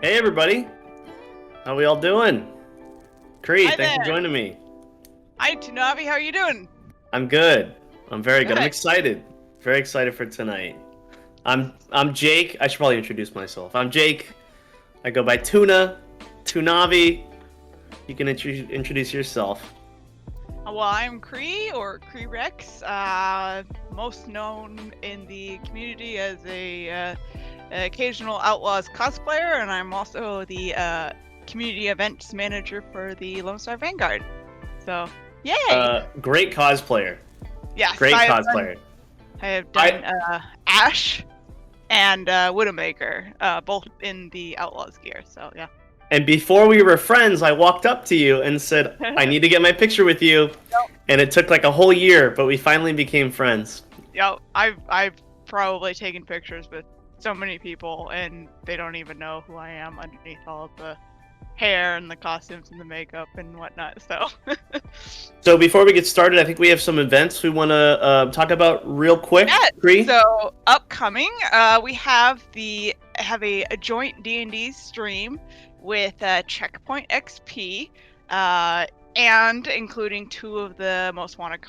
Hey everybody, how we all doing? Cree, Hi thanks for there. joining me. Hi, Tanavi. How are you doing? I'm good. I'm very good. I'm Good. excited. Very excited for tonight. I'm Jake. I should probably introduce myself. I'm Jake. I go by Tunavi. You can introduce yourself. Well, I'm Cree or Cree Rex, most known in the community as a occasional Outlaws cosplayer, and I'm also the community events manager for the Lone Star Vanguard. So, yay! Great cosplayer. Yes, Great I cosplayer. have done Ash and Widowmaker, both in the Outlaws gear. So yeah. And before we were friends, I walked up to you and said, I need to get my picture with you. And it took like a whole year, but we finally became friends. Yeah, I've probably taken pictures with so many people, and they don't even know who I am underneath all of the hair and the costumes and the makeup and whatnot. So, So before we get started, I think we have some events we want to talk about real quick. yeah. Cree? So upcoming, we have a joint D&D stream with Checkpoint XP, and including two of the most wanted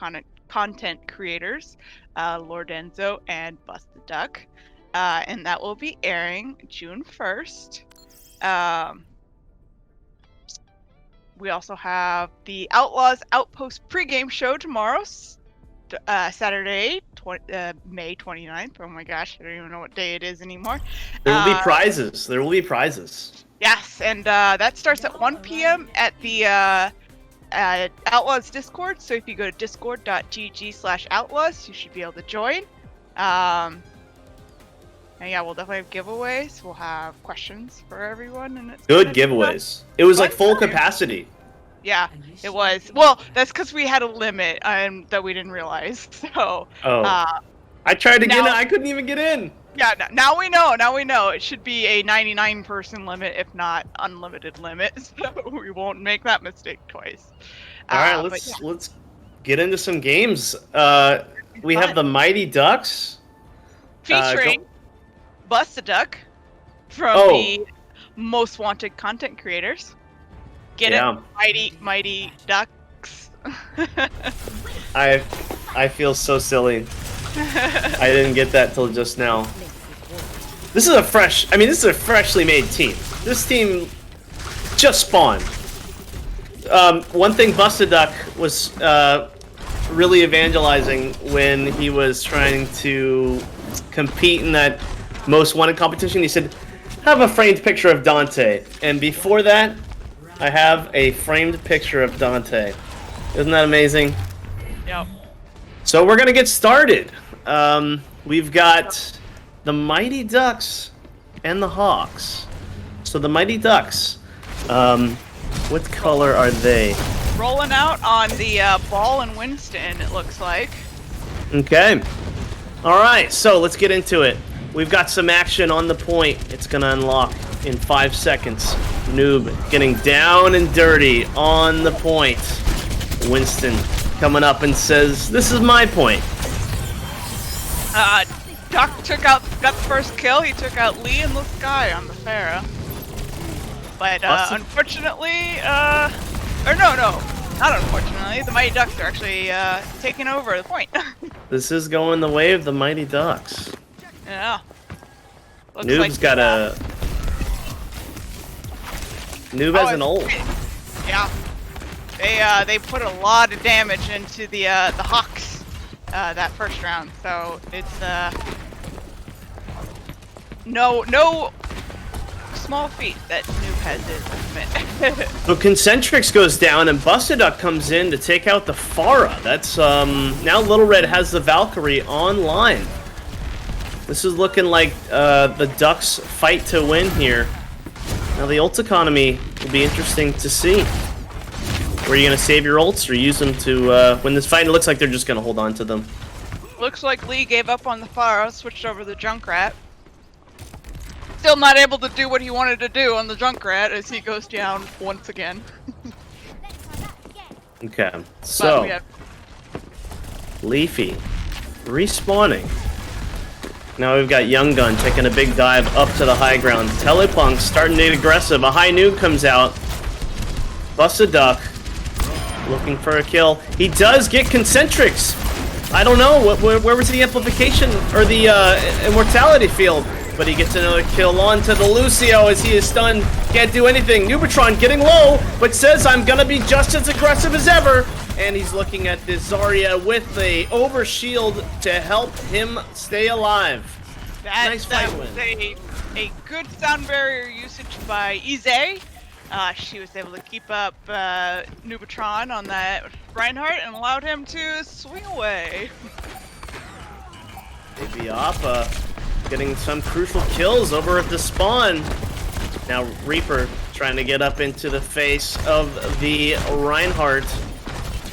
content creators, Lord Enzo and Bust the Duck, and that will be airing June 1st. We also have the Outlaws Outpost pregame show tomorrow, Saturday, May 29th. Oh my gosh, I don't even know what day it is anymore. There will be prizes. There will be prizes. Yes, and that starts at 1 p.m. at the Outlaws Discord. So if you go to discord.gg/outlaws, you should be able to join. And yeah, we'll definitely have giveaways. We'll have questions for everyone, and it's Good giveaways. It was like full time. capacity. Yeah, it was. Well, that's because we had a limit that we didn't realize. So. Oh. I tried to get in. I couldn't even get in. Yeah, now we know. Now we know. It should be a 99-person limit, if not unlimited limit. So we won't make that mistake twice. All right, let's get into some games. We have the Mighty Ducks featuring Bust a Duck from the most wanted content creators. Get it, Mighty Ducks. I feel so silly. I didn't get that till just now. This is a freshly made team. This team just spawned. One thing Busted Duck was really evangelizing when he was trying to compete in that most wanted competition. He said, have a framed picture of Dante. And before that, I have a framed picture of Dante. Isn't that amazing? Yep. So we're gonna get started. We've got the Mighty Ducks and the Hawks. So the Mighty Ducks, what color are they? Rolling out on the Ball and Winston, it looks like. Okay. All right, so let's get into it. We've got some action on the point. It's gonna unlock in 5 seconds. Noob getting down and dirty on the point. Winston coming up and says, "This is my point." Duck got the first kill. He took out Lee in the sky on the Pharah. But unfortunately, or no, not unfortunately, the Mighty Ducks are actually taking over the point. This is going the way of the Mighty Ducks. Yeah. Noob's got a... Noob has an ult. Yeah. They put a lot of damage into the Hawks that first round, so it's no small feat that Noob has to admit. So Concentrix goes down and Busted Duck comes in to take out the Pharah. That's now Little Red has the Valkyrie online. This is looking like the Ducks fight to win here. Now the ult economy will be interesting to see. Were you going to save your ults or use them to win this fight? It looks like they're just going to hold on to them. Looks like Lee gave up on the Pharah, switched over to the Junkrat. Still not able to do what he wanted to do on the Junkrat as he goes down once again. Okay, so Leafy respawning. Now we've got Young Gun taking a big dive up to the high ground. Telepunk starting to get aggressive. A high nuke comes out. Busts a duck. Looking for a kill. He does get Concentrics. I don't know, where was the amplification, or the immortality field? But he gets another kill onto the Lucio as he is stunned. Can't do anything. Nubitron getting low, but says I'm gonna be just as aggressive as ever. And he's looking at this Zarya with the overshield to help him stay alive. Nice fight was win. a good sound barrier usage by Ize. She was able to keep up Nubitron on that Reinhardt and allowed him to swing away. Maybe Appa getting some crucial kills over at the spawn. Now Reaper trying to get up into the face of the Reinhardt.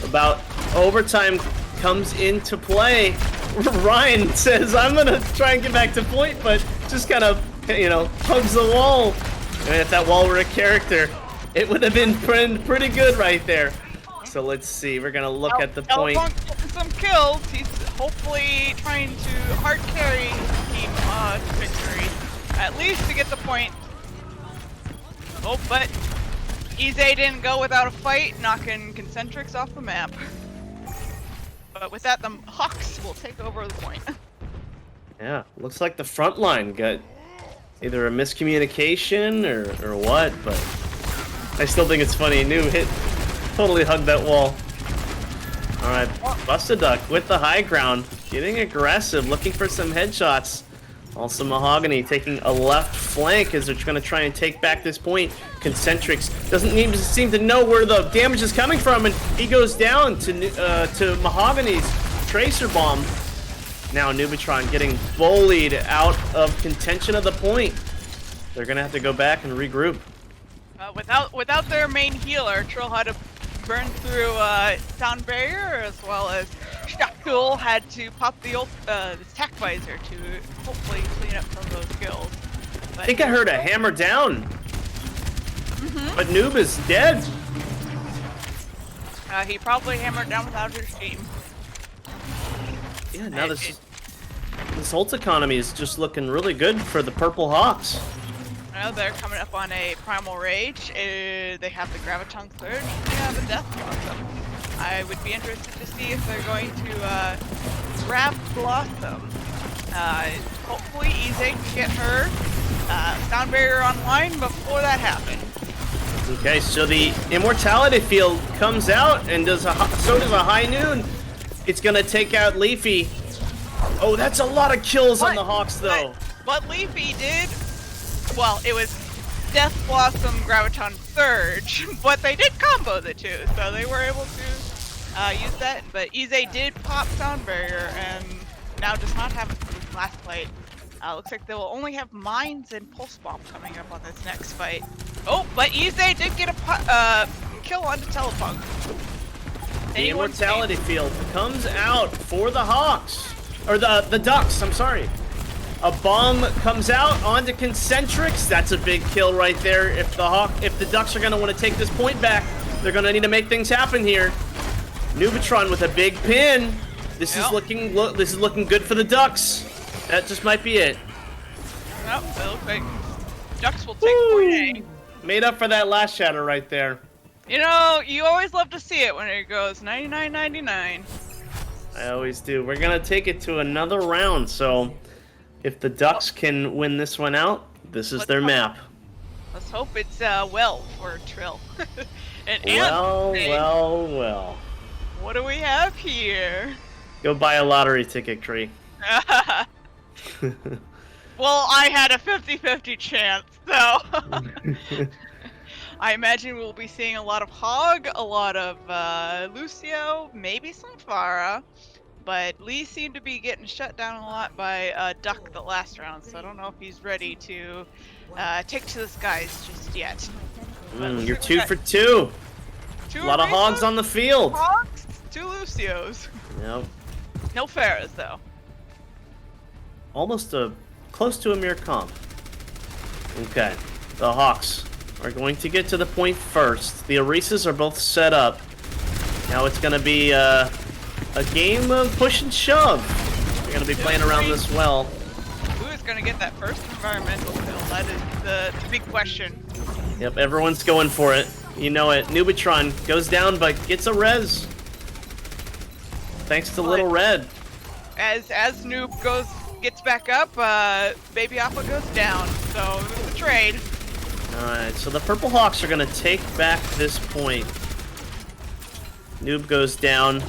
About overtime comes into play. Ryan says, I'm gonna try and get back to point, but just kind of, hugs the wall. And if that wall were a character, it would have been pretty good right there. So let's see, we're gonna look at the point. Some kills. He's hopefully trying to hard carry his team to victory, at least to get the point. Oh, but Ize didn't go without a fight, knocking Concentrics off the map. But with that, the Hawks will take over the point. Yeah, looks like the front line got either a miscommunication or what, but I still think it's funny. Totally hugged that wall. Alright, Busta Duck with the high ground, getting aggressive, looking for some headshots. Also Mahogany taking a left flank as they're going to try and take back this point. Concentrics doesn't even seem to know where the damage is coming from, and he goes down to Mahogany's tracer bomb. Now Nubitron getting bullied out of contention of the point. They're going to have to go back and regroup. Without their main healer, Trill had to burn through sound barrier, as well as Shakul had to pop the attack visor to hopefully clean up some of those kills. But I think I heard a hammer down. But Noob is dead. He probably hammered down without his team. Yeah, now this ult economy is just looking really good for the Purple Hawks. Well, they're coming up on a Primal Rage. They have the Graviton Surge. They have a Death Blossom. I would be interested to see if they're going to grab Blossom. Hopefully Ize can get her sound barrier online before that happens. Okay, so the immortality field comes out, and so does a high noon. It's gonna take out Leafy. Oh, that's a lot of kills on the Hawks, though. What Leafy did, well, it was Death Blossom Graviton Surge, but they did combo the two, so they were able to use that. But Ize did pop sound barrier, and now does not have it for this last fight. Looks like they will only have mines and pulse bomb coming up on this next fight. Oh, but Ize did get a kill onto Telepunk. The immortality field comes out for the Hawks, or the Ducks. I'm sorry. A bomb comes out onto Concentrics. That's a big kill right there. If the Ducks are gonna want to take this point back, they're gonna need to make things happen here. Nubitron with a big pin. This is looking good for the Ducks. That just might be it. Nope, it looks like Ducks will take point A. Made up for that last shatter right there. You know, you always love to see it when it goes 99-99. I always do. We're gonna take it to another round, so if the Ducks can win this one out, this is their map. Let's hope it's well for Trill. Well. What do we have here? Go buy a lottery ticket, Cree. Well, I had a 50-50 chance, so I imagine we'll be seeing a lot of Hog, a lot of Lucio, maybe some Pharah, but Lee seemed to be getting shut down a lot by Duck the last round, so I don't know if he's ready to take to the skies just yet. You're 2 for 2. A lot of Hogs on the field. Hogs, 2 Lucios. Yep. No Pharahs, though. Almost close to a mere comp. Okay, the Hawks are going to get to the point first. The Orisas are both set up. Now it's going to be a game of push and shove. They're going to be playing around this well. is going to get that first environmental kill? That is the big question. Yep, everyone's going for it. You know it. Nubatron goes down, but gets a res. Thanks to Little Red. As Noob gets back up, Baby Appa goes down. So it's a trade. Alright, so the Purple Hawks are going to take back this point. Noob goes down.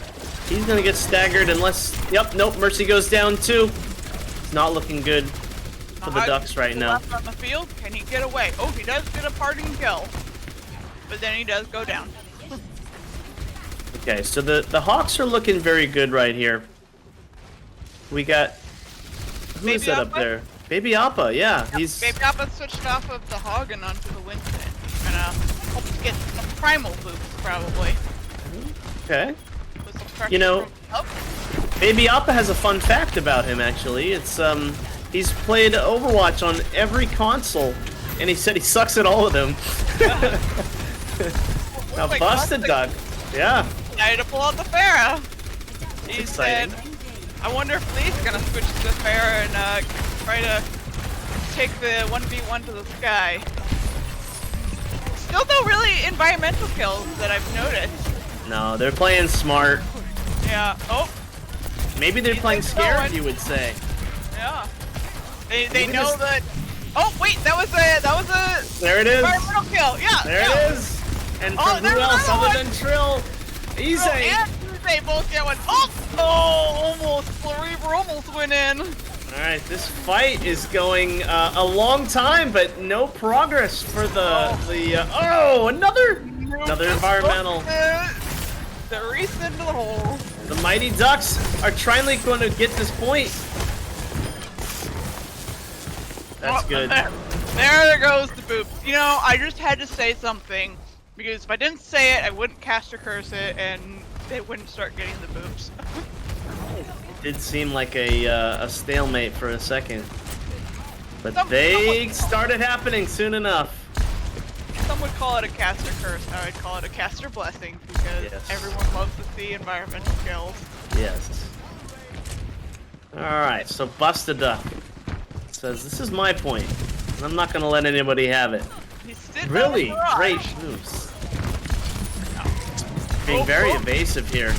He's going to get staggered unless... Yep, nope, Mercy goes down too. It's not looking good for the Ducks right now. Left on the field, can he get away? Oh, he does get a parting kill. But then he does go down. Okay, so the Hawks are looking very good right here. We got... Who is that up there? Baby Appa, yeah. Yep, He's... Baby Appa switched off of the Hog and onto the Winston. He's gonna hope to get some primal boosts, probably. Okay. With some pressure You know, from Baby Appa has a fun fact about him, actually. It's, he's played Overwatch on every console, and he said he sucks at all of them. Now, my Busted Duck. Yeah. Decided to pull out the Pharah. He exciting. said, I wonder if Lee's gonna switch to the Pharah and try to take the 1v1 to the sky. Still no really environmental kills that I've noticed. No, they're playing smart. Yeah. Oh. Maybe they're playing He's scared, going. you would say. Yeah. They Maybe know this- that. Oh wait, that was a There it is. environmental kill. Yeah. There yeah. it is. And Oh, from there's who else another other one. than Trill? Easy. Oh, and they both get one. Oh, almost. Reaver almost went in. Alright, this fight is going a long time, but no progress for another environmental. The race into the hole. The Mighty Ducks are trying going to get this point. That's Oh, good. There goes the boop. You know, I just had to say something because if I didn't say it, I wouldn't cast or curse it, and they wouldn't start getting the boops. It did seem like a stalemate for a second, but Some- they started happening soon enough. Some would call it a caster curse. I would call it a caster blessing because Yes. everyone loves to see environmental kills. Yes. Alright, so Busted Duck says, this is my point, and I'm not going to let anybody have it. He's sitting Really on the great garage. moves. Being very evasive here.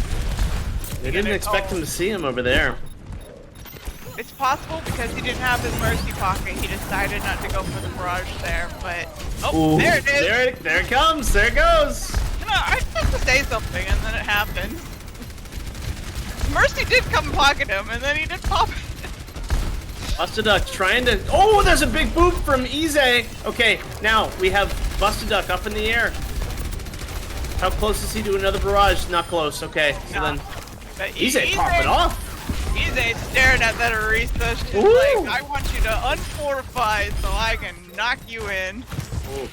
They didn't expect him to see him over there. It's possible because he didn't have his mercy pocket. He decided not to go for the barrage there, but Ooh, there it is. There it comes. There it goes. You know, I had to say something, and then it happened. Mercy did come and pocket him, and then he did pop it. Busted Duck trying to... Oh, there's a big boop from Ize. Okay, now we have Busted Duck up in the air. How close is he to another barrage? Not close. Okay, so No. then But Ize popping off. Ize staring at that Arista. She's Ooh. like, I want you to unfortify so I can knock you in. Ooh.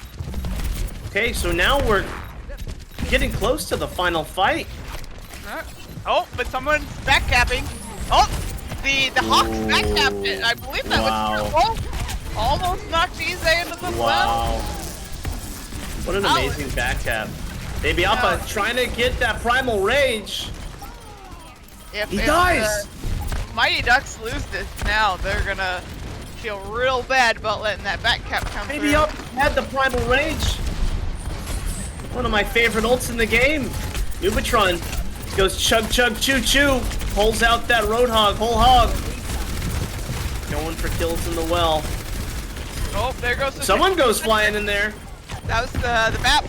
Okay, so now we're getting close to the final fight. Oh, but someone's backcapping. Oh, the Hawks backcapped it. I believe that was true. Almost knocked Ize into the well. Wow. What an amazing backcap. Baby Alpha trying to get that primal rage. If He dies. the Mighty Ducks lose this now, they're gonna feel real bad about letting that backcap come Baby through. Alpha had the primal rage. One of my favorite ults in the game. Nubatron goes chug chug choo choo. Pulls out that Roadhog, whole hog. Going for kills in the well. Oh, there goes the Someone goes flying in there. That was the map.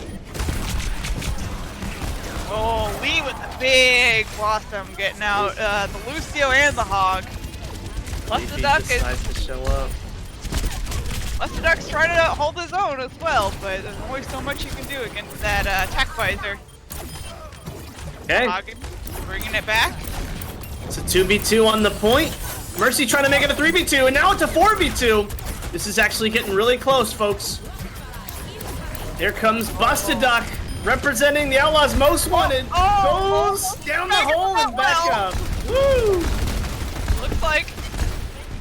Oh, Lee with the big blossom getting out. The Lucio and the Hog. Busted He Duck decides to show up. Busted Duck's trying to hold his own as well, but there's only so much you can do against that attack visor. Okay, Hog bringing it back. it's a 2v2 on the point. Mercy trying to make it a 3v2, and now it's a 4v2. This is actually getting really close, folks. Here comes Busted Duck, representing the Outlaws Most Wanted. Goes down the hole and back up. Woo! Looks like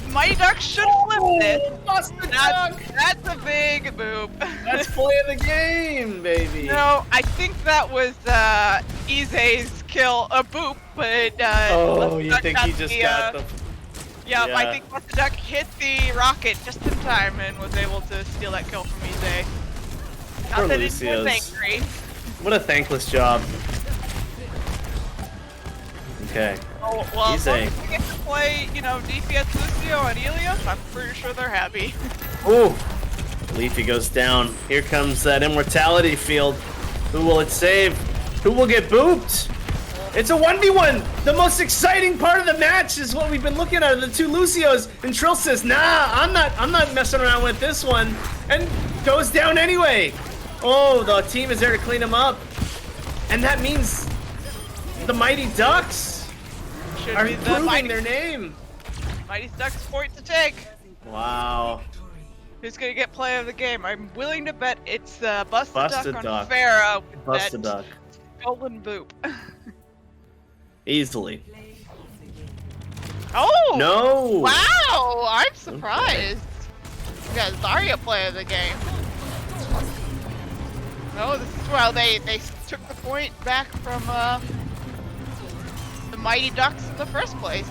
Mighty Duck should flip this. Busted Duck! That's a big boop. That's play of the game, baby. No, I think that was Ize's kill, a boop, but Oh, you Duck think he just the, got the... Yep, Yeah. I think Buster Duck hit the rocket just in time and was able to steal that kill from Ise. Poor Not that anyone's Lucio's. angry. What a thankless job. Okay. Oh, well, as Ise. long as we get to play, you know, DPS Lucio and Helios, I'm pretty sure they're happy. Ooh. Leafy goes down. Here comes that immortality field. Who will it save? Who will get booped? It's a 1v1. The most exciting part of the match is what we've been looking at, the two Lucios. And Trill says, nah, I'm not messing around with this one. And goes down anyway. Oh, the team is there to clean him up. And that means the Mighty Ducks Should are be the proving their name. Mighty Ducks point to take. Wow. Who's gonna get play of the game? I'm willing to bet it's Busta Busta Duck on Duck. Farah with Busta that Duck. golden boop. Easily. Oh! No! Wow! I'm surprised. We got Zarya play of the game. No, this is well. They took the point back from the Mighty Ducks in the first place.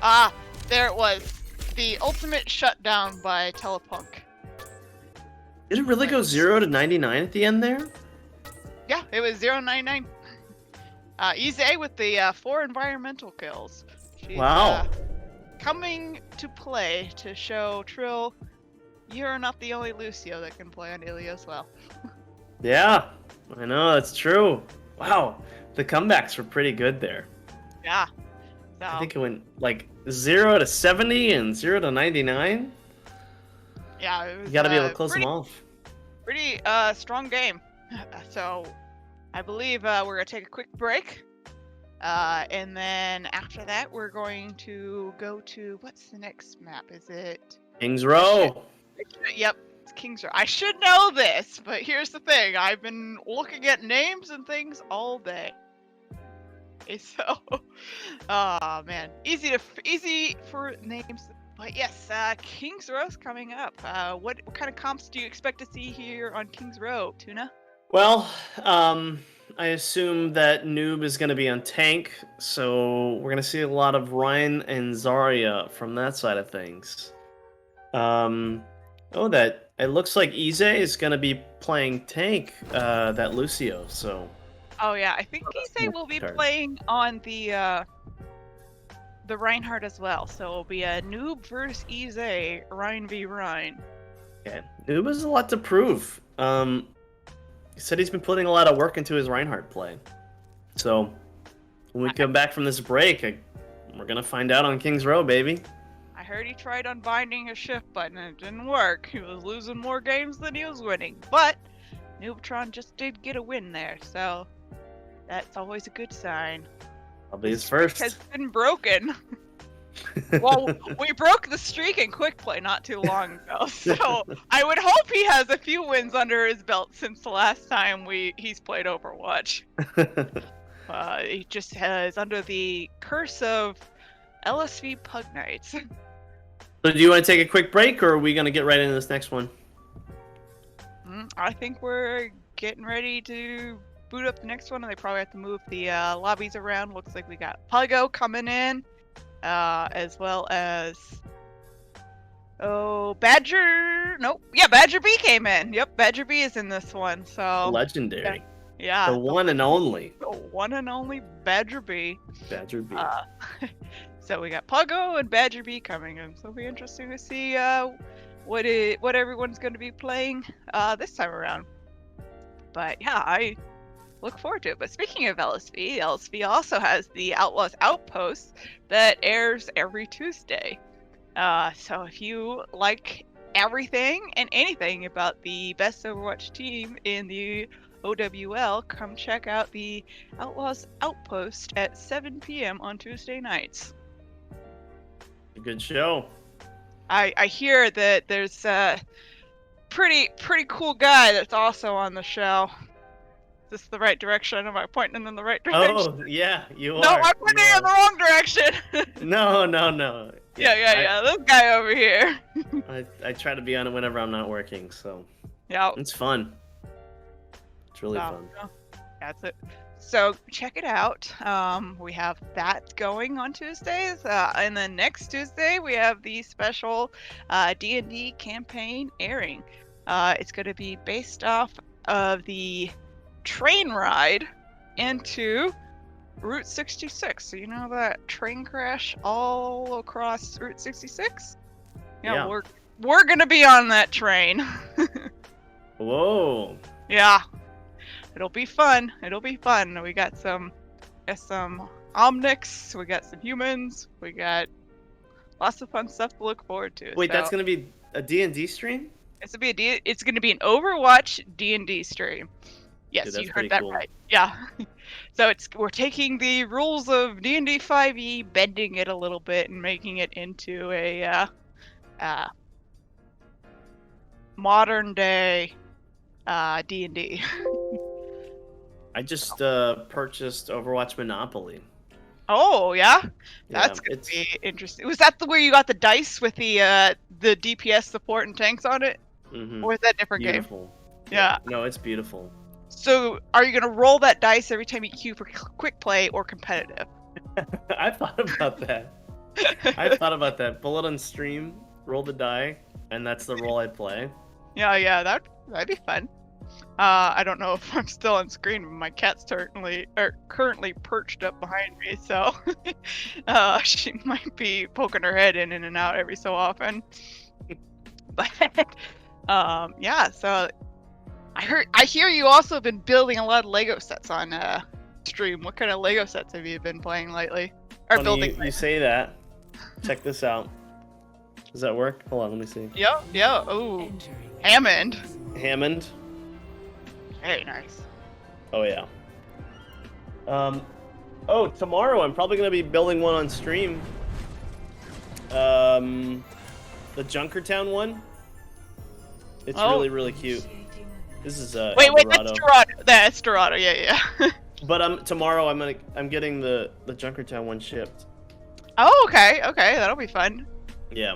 Ah, there it was. The ultimate shutdown by Telepunk. Did it really go 0 to 99 at the end there? Yeah, it was 099. Ise with the 4 environmental kills. She's, Wow. Coming to play to show Trill, you're not the only Lucio that can play on Ilios well. Yeah, I know, that's true. Wow, the comebacks were pretty good there. Yeah. So, I think it went like 0 to 70 and 0 to 99. yeah, it was, You gotta be able to close pretty, them off. Pretty strong game. So I believe we're gonna take a quick break. And then after that, we're going to go to, what's the next map? Is it? Kings Row. Yep, it's Kings Row. I should know this, but here's the thing. I've been looking at names and things all day. Okay, so, oh man, easy for names. But yes, Kings Row's coming up. What kind of comps do you expect to see here on Kings Row, Tuna? Well, I assume that Noob is going to be on tank, so we're going to see a lot of Ryan and Zarya from that side of things. That it looks like Ise is going to be playing tank, that Lucio, so... Oh yeah, I think Ise will be playing on the Reinhardt as well, so it'll be a Noob versus Ise, Ryan v Ryan. Okay, Noob has a lot to prove. He said he's been putting a lot of work into his Reinhardt play. So, when we come back from this break, we're going to find out on Kings Row, baby. I heard he tried unbinding his shift button and it didn't work. He was losing more games than he was winning. But, Noobtron just did get a win there, so that's always a good sign. Probably his first. Has been broken. Well, we broke the streak in quick play not too long ago, so I would hope he has a few wins under his belt since the last time he's played Overwatch. He just has under the curse of LSV Pug Nights. So do you want to take a quick break, or are we going to get right into this next one? I think we're getting ready to boot up the next one, and they probably have to move the lobbies around. Looks like we got Puggo coming in. As well as Badger. Nope. Yeah, Badger B came in. Yep, Badger B is in this one. So legendary. Yeah. The one and only. The one and only Badger B. Badger B. So we got Puggo and Badger B coming in. So it'll be interesting to see what everyone's going to be playing this time around. But yeah, I look forward to it. But speaking of LSV, LSV also has the Outlaws Outpost that airs every Tuesday. So if you like everything and anything about the best Overwatch team in the OWL, come check out the Outlaws Outpost at 7 p.m. on Tuesday nights. A good show. I hear that there's a pretty cool guy that's also on the show. Is this the right direction? Am I pointing in the right direction? Oh, yeah, you are. No, I'm pointing in the wrong direction. No. Yeah. This guy over here. I try to be on it whenever I'm not working, so Yeah. it's fun. It's really fun. That's it. So check it out. We have that going on Tuesdays, and then next Tuesday we have the special D&D campaign airing. It's going to be based off of the train ride into Route 66. So you know that train crash all across Route 66? Yeah. We're going to be on that train. Whoa. Yeah. It'll be fun. It'll be fun. We got some Omnics. We got some humans. We got lots of fun stuff to look forward to. Wait, so, that's gonna be a D&D stream? It's gonna be an Overwatch D&D stream. Yes, Dude, you heard that cool. right. Yeah. So we're taking the rules of D&D 5e, bending it a little bit, and making it into a modern day D&D. I just purchased Overwatch Monopoly. Oh yeah, that's gonna be interesting. Was that where you got the dice with the DPS support and tanks on it, or is that a different Beautiful. game? Yeah. No, it's beautiful. So, are you gonna roll that dice every time you queue for quick play or competitive? I thought about that. Bullet on stream, roll the die, and that's the role I play. Yeah, that'd be fun. I don't know if I'm still on screen, but my cat's currently perched up behind me, so she might be poking her head in and out every so often. But yeah, so I hear you also have been building a lot of Lego sets on stream. What kind of Lego sets have you been playing lately? Or building? You say that. Check this out. Does that work? Hold on, let me see. Yeah. Ooh, Hammond. Very nice. Oh yeah. Oh, tomorrow I'm probably gonna be building one on stream. The Junkertown one. It's really cute. This is wait, that's Dorado. That's Dorado. Yeah. But tomorrow I'm getting the Junkertown one shipped. Oh, okay, that'll be fun. Yeah.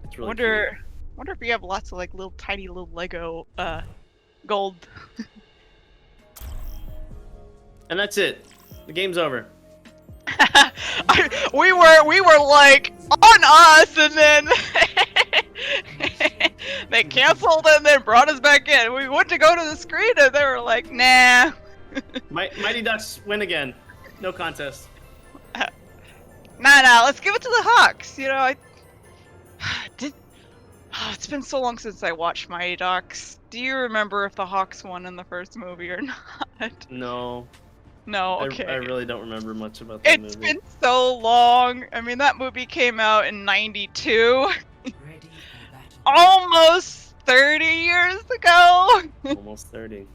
It's really wonder if you have lots of like tiny little Lego gold. And that's it. The game's over. we were like on us, and then they canceled and then brought us back in. We went to go to the screen and they were like, nah. Mighty Ducks win again. No contest. Nah. Let's give it to the Hawks. You know, it's been so long since I watched Mighty Ducks. Do you remember if the Hawks won in the first movie or not? No. No, okay. I really don't remember much about that movie. It's been so long. I mean, that movie came out in '92. Almost 30 years ago. Almost 30.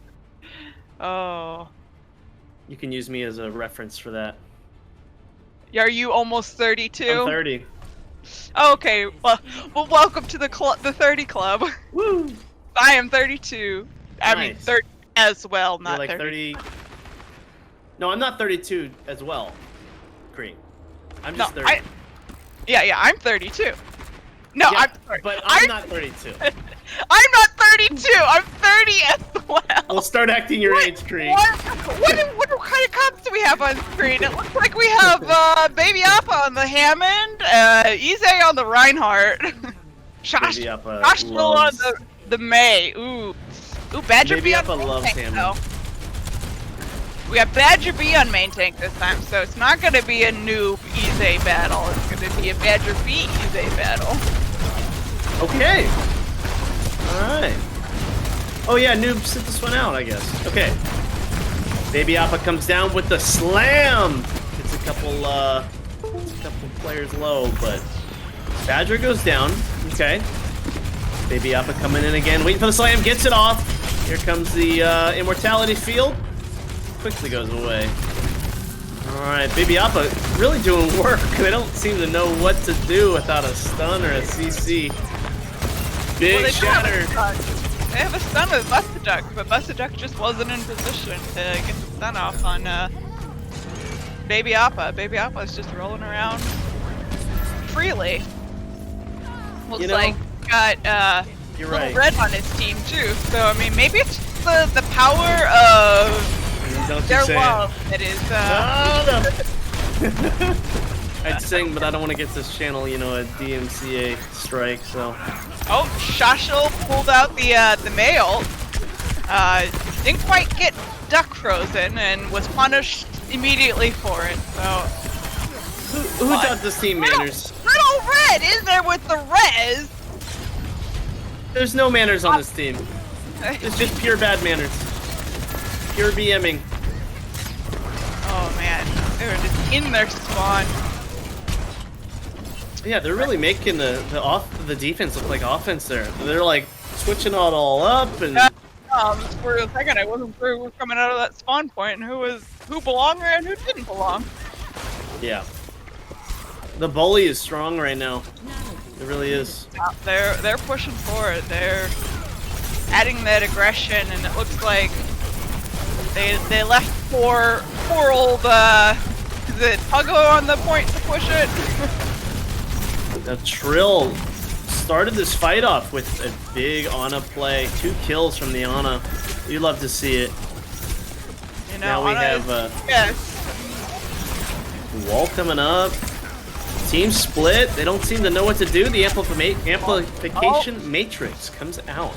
Oh. You can use me as a reference for that. Are you almost 32? I'm 30. Okay, well, welcome to the 30 club. Woo! I am 32. I mean, 30 as well, not You're like 30. No, I'm not 32 as well, Cream. I'm just 30. Yeah, I'm 32. No, yeah, I'm sorry. But I'm not 32. I'm not 32. I'm 30 as well. We'll start acting your age, Cream. What kind of cops do we have on screen? It looks like we have Baby Appa on the Hammond, Ize on the Reinhardt, Josh on the May. Ooh, Badger Baby B on Appa loves Hammond. We got Badger B on main tank this time, so it's not going to be a noob Ize battle. It's going to be a Badger B Ize battle. Okay. Alright. Oh yeah, noob, sit this one out, I guess. Okay. Baby Appa comes down with the slam! It's a couple players low, but Badger goes down. Okay. Baby Appa coming in again, waiting for the slam, gets it off. Here comes the immortality field. Quickly goes away. Alright, Baby Appa really doing work. They don't seem to know what to do without a stun or a CC. Big shatter. They have a stun with Buster Duck, but Buster Duck just wasn't in position to get the stun off on Baby Appa. Baby Appa is just rolling around freely. Looks like got Little Red on his team too. So I mean, maybe it's just the power of Don't you Their say love, that is. No. I'd sing, but I don't want to get this channel, you know, a DMCA strike. So. Oh, Shashel pulled out the mail. Didn't quite get duck frozen and was punished immediately for it. So. Who taught this team manners? Little Red is there with the res. There's no manners on this team. It's just pure bad manners. Pure BMing. Oh man, they were just in their spawn. Yeah, they're really making the defense look like offense there. They're like switching it all up and. For a second, I wasn't sure who was coming out of that spawn point and who belonged and who didn't belong. Yeah. The bully is strong right now. It really is. They're pushing forward. They're adding that aggression, and it looks like they left poor old is it Puggo on the point to push it? The Trill started this fight off with a big Ana play. 2 kills from the Ana. You'd love to see it. You know, now we have yes. Wall coming up. Team split. They don't seem to know what to do. The amplification matrix comes out.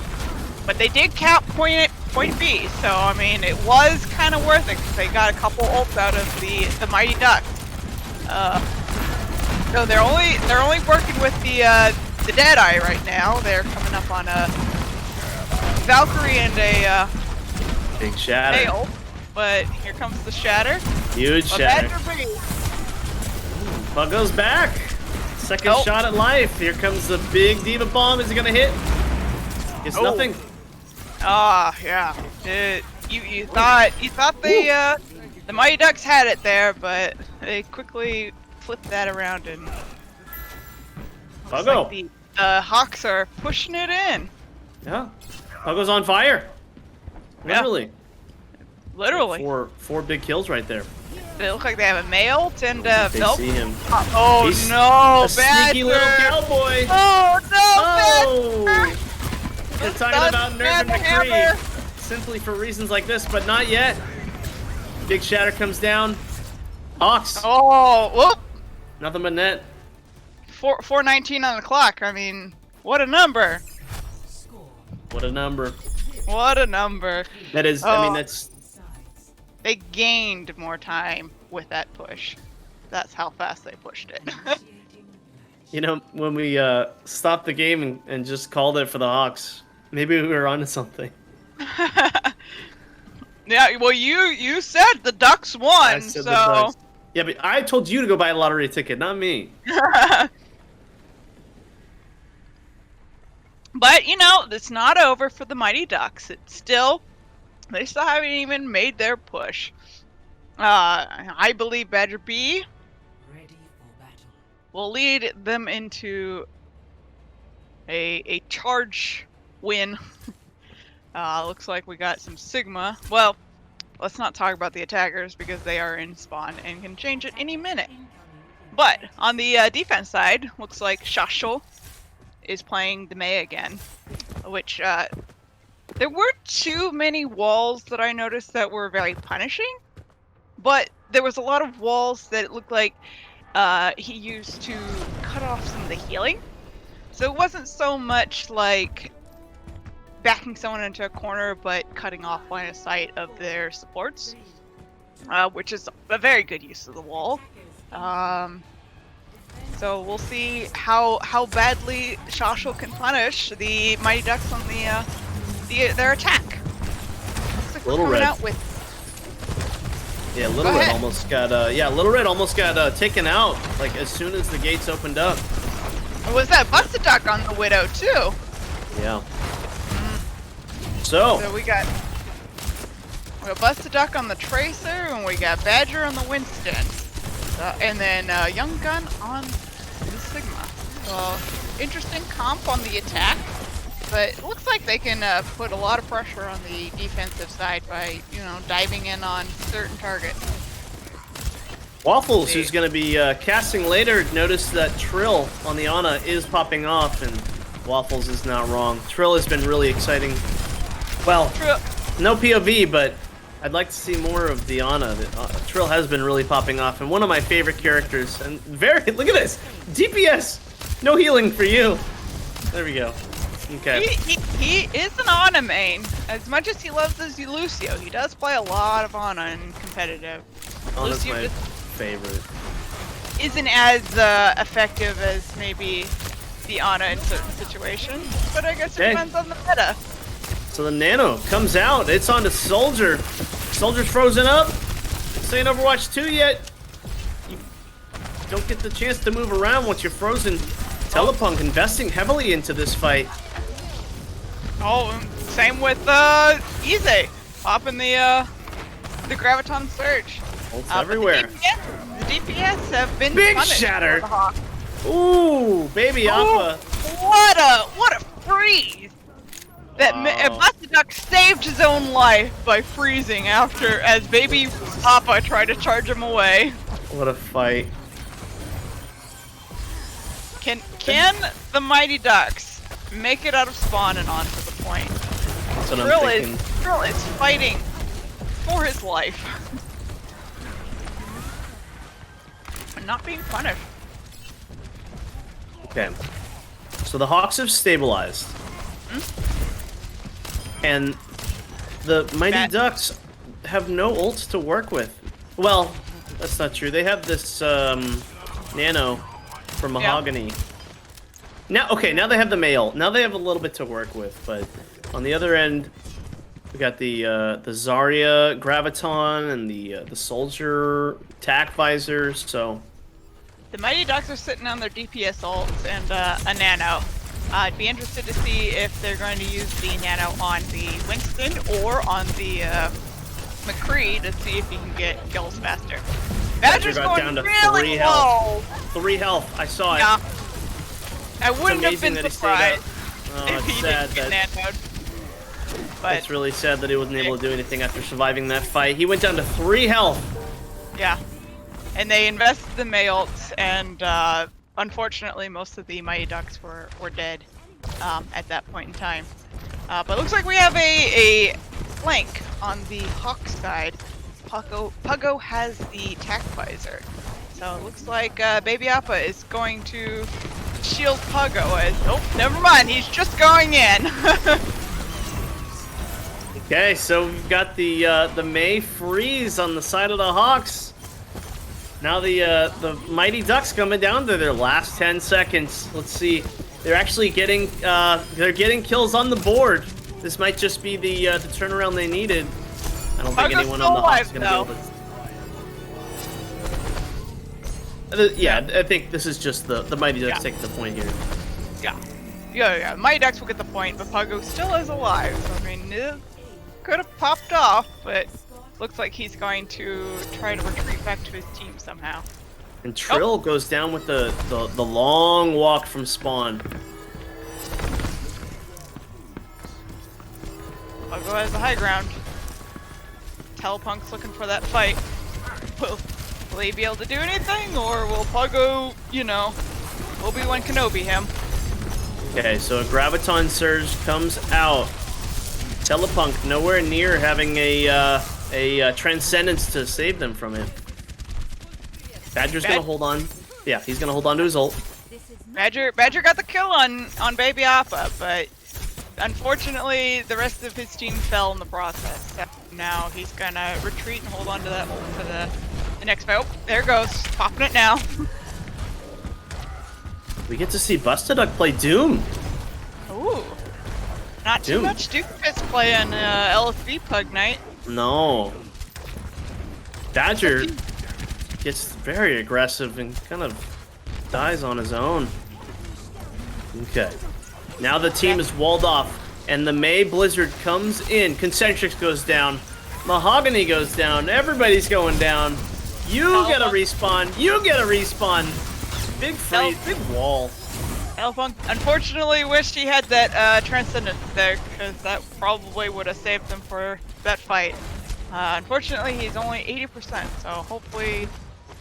But they did cap point B, so I mean it was kind of worth it because they got a couple ults out of the Mighty Ducks. So they're only working with the Deadeye right now. They're coming up on a Valkyrie and a big shatter. Nail, but here comes the shatter. Huge shatter. Puggo's back. Second shot at life. Here comes the big Diva Bomb. Is it gonna hit? It's nothing. Yeah. You thought the Mighty Ducks had it there, but they quickly flipped that around and Puggo. Like the Hawks are pushing it in. Yeah. Puggo's on fire. Literally. Yeah. Literally. Four big kills right there. They look like they have a male and They Velp. see him. Oh He's no, a sneaky little cowboy. Oh no, Oh! They're talking about nerfing McCree simply for reasons like this, but not yet. Big shatter comes down. Hawks. Oh, whoop. Nothing but net. 4:19 on the clock. I mean, what a number. What a number. What a number. That is, I mean, that's... They gained more time with that push. That's how fast they pushed it. You know, when we stopped the game and just called it for the Hawks, maybe we were onto something. Yeah, well, you said the Ducks won, I said so... the Ducks. Yeah, but I told you to go buy a lottery ticket, not me. But, you know, it's not over for the Mighty Ducks. They still haven't even made their push. I believe Badger B will lead them into a charge win. Looks like we got some Sigma. Well, let's not talk about the attackers because they are in spawn and can change at any minute. But on the defense side, looks like Shashel is playing the Mei again, which there weren't too many walls that I noticed that were very punishing, but there was a lot of walls that it looked like he used to cut off some of the healing. So it wasn't so much like backing someone into a corner, but cutting off line of sight of their supports, which is a very good use of the wall. So we'll see how badly Shashel can punish the Mighty Ducks on their attack. Looks like Little we're coming Red. out with... Yeah, Little Red almost got Little Red almost got taken out like as soon as the gates opened up. Was that Busted Duck on the Widow too? Yeah. So we got Busted Duck on the Tracer, and we got Badger on the Winston, and then Young Gun on the Sigma. So interesting comp on the attack, but it looks like they can put a lot of pressure on the defensive side by, you know, diving in on certain targets. Waffles, who's going to be casting later, noticed that Trill on the Ana is popping off, and Waffles is not wrong. Trill has been really exciting. Well, no POV, but I'd like to see more of Diana. Trill has been really popping off, and one of my favorite characters. And look at this DPS, no healing for you. There we go. Okay. He is an Ana main. As much as he loves his Lucio, he does play a lot of Ana in competitive. Ana's Lucio my favorite. isn't as effective as maybe the Ana in certain situations, but I guess it depends on the meta. So the Nano comes out. It's on to Soldier. Soldier's frozen up. This ain't Overwatch 2 yet. You don't get the chance to move around once you're frozen. Telepunk investing heavily into this fight. Oh, same with Ize, popping the Graviton Surge. Ults everywhere. The DPS have been Big punished shatter. for the Hawk. Ooh, baby Appa. What a freeze! That Buster Duck saved his own life by freezing as baby Appa tried to charge him away. What a fight. Can the Mighty Ducks make it out of spawn and onto the point? That's what I'm thinking. Trill is fighting for his life. And not being punished. Okay. So the Hawks have stabilized. And the Mighty Ducks have no ults to work with. Well, that's not true. They have this Nano from Mahogany. Yeah. Now they have the male. Now they have a little bit to work with, but on the other end, we got the Zarya Graviton and the Soldier Tac Visor. So the Mighty Ducks are sitting on their DPS ults and a Nano. I'd be interested to see if they're going to use the Nano on the Winston or on the McCree to see if he can get kills faster. Badger's got going down to really 3 low. health. 3 health. I saw it. Yeah. I wouldn't have been surprised if he didn't get nanoed. But it's really sad that he wasn't able to do anything after surviving that fight. He went down to 3 health. Yeah. And they invested the Mayults, and unfortunately most of the Mighty Ducks were dead at that point in time. But it looks like we have a flank on the Hawk side. Puggo has the Tac Visor. So it looks like Baby Appa is going to shield Puggo as... Oh, never mind, he's just going in. Okay, so we've got the May freeze on the side of the Hawks. Now the Mighty Ducks coming down to their last 10 seconds. Let's see. They're actually getting kills on the board. This might just be the turnaround they needed. I don't think anyone on the Hawks is gonna be able to. Yeah, I think this is just the Mighty Ducks taking the point here. Yeah. Mighty Ducks will get the point, but Puggo still is alive. So, I mean, it could have popped off, but looks like he's going to try to retreat back to his team somehow. And Trill goes down with the long walk from spawn. Puggo has the high ground. Telepunk's looking for that fight. Will he be able to do anything, or will Puggo, Obi-Wan Kenobi him? Okay, so a Graviton Surge comes out. Telepunk nowhere near having a Transcendence to save them from it. Badger's gonna hold on. Yeah, he's gonna hold on to his ult. Badger got the kill on Baby Appa, but unfortunately the rest of his team fell in the process. So now he's gonna retreat and hold on to that ult for the next fight. Oh, there it goes. Popping it now. We get to see Buster Duck play Doom. Ooh. Not too much Doofus playing LSV Pug Night. No. Badger gets very aggressive and kind of dies on his own. Okay. Now the team is walled off, and the May Blizzard comes in. Concentrix goes down. Mahogany goes down. Everybody's going down. You get a respawn. You get a respawn. Big freeze. Big wall. Elfunk unfortunately wished he had that Transcendence there, because that probably would have saved him for that fight. Unfortunately, he's only 80%, so hopefully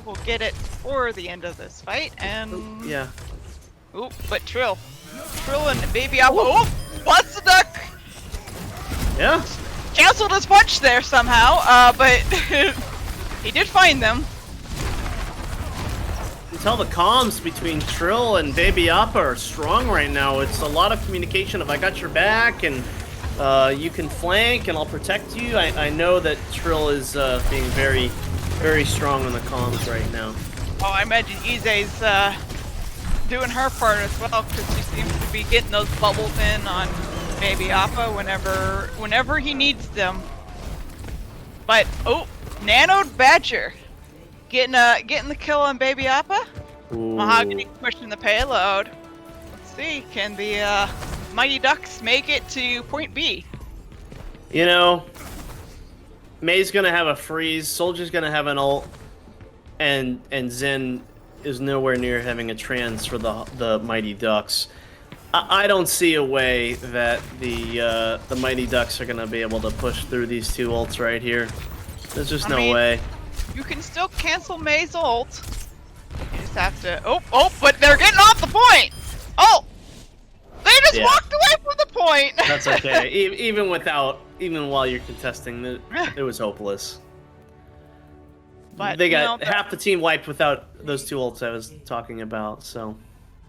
we'll get it for the end of this fight. And yeah. Oop, but Trill and Baby Appa. Oh, Buster Duck! Yeah. canceled his punch there somehow, but he did find them. You tell the comms between Trill and Baby Appa are strong right now. It's a lot of communication of I got your back and you can flank and I'll protect you. I know that Trill is being very, very strong on the comms right now. Oh, I imagine Ize's doing her part as well, because she seems to be getting those bubbles in on Baby Appa whenever he needs them. But oh, Nanoed Badger getting the kill on Baby Appa. Ooh. Mahogany pushing the payload. Let's see, can the Mighty Ducks make it to point B? You know, May's gonna have a freeze, Soldier's gonna have an ult, and Zen is nowhere near having a trans for the Mighty Ducks. I don't see a way that the Mighty Ducks are gonna be able to push through these two ults right here. There's just no way. You can still cancel May's ult. You just have to. Oh, but they're getting off the point. Oh, they just walked away from the point. That's okay. Even while you're contesting, it was hopeless. But they got half the team wiped without those two ults I was talking about. So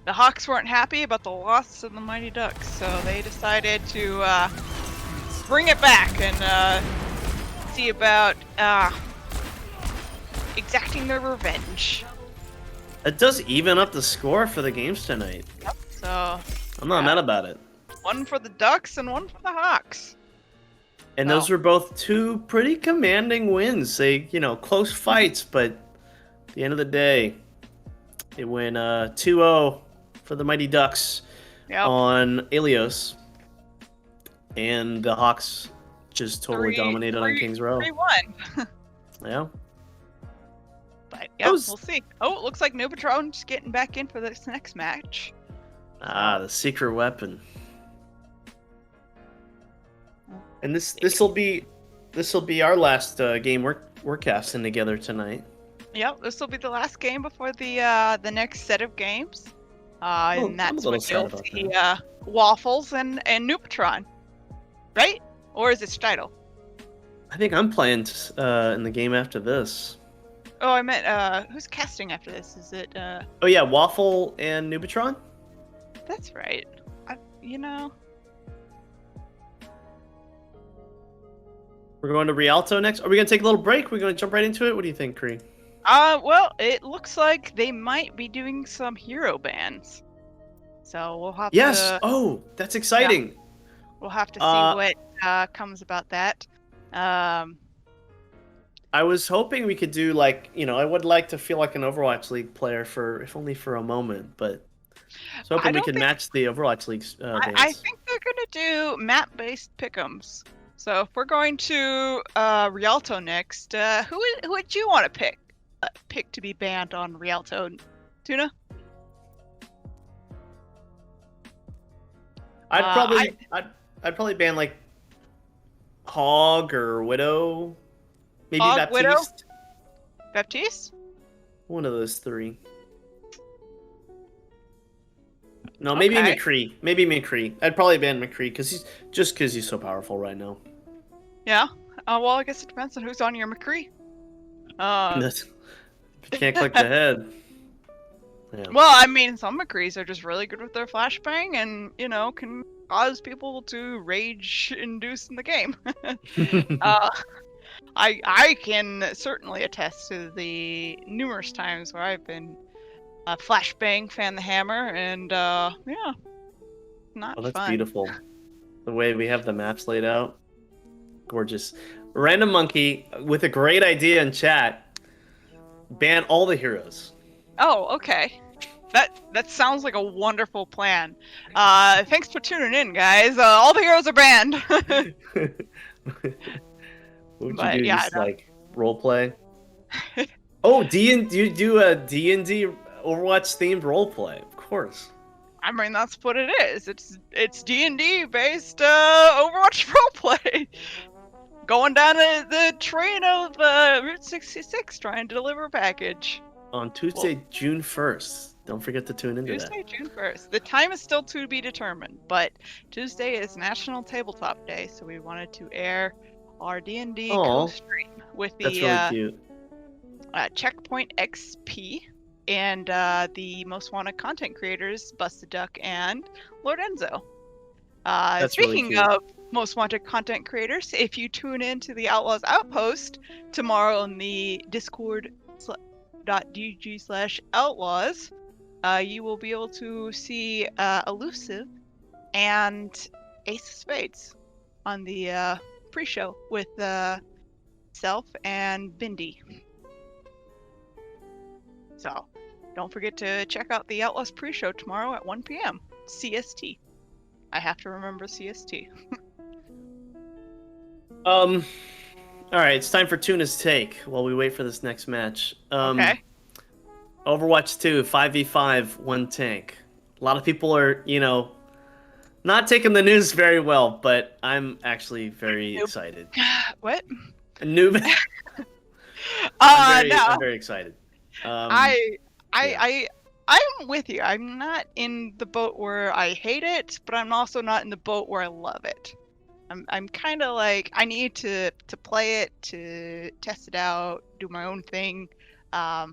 the Hawks weren't happy about the loss of the Mighty Ducks, so they decided to bring it back and see about exacting their revenge. It does even up the score for the games tonight. Yep, so I'm not mad about it. One for the Ducks and one for the Hawks. And those were both two pretty commanding wins. They, close fights, but at the end of the day, it went 2-0 for the Mighty Ducks on Alios. And the Hawks just totally dominated on Kings Row. 3-1. Yeah. But yeah, we'll see. Oh, it looks like Nubitron's getting back in for this next match. Ah, the secret weapon. And this will be our last game we're casting together tonight. Yep, this will be the last game before the next set of games. And that's when you'll see Waffles and Nubitron, right? Or is it Stidle? I think I'm playing in the game after this. Oh, I meant who's casting after this? Is it? Oh yeah, Waffle and Nubitron. That's right. We're going to Rialto next. Are we going to take a little break? We're going to jump right into it? What do you think, Kree? Well, it looks like they might be doing some hero bans. So we'll have to... Yes! Oh, that's exciting! Yeah. We'll have to see what comes about that. I was hoping we could do, I would like to feel like an Overwatch League player if only for a moment, but I was hoping we could match the Overwatch League's bans. I think they're going to do map-based pick'ems. So if we're going to Rialto next, who would you want to pick to be banned on Rialto? Tuna? I'd probably ban like Hog or Widow, maybe Hog, Baptiste. Widow? Baptiste? One of those three. No, maybe McCree. Maybe McCree. I'd probably ban McCree because he's so powerful right now. Yeah. Well, I guess it depends on who's on your McCree. You can't click the head. Yeah. Well, I mean, some McCrees are just really good with their flashbang and, can cause people to rage induce in the game. I can certainly attest to the numerous times where I've been flashbang fan the hammer and, not Oh, that's fun. beautiful. The way we have the maps laid out. Gorgeous. Random Monkey with a great idea in chat. Ban all the heroes. Oh, okay. That sounds like a wonderful plan. Thanks for tuning in, guys. All the heroes are banned. What would you do? Just role play? Oh, you do a D&D Overwatch themed role play, of course. I mean, that's what it is. It's D&D based Overwatch roleplay. Going down the train of Route 66 trying to deliver a package. On Tuesday, June 1st. Don't forget to tune into Tuesday, June 1st. The time is still to be determined, but Tuesday is National Tabletop Day, so we wanted to air our D&D Aw, co-stream with that's the really cute. Checkpoint XP and the most wanted content creators, Busted Duck and Lord Enzo. That's really Speaking cute. of most wanted content creators, if you tune in to the Outlaws Outpost tomorrow in the discord.gg/outlaws, you will be able to see Elusive and Ace of Spades on the pre-show with Self and Bindi. So don't forget to check out the Outlaws pre-show tomorrow at 1 p.m. CST. I have to remember CST. All right, it's time for Tuna's take while we wait for this next match. Okay. Overwatch 2, 5v5, one tank. A lot of people are, not taking the news very well, but I'm actually very excited. What? A noob. No. I'm very excited. I'm with you. I'm not in the boat where I hate it, but I'm also not in the boat where I love it. I'm kind of like, I need to play it, to test it out, do my own thing. I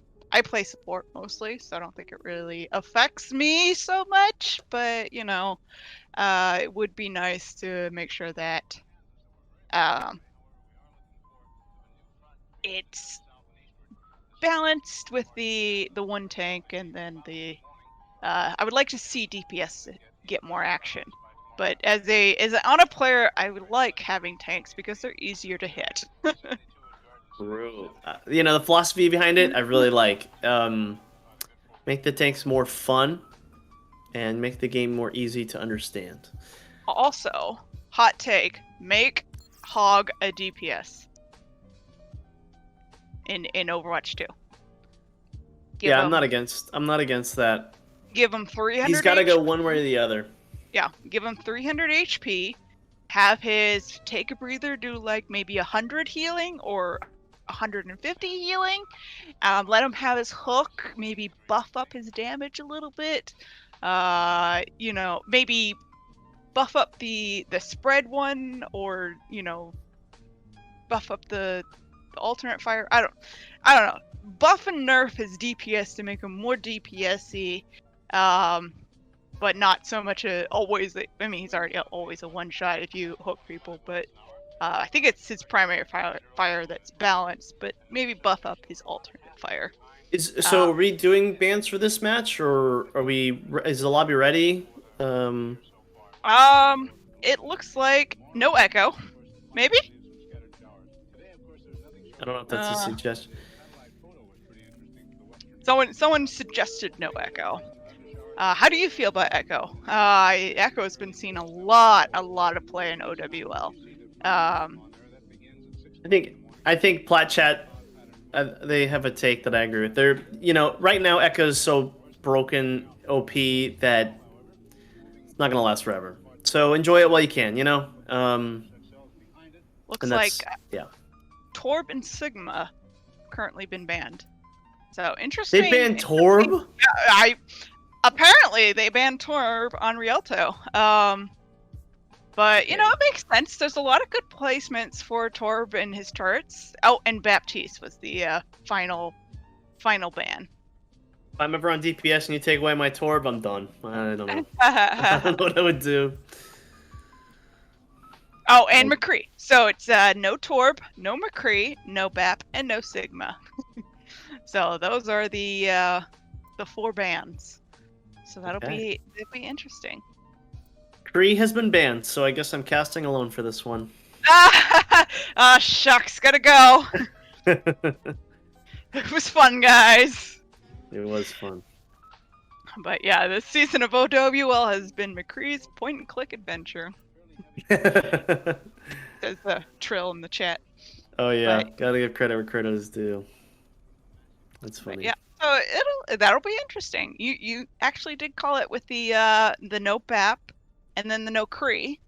play support mostly, so I don't think it really affects me so much, but it would be nice to make sure that it's balanced with the one tank, and then I would like to see DPS get more action. But as an Ana player, I would like having tanks because they're easier to hit. True. The philosophy behind it, I really like. Make the tanks more fun, and make the game more easy to understand. Also, hot take: make Hog a DPS in Overwatch 2. I'm not against that. Give him 300. He's got to go one way or the other. Yeah, give him 300 HP. Have his take a breather do like maybe 100 healing or 150 healing. Let him have his hook. Maybe buff up his damage a little bit. Maybe buff up the spread one, or buff up the alternate fire. I don't know. Buff and nerf his DPS to make him more DPS-y. But not so much always. I mean, he's already always a one shot if you hook people, but I think it's his primary fire that's balanced. But maybe buff up his alternate fire. Are we doing bans for this match, or is the lobby ready? It looks like no echo. Maybe. I don't know if that's a suggestion. Someone suggested no echo. How do you feel about Echo? Echo has been seen a lot of play in OWL. I think Plat Chat, they have a take that I agree with. They're, right now Echo's so broken OP that it's not gonna last forever. So enjoy it while you can. Looks like Torb and Sigma currently been banned. So interesting. They banned Torb? Apparently, they banned Torb on Rialto. But, it makes sense. There's a lot of good placements for Torb and his turrets. Oh, and Baptiste was the final ban. If I'm ever on DPS and you take away my Torb, I'm done. I don't know. I don't know what I would do. Oh, and McCree. So it's no Torb, no McCree, no Bap, and no Sigma. So those are the 4 bans. So that'll be interesting. Kree has been banned, so I guess I'm casting alone for this one. Shucks, gotta go. It was fun, guys. It was fun. But yeah, this season of OWL has been McCree's point-and-click adventure. There's a trill in the chat. Oh yeah, gotta give credit where credit is due. That's funny. Yeah. So that'll be interesting. You actually did call it with the no BAP and then the no Cree,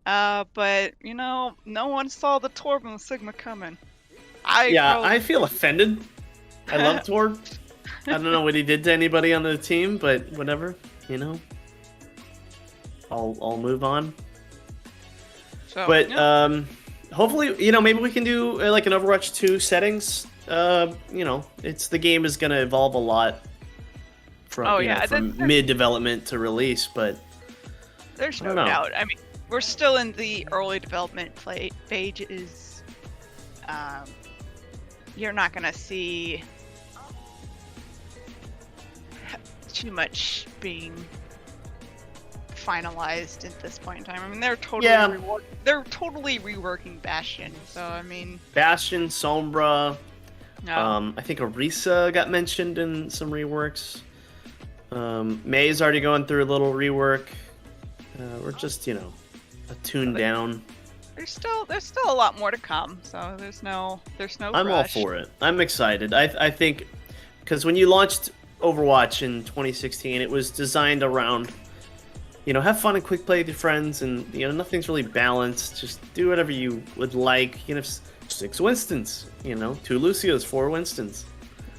but no one saw the Torb and the Sigma coming. I feel offended. I love Torb. I don't know what he did to anybody on the team, but whatever, I'll move on. So, but hopefully, you know, maybe we can do like an Overwatch 2 settings. You know, the game is gonna evolve a lot from from mid development to release, but there's no doubt. I mean, we're still in the early development phases. You're not gonna see too much being finalized at this point in time. I mean, they're totally reworking Bastion. So I mean, Bastion, Sombra. I think Orisa got mentioned in some reworks. May's already going through a little rework. We're just, you know, a tune down. There's still a lot more to come. So there's no I'm rush. all for it. I'm excited. I think because when you launched Overwatch in 2016, it was designed around, you know, have fun and quick play with your friends, and you know, nothing's really balanced. Just do whatever you would like. You know, 6 Winstons, you know, 2 Lucios, 4 Winstons.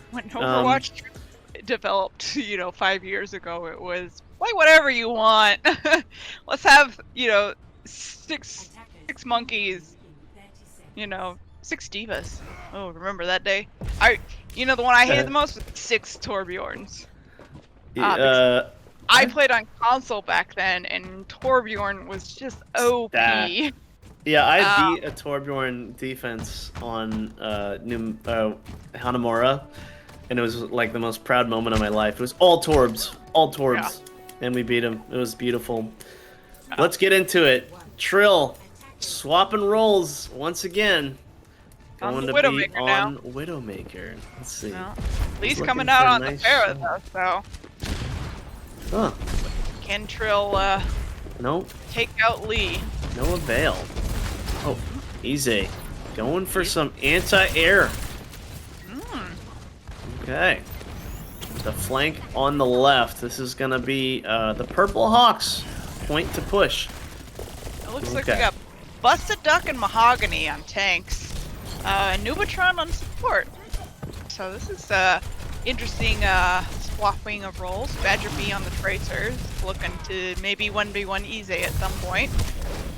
When Overwatch developed, you know, 5 years ago, it was play whatever you want. Let's have, you know, six monkeys, you know, 6 divas. Oh, remember that day? You know, the one I hated the most was 6 Torbjorns. I played on console back then, and Torbjorn was just OP. Yeah, I beat a Torbjorn defense on Hanamura, and it was like the most proud moment of my life. It was all Torbs, and we beat him. It was beautiful. Let's get into it. Trill, swapping roles once again. Going to be on Widowmaker. Let's see. Well, Lee's coming out on the Pharah though, so. Huh. Can Trill take out Lee? No avail. Oh, easy. Going for some anti-air. Okay. The flank on the left. This is going to be the Purple Hawks. Point to push. It looks like we got Busted Duck and Mahogany on tanks. Nubatron on support. So this is interesting swapping of roles. Badger B on the Tracers, looking to maybe 1v1 Easy at some point.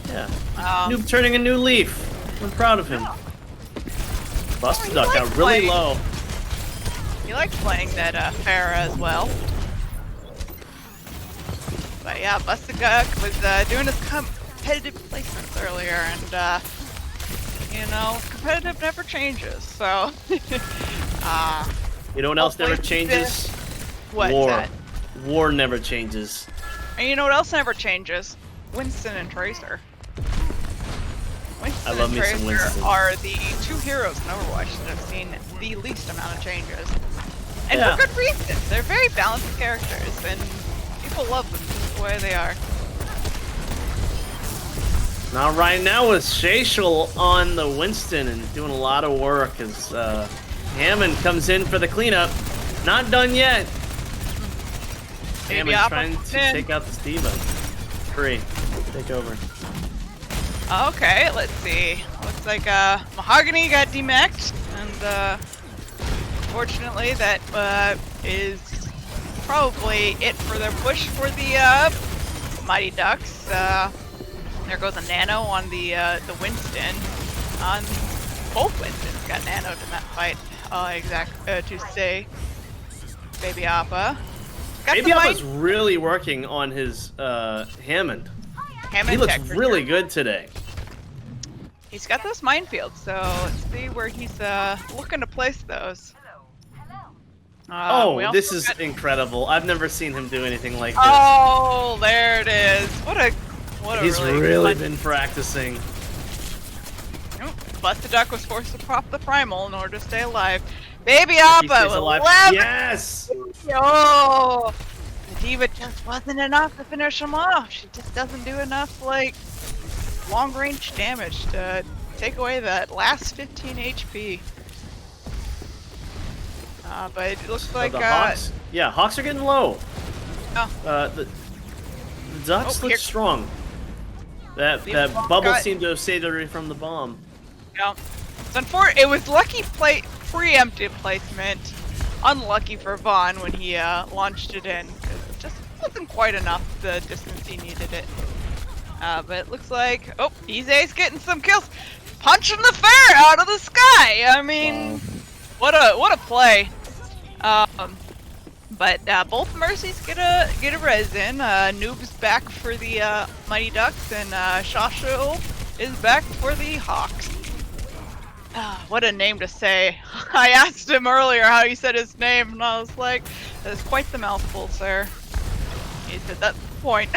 Yeah. Noob turning a new leaf. I'm proud of him. Yeah. Busted Duck got really low. He likes playing that Pharah as well. But yeah, Busted Duck was doing his competitive placements earlier, and you know, competitive never changes. So, you know what else never changes? What's War. That? War never changes. And you know what else never changes? Winston and Tracer. Winston and Tracer are the 2 heroes in Overwatch that have seen the least amount of changes. And for good reason. They're very balanced characters, and people love them just the way they are. Now, right now with Shashel on the Winston and doing a lot of work as Hammond comes in for the cleanup. Not done yet. Hammond trying to take out the Steva. Free. Take over. Okay, let's see. Looks like Mahogany got demacked, and unfortunately that is probably it for their push for the Mighty Ducks. There goes a nano on the Winston. On both Winstons got nanoed in that fight. To say, Baby Appa. Baby Appa's really working on his Hammond. He looks really good today. He's got those minefields, so let's see where he's looking to place those. This is incredible. I've never seen him do anything like this. Oh, there it is. He's really been practicing. Busted Duck was forced to pop the primal in order to stay alive. Baby Appa with 11! Yes! Oh! The Diva just wasn't enough to finish him off. She just doesn't do enough, like, long-range damage to take away that last 15 HP. But it looks like... Hawks, Hawks are getting low. Oh. The Ducks look strong. That bubble seemed to have saved her from the bomb. Yeah. It was lucky preemptive placement. Unlucky for Vaughn when he launched it in. It just wasn't quite enough the distance he needed it. But it looks like... Oh, Ize's getting some kills. punching the fair out of the sky. I mean, what a play. But both Mercies get a res in. Noob's back for the Mighty Ducks, and Shasho is back for the Hawks. What a name to say. I asked him earlier how he said his name, and I was like, that's quite the mouthful, sir. He said, that's the point.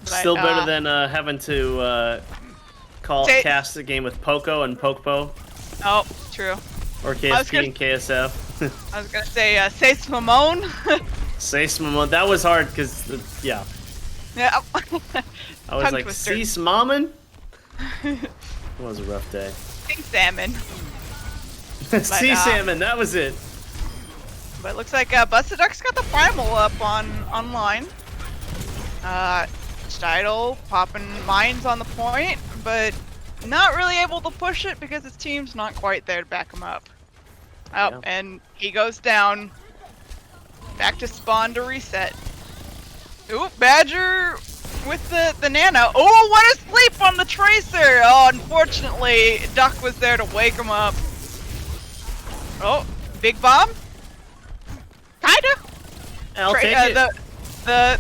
Still better than having to cast the game with Poco and Pokpo. Oh, true. Or KSP and KSF. I was gonna say, Seis Mamone. Seis Mamone. That was hard, because, yeah. Yeah. I was like, Seis Mammon? It was a rough day. Pink salmon. Sea salmon, that was it. But it looks like Busted Duck's got the primal up online. Stidle popping mines on the point, but not really able to push it because his team's not quite there to back him up. Oh, yeah. And he goes down. Back to spawn to reset. Ooh, Badger with the nano. Oh, what a sleep on the Tracer! Oh, unfortunately, Duck was there to wake him up. Oh, big bomb? Kinda. I'll take it. The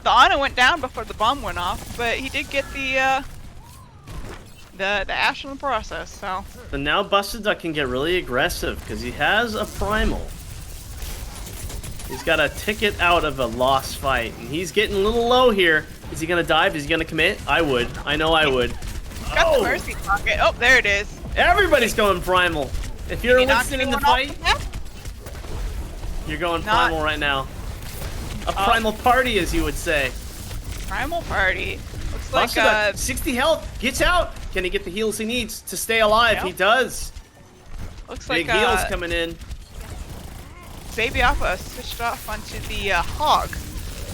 Ana went down before the bomb went off, but he did get the Ash in the process, so. But now Busted Duck can get really aggressive, because he has a primal. He's got a ticket out of a lost fight, and he's getting a little low here. Is he gonna dive? Is he gonna commit? I would. I know I would. Got the Mercy pocket. Oh, there it is. Everybody's going primal. If you're listening in the fight, you're going primal right now. A primal party, as you would say. Primal party. Looks like 60 health. Gets out. Can he get the heals he needs to stay alive? Yep. He does. Looks Big like heals coming in. Baby Alpha switched off onto the Hog.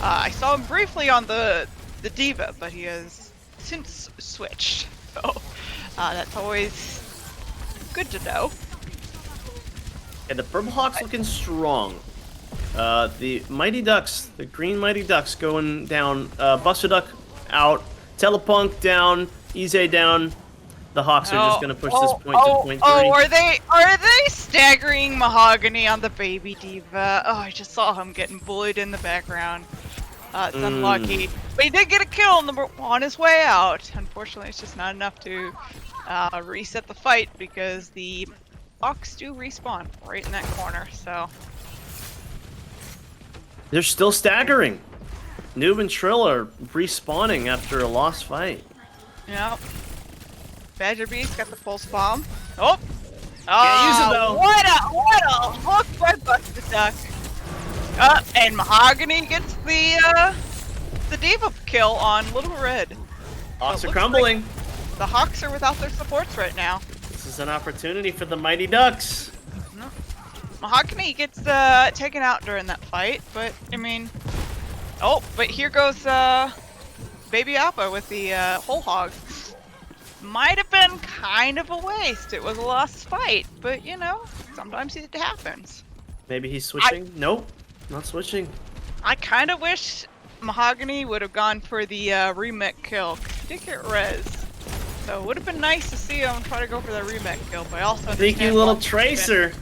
I saw him briefly on the Diva, but he has since switched. So that's always good to know. And the Purple Hawk's looking strong. The Mighty Ducks, the green Mighty Ducks going down. Buster Duck out. Telepunk down. Ize down. The Hawks are just going to push this point to point 3. Oh, are they staggering Mahogany on the Baby Diva? Oh, I just saw him getting bullied in the background. It's unlucky. But he did get a kill on his way out. Unfortunately, it's just not enough to reset the fight because the Hawks do respawn right in that corner, so. They're still staggering. Noob and Trill are respawning after a lost fight. Yep. Badger Beast got the pulse bomb. Oh! Can't use it though. What a hook by Busted Duck. And Mahogany gets the Diva kill on Little Red. Hawks are crumbling. Like the Hawks are without their supports right now. This is an opportunity for the Mighty Ducks. No. Mahogany gets taken out during that fight, but I mean, but here goes Baby Alpha with the whole hog. Might have been kind of a waste. It was a lost fight, but you know, sometimes it happens. Maybe he's switching? Nope, not switching. I kind of wish Mahogany would have gone for the remake kill. He did get res. So it would have been nice to see him try to go for the remake kill, but I also sneaky little Tracer.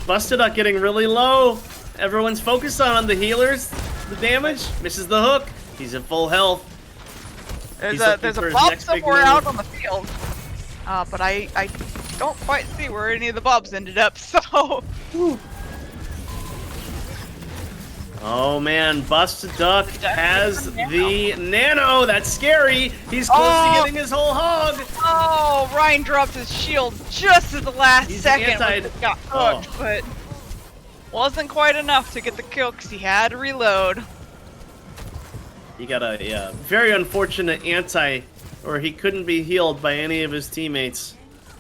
Busted Up getting really low. Everyone's focused on the healers. The damage misses the hook. He's at full health. There's a bob somewhere out on the field, but I don't quite see where any of the bobs ended up. So. Whew. Oh man, Busted Duck has the nano. That's scary. He's close to getting his whole hog. Oh, Ryan dropped his shield just at the last second when it got hooked, but wasn't quite enough to get the kill because he had to reload. He got a very unfortunate or he couldn't be healed by any of his teammates.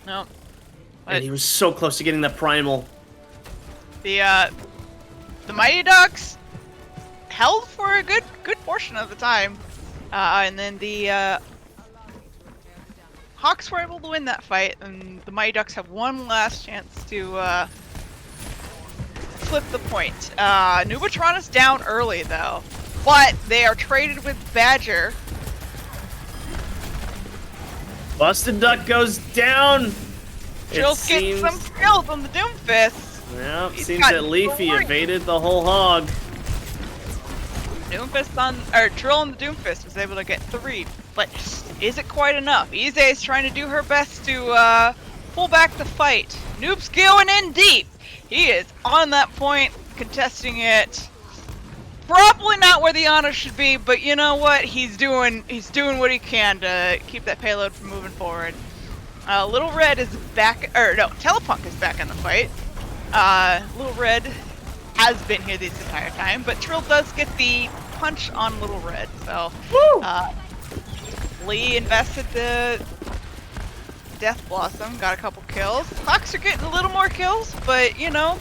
No. And he was so close to getting that primal. The Mighty Ducks held for a good portion of the time, and then the Hawks were able to win that fight, and the Mighty Ducks have one last chance to flip the point. Nubatron is down early though, but they are traded with Badger, Busted Duck goes down. Trill's getting some kills on the Doomfist. Yeah, seems that Leafy evaded the whole hog. Doomfist on, or Trill on the Doomfist was able to get 3, but is it quite enough? Ize is trying to do her best to pull back the fight. Noob's going in deep. He is on that point, contesting it. Probably not where the honor should be, but you know what? He's doing what he can to keep that payload from moving forward. Little Red is back, or no, Telepunk is back in the fight. Little Red has been here this entire time, but Trill does get the punch on Little Red, so Lee invested the Death Blossom, got a couple kills. Hawks are getting a little more kills, but you know,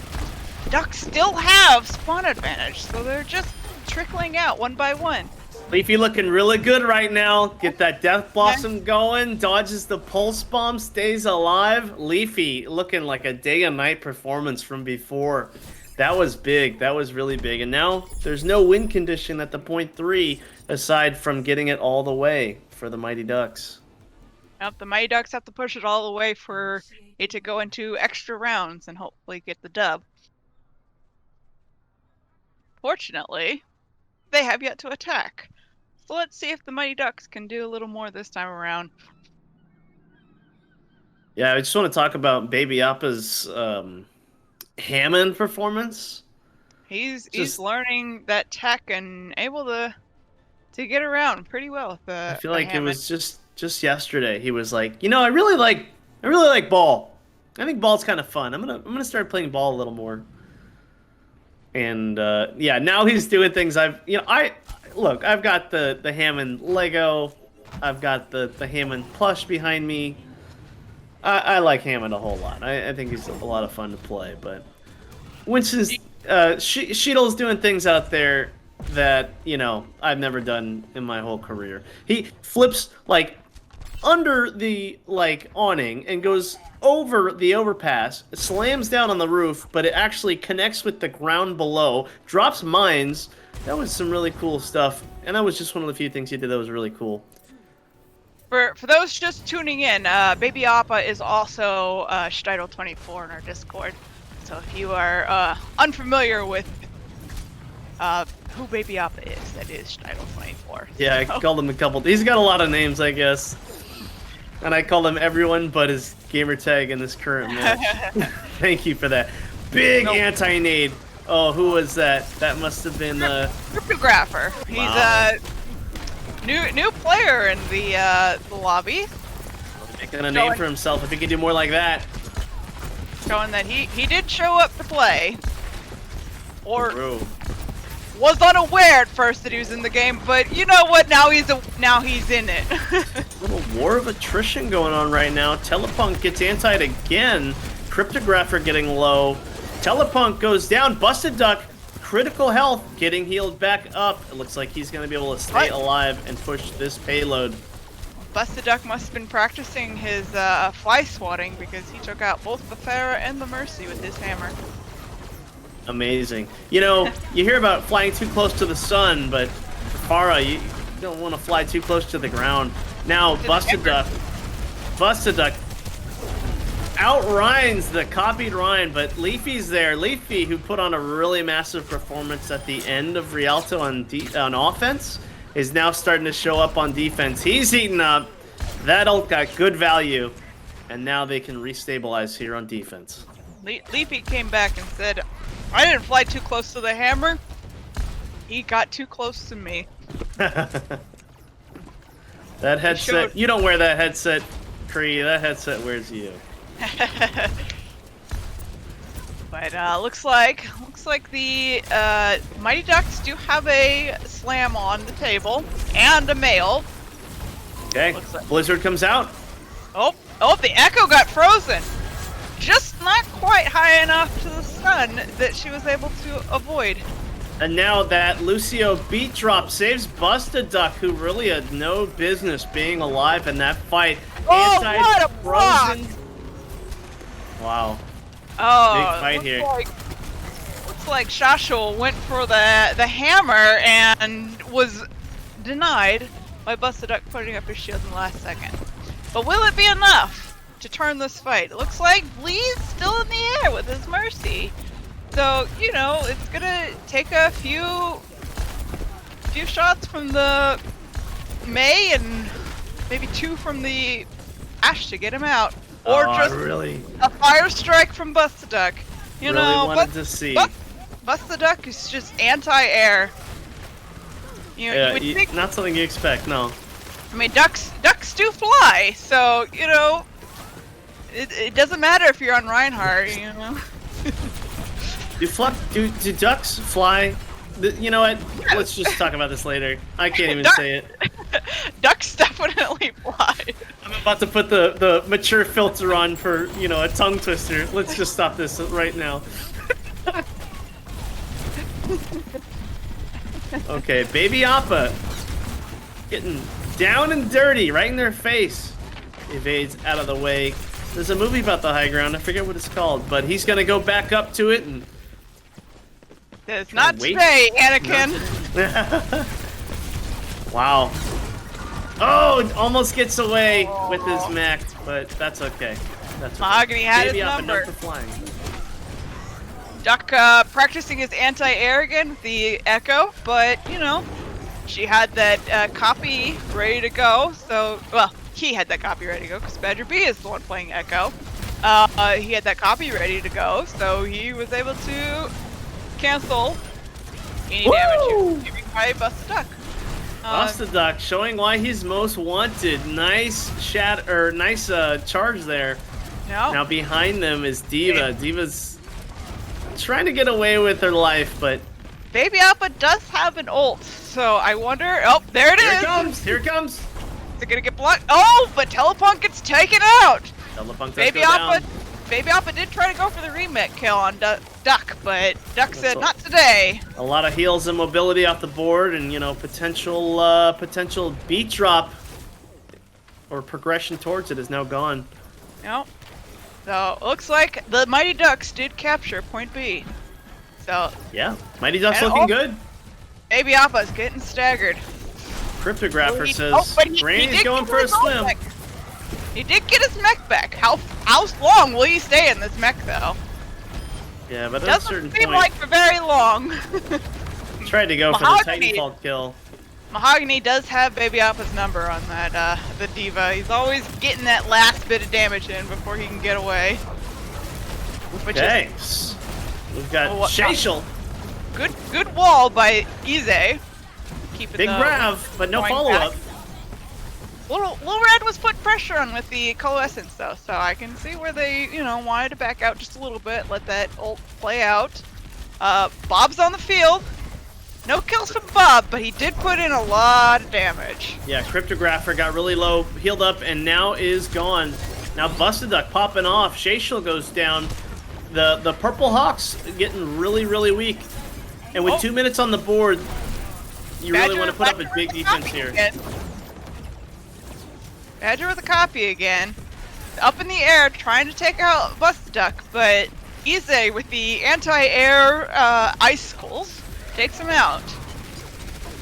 Ducks still have spawn advantage, so they're just trickling out one by one. Leafy looking really good right now. Get that Death Blossom going, dodges the Pulse Bomb, stays alive. Leafy looking like a day and night performance from before. That was big. That was really big. And now there's no win condition at the point 3 aside from getting it all the way for the Mighty Ducks. Yep, the Mighty Ducks have to push it all the way for it to go into extra rounds and hopefully get the dub. Fortunately, they have yet to attack. So let's see if the Mighty Ducks can do a little more this time around. Yeah, I just want to talk about Baby Appa's Hammond performance. He's learning that tech and able to get around pretty well with the I feel like Hammond. it was just yesterday. He was like, you know, I really like ball. I think ball's kind of fun. I'm gonna start playing ball a little more. And yeah, now he's doing things I've got the Hammond Lego, I've got the Hammond plush behind me. I like Hammond a whole lot. I think he's a lot of fun to play. But Winston's Sheetal's doing things out there that I've never done in my whole career. He flips like under the awning and goes over the overpass, slams down on the roof, but it actually connects with the ground below, drops mines. That was some really cool stuff, and that was just one of the few things he did that was really cool. For those just tuning in, Baby Appa is also Steidel24 in our Discord. So if you are unfamiliar with who Baby Appa is, that is Steidel24. Yeah, I called him a couple. He's got a lot of names, I guess. And I call him everyone but his gamer tag in this current match. Thank you for that. Big anti-nade. Oh, who was that? That must have been Cryptographer. He's a new player in the lobby. Making a name for himself if he could do more like that. Showing that he did show up to play. Or True. Was unaware at first that he was in the game, but you know what? Now he's in it. Little war of attrition going on right now. Telepunk gets antied again. Cryptographer getting low. Telepunk goes down. Busted Duck, critical health, getting healed back up. It looks like he's going to be able to stay alive and push this payload. Busted Duck must have been practicing his fly swatting because he took out both the Pharah and the Mercy with his hammer. Amazing. You hear about flying too close to the sun, but for Pharah, you don't want to fly too close to the ground. Now, Busted Duck outrhymes the copied Ryan, but Leafy's there. Leafy, who put on a really massive performance at the end of Rialto on offense, is now starting to show up on defense. He's eating up. That ult got good value, and now they can restabilize here on defense. Leafy came back and said, I didn't fly too close to the hammer. He got too close to me. That headset, you don't wear that headset, Cree. That headset wears you. But looks like the Mighty Ducks do have a slam on the table and a mail. Okay, like Blizzard comes out. Oh, the Echo got frozen. Just not quite high enough to the sun that she was able to avoid. And now that Lucio beat drop saves Busted Duck, who really had no business being alive in that fight. Oh, what a block! Wow. Oh, big fight here. Looks like Shashul went for the hammer and was denied by Busted Duck putting up his shield in the last second. But will it be enough to turn this fight? It looks like Lee's still in the air with his Mercy. So, you know, it's gonna take a few shots from the Mei and maybe 2 from the Ash to get him out. Or just a fire strike from Bustaduck. You know, wanted to see. Bustaduck is just anti-air. You know, Yeah, you would think, not something you expect, no. I mean, ducks do fly, so, you know, it doesn't matter if you're on Reinhardt, you know. Do ducks fly? You know what? Let's just talk about this later. I can't even say it. Ducks definitely fly. I'm about to put the mature filter on for, you know, a tongue twister. Let's just stop this right now. Okay, Baby Appa getting down and dirty right in their face. Evades out of the way. There's a movie about the high ground. I forget what it's called, but he's gonna go back up to it and. It's not today, Anakin. Wow. Oh, almost gets away with his mech, but that's okay. That's Mahogany okay. had Baby his Appa number. known for flying. Duck practicing his anti-air again with the Echo, but, you know, she had that copy ready to go, so, well, he had that copy ready to go, because Badger B is the one playing Echo. He had that copy ready to go, so he was able to cancel any damage by Bustaduck. Bustaduck showing why he's most wanted. Nice charge there. No. Now behind them is Diva. Diva's trying to get away with her life, but Baby Appa does have an ult, so I wonder. Oh, there it is. Here it comes. Here it comes. Is it gonna get blocked? Oh, but Telepunk gets taken out. Telepunk does Baby go Appa. down. Baby Appa did try to go for the remake kill on Duck, but Duck said not today. A lot of heals and mobility off the board, and you know potential beat drop or progression towards it is now gone. Nope. So looks like the Mighty Ducks did capture point B. So yeah, Mighty Ducks looking good. Baby Appa's getting staggered. Cryptographer says Granny's going for a swim. He did get his mech back. How long will he stay in this mech though? Yeah, but at a certain doesn't seem point, like for very long. tried to go for the Titanfall kill. Mahogany does have Baby Appa's number on that the Diva. He's always getting that last bit of damage in before he can get away. Okay, we've got Shashel. Good wall by Ize. Big grab, but no follow-up. Little Red was put pressure on with the coalescence though, so I can see where they, you know, wanted to back out just a little bit, let that ult play out. Bob's on the field. No kills from Bob, but he did put in a lot of damage. Yeah, Cryptographer got really low, healed up, and now is gone. Now Bustaduck popping off. Shashel goes down. The Purple Hawks getting really weak. And with 2 minutes on the board, you really want to put up a big defense here. Again. Badger with a copy again. Up in the air, trying to take out Bustaduck, but Ize with the anti-air icicles takes him out.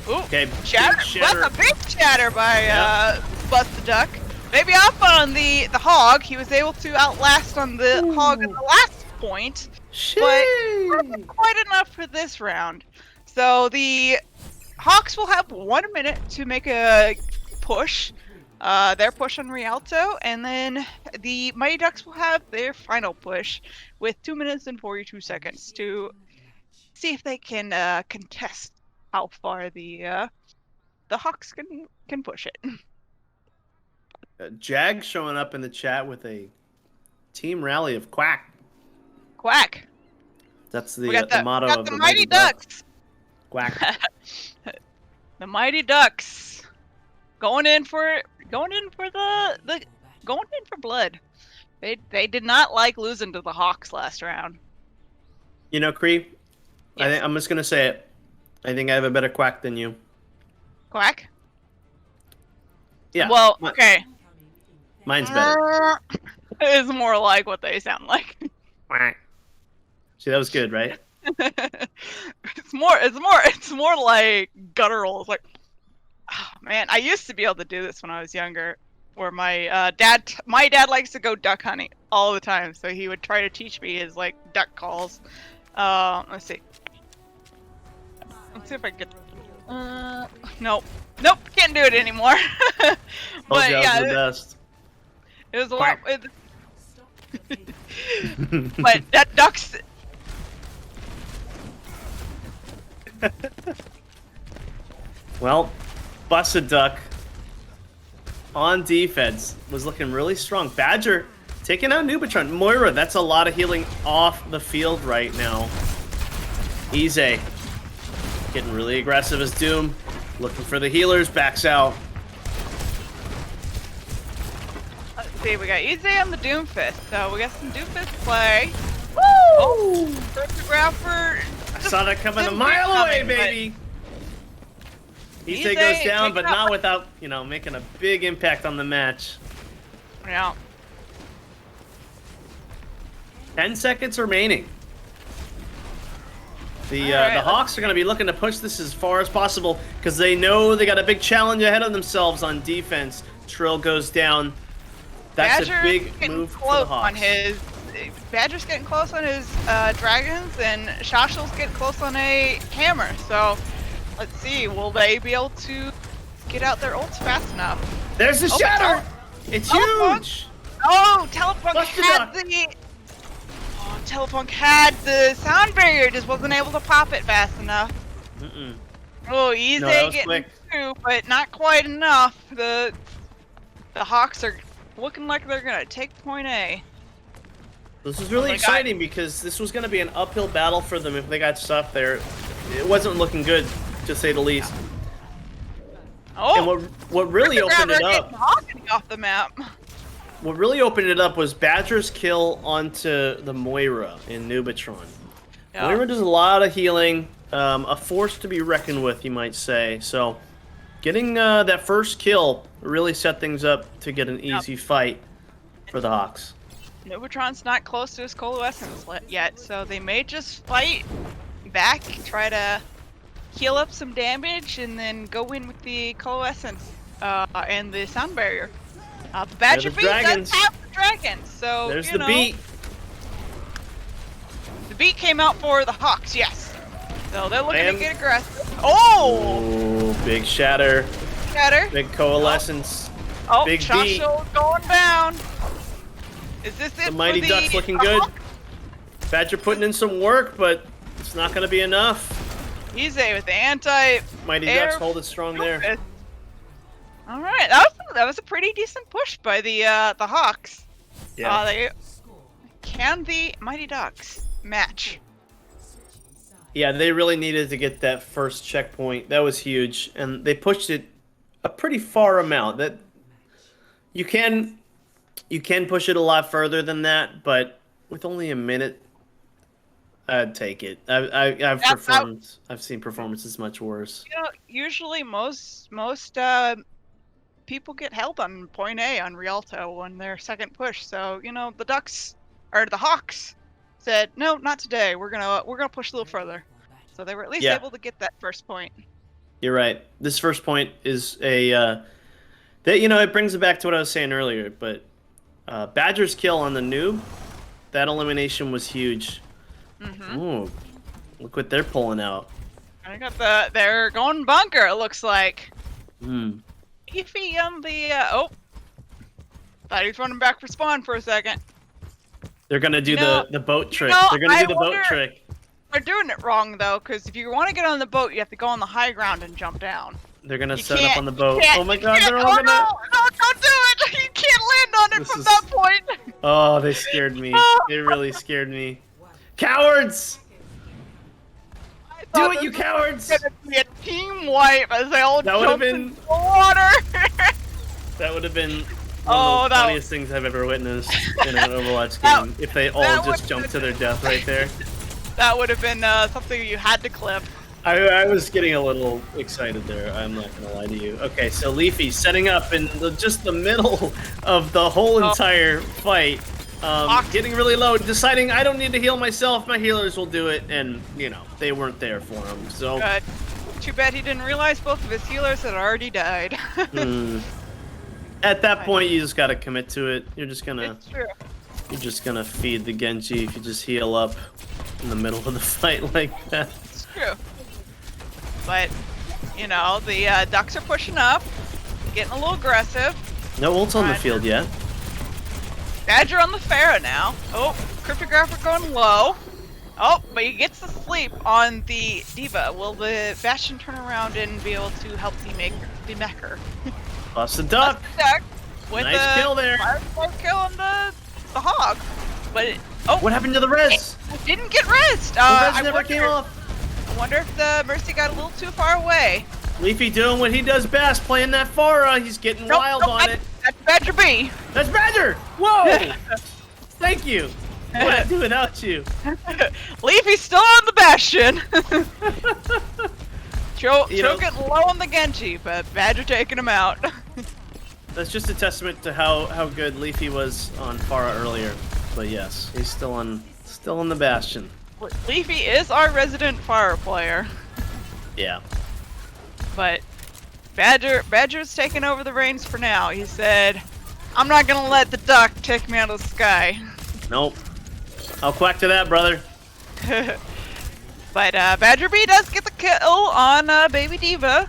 Ooh, okay, shatter. That's a big shatter by Bustaduck. Baby Appa on the Hog. He was able to outlast on the Hog at the last point, but wasn't quite enough for this round. So the Hawks will have 1 minute to make a push. Their push on Rialto, and then the Mighty Ducks will have their final push with 2 minutes and 42 seconds to see if they can contest how far the Hawks can push it. Jag showing up in the chat with a team rally of Quack. Quack. That's the motto of the Mighty Ducks. Quack. The Mighty Ducks going in for blood. They did not like losing to the Hawks last round. You know, Cree, yes. I'm just gonna say it. I think I have a better Quack than you. Quack? Yeah. Well, okay. Mine's better. It's more like what they sound like. Quack. See, that was good, right? It's more like guttural. It's like, oh, man, I used to be able to do this when I was younger. where my dad likes to go duck hunting all the time, so he would try to teach me his like duck calls. Let's see. Let's see if I can get. Nope, can't do it anymore. But yeah, the best. it was a lot. But that ducks. Well, Busted Duck on defense was looking really strong. Badger taking out Nubatron. Moira, that's a lot of healing off the field right now. Easy. Getting really aggressive as Doom. Looking for the healers, backs out. Let's see, we got Easy on the Doomfist, so we got some Doomfist play. Woo! Oh, photograph for... I saw that coming a mile away, baby! Easy goes down, but not without, you know, making a big impact on the match. Yeah. 10 seconds remaining. The right, Hawks are going to be looking to push this as far as possible because they know they got a big challenge ahead of themselves on defense. Trill goes down. That's Badger's a big move for the Hawks. Badger's getting close on his dragons, and Shashel's getting close on a hammer. So let's see, will they be able to get out their ults fast enough? There's the shatter! It's huge! Oh, Telepunk had Telepunk had the sound barrier, just wasn't able to pop it fast enough. Oh, Easy getting quick. through, but not quite enough. The Hawks are looking like they're gonna take point A. This is really exciting because this was going to be an uphill battle for them if they got stuff there. It wasn't looking good, to say the least. Oh, and what really opened it up... off the map. What really opened it up was Badger's kill onto the Moira in Nubatron. Yeah. Moira does a lot of healing, a force to be reckoned with, you might say. So, getting that first kill really set things up to get an easy fight for the Hawks. Nubatron's not close to his coalescence yet, so they may just fight back, try to heal up some damage, and then go in with the coalescence and the sound barrier. Badger Beat does have the dragons, so there's you the know, beat. The beat came out for the Hawks, yes. So they're looking to get aggressive. Oh! Big shatter. Big coalescence. Oh, big beat. Going down. Is this it? The Mighty Ducks looking good. Badger putting in some work, but it's not going to be enough. Easy with the anti. Mighty Ducks hold it strong there. All right, that was a pretty decent push by the Hawks. Yeah. Can the Mighty Ducks match? Yeah, they really needed to get that first checkpoint. That was huge, and they pushed it a pretty far amount. That you can push it a lot further than that, but with only a minute, I'd take it. I've seen performances much worse. You know, usually most people get held on point A on Rialto on their second push. So, you know, the Hawks said, no, not today. We're gonna push a little further. So they were at least able to get that first point. You're right. This first point is that, you know, it brings it back to what I was saying earlier, but Badger's kill on the noob, that elimination was huge. Ooh, look what they're pulling out. I got they're going bunker, it looks like. Iffy on the, thought he was running back for spawn for a second. They're gonna do the boat trick. They're gonna do the boat trick. They're doing it wrong though, because if you want to get on the boat, you have to go on the high ground and jump down. They're gonna set up on the boat. Oh my god, they're all gonna... No, don't do it! You can't land on it from that point! Oh, they scared me. They really scared me. Cowards! Do it, you cowards! It's gonna be a team wipe as they all jump in the water! That would have been one of the funniest things I've ever witnessed in an Overwatch game. If they all just jumped to their death right there. That would have been something you had to clip. I was getting a little excited there, I'm not gonna lie to you. Okay, so Leafy setting up in just the middle of the whole entire fight. Getting really low, deciding I don't need to heal myself, my healers will do it, and, you know, they weren't there for him, so... Good. Too bad he didn't realize both of his healers had already died. At that point, you just gotta commit to it. You're just gonna It's true. feed the Genji if you just heal up in the middle of the fight like that. It's true. But, you know, the Ducks are pushing up, getting a little aggressive. No ults on the field yet. Badger on the Pharah now. Oh, Cryptographer going low. Oh, but he gets the sleep on the Diva. Will the Bastion turn around and be able to help the Mecher? Bust the duck. With Nice kill there. Firefly kill on the Hog. But What happened to the res? it didn't get rezzed. The res never came off. I wonder if the Mercy got a little too far away. Leafy doing what he does best, playing that Pharah. He's getting wild on it. That's Badger B. That's Badger! Whoa! Thank you. What would I do without you? Leafy's still on the Bastion. Joe getting low on the Genji, but Badger taking him out. That's just a testament to how good Leafy was on Pharah earlier. But yes, he's still on the Bastion. Leafy is our resident fire player. Yeah. But Badger's taking over the reins for now. He said, I'm not gonna let the duck take me out of the sky. Nope. I'll quack to that, brother. But Badger B does get the kill on Baby D.Va.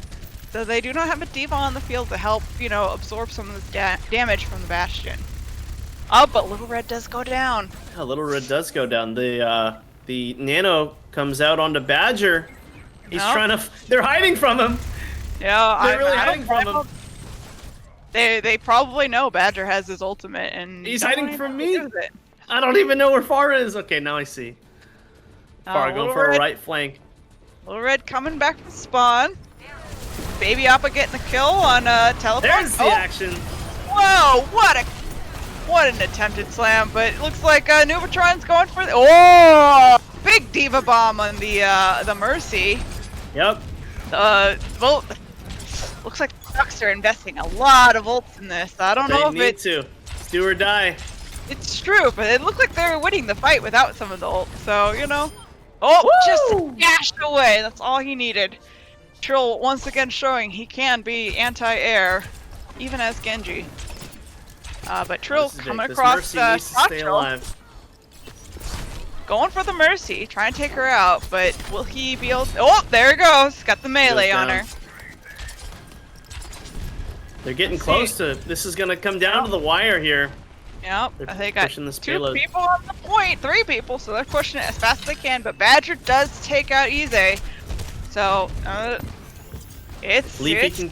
So they do not have a D.Va on the field to help, you know, absorb some of this damage from the Bastion. Oh, but Little Red does go down. Yeah, Little Red does go down. The Nano comes out onto Badger. He's trying to... They're hiding from him. Yeah, They're really hiding from him. They probably know Badger has his ultimate, and he's hiding from me. I don't even know where Pharah is. Okay, now I see. Pharah going for a right flank. Little Red coming back to spawn. Baby Appa getting the kill on teleport. There's the action. Whoa! What an attempted slam, but it looks like Nubatron's going for the big D.Va bomb on the Mercy. Yep. Well, looks like the Ducks are investing a lot of ults in this. I don't know if it's... They need to. It's do or die. It's true, but it looked like they were winning the fight without some of the ults, so, you know. Oh, just dashed away. That's all he needed. Trill once again showing he can be anti-air, even as Genji. But Trill coming across Trill, going for the Mercy, trying to take her out, but will he be able to... Oh, there he goes. Got the melee on her. They're getting close to... This is going to come down to the wire here. Yep, they got pushing this 2 payload. people on the point, 3 people, so they're pushing it as fast as they can, but Badger does take out Ize. So, if Leafy can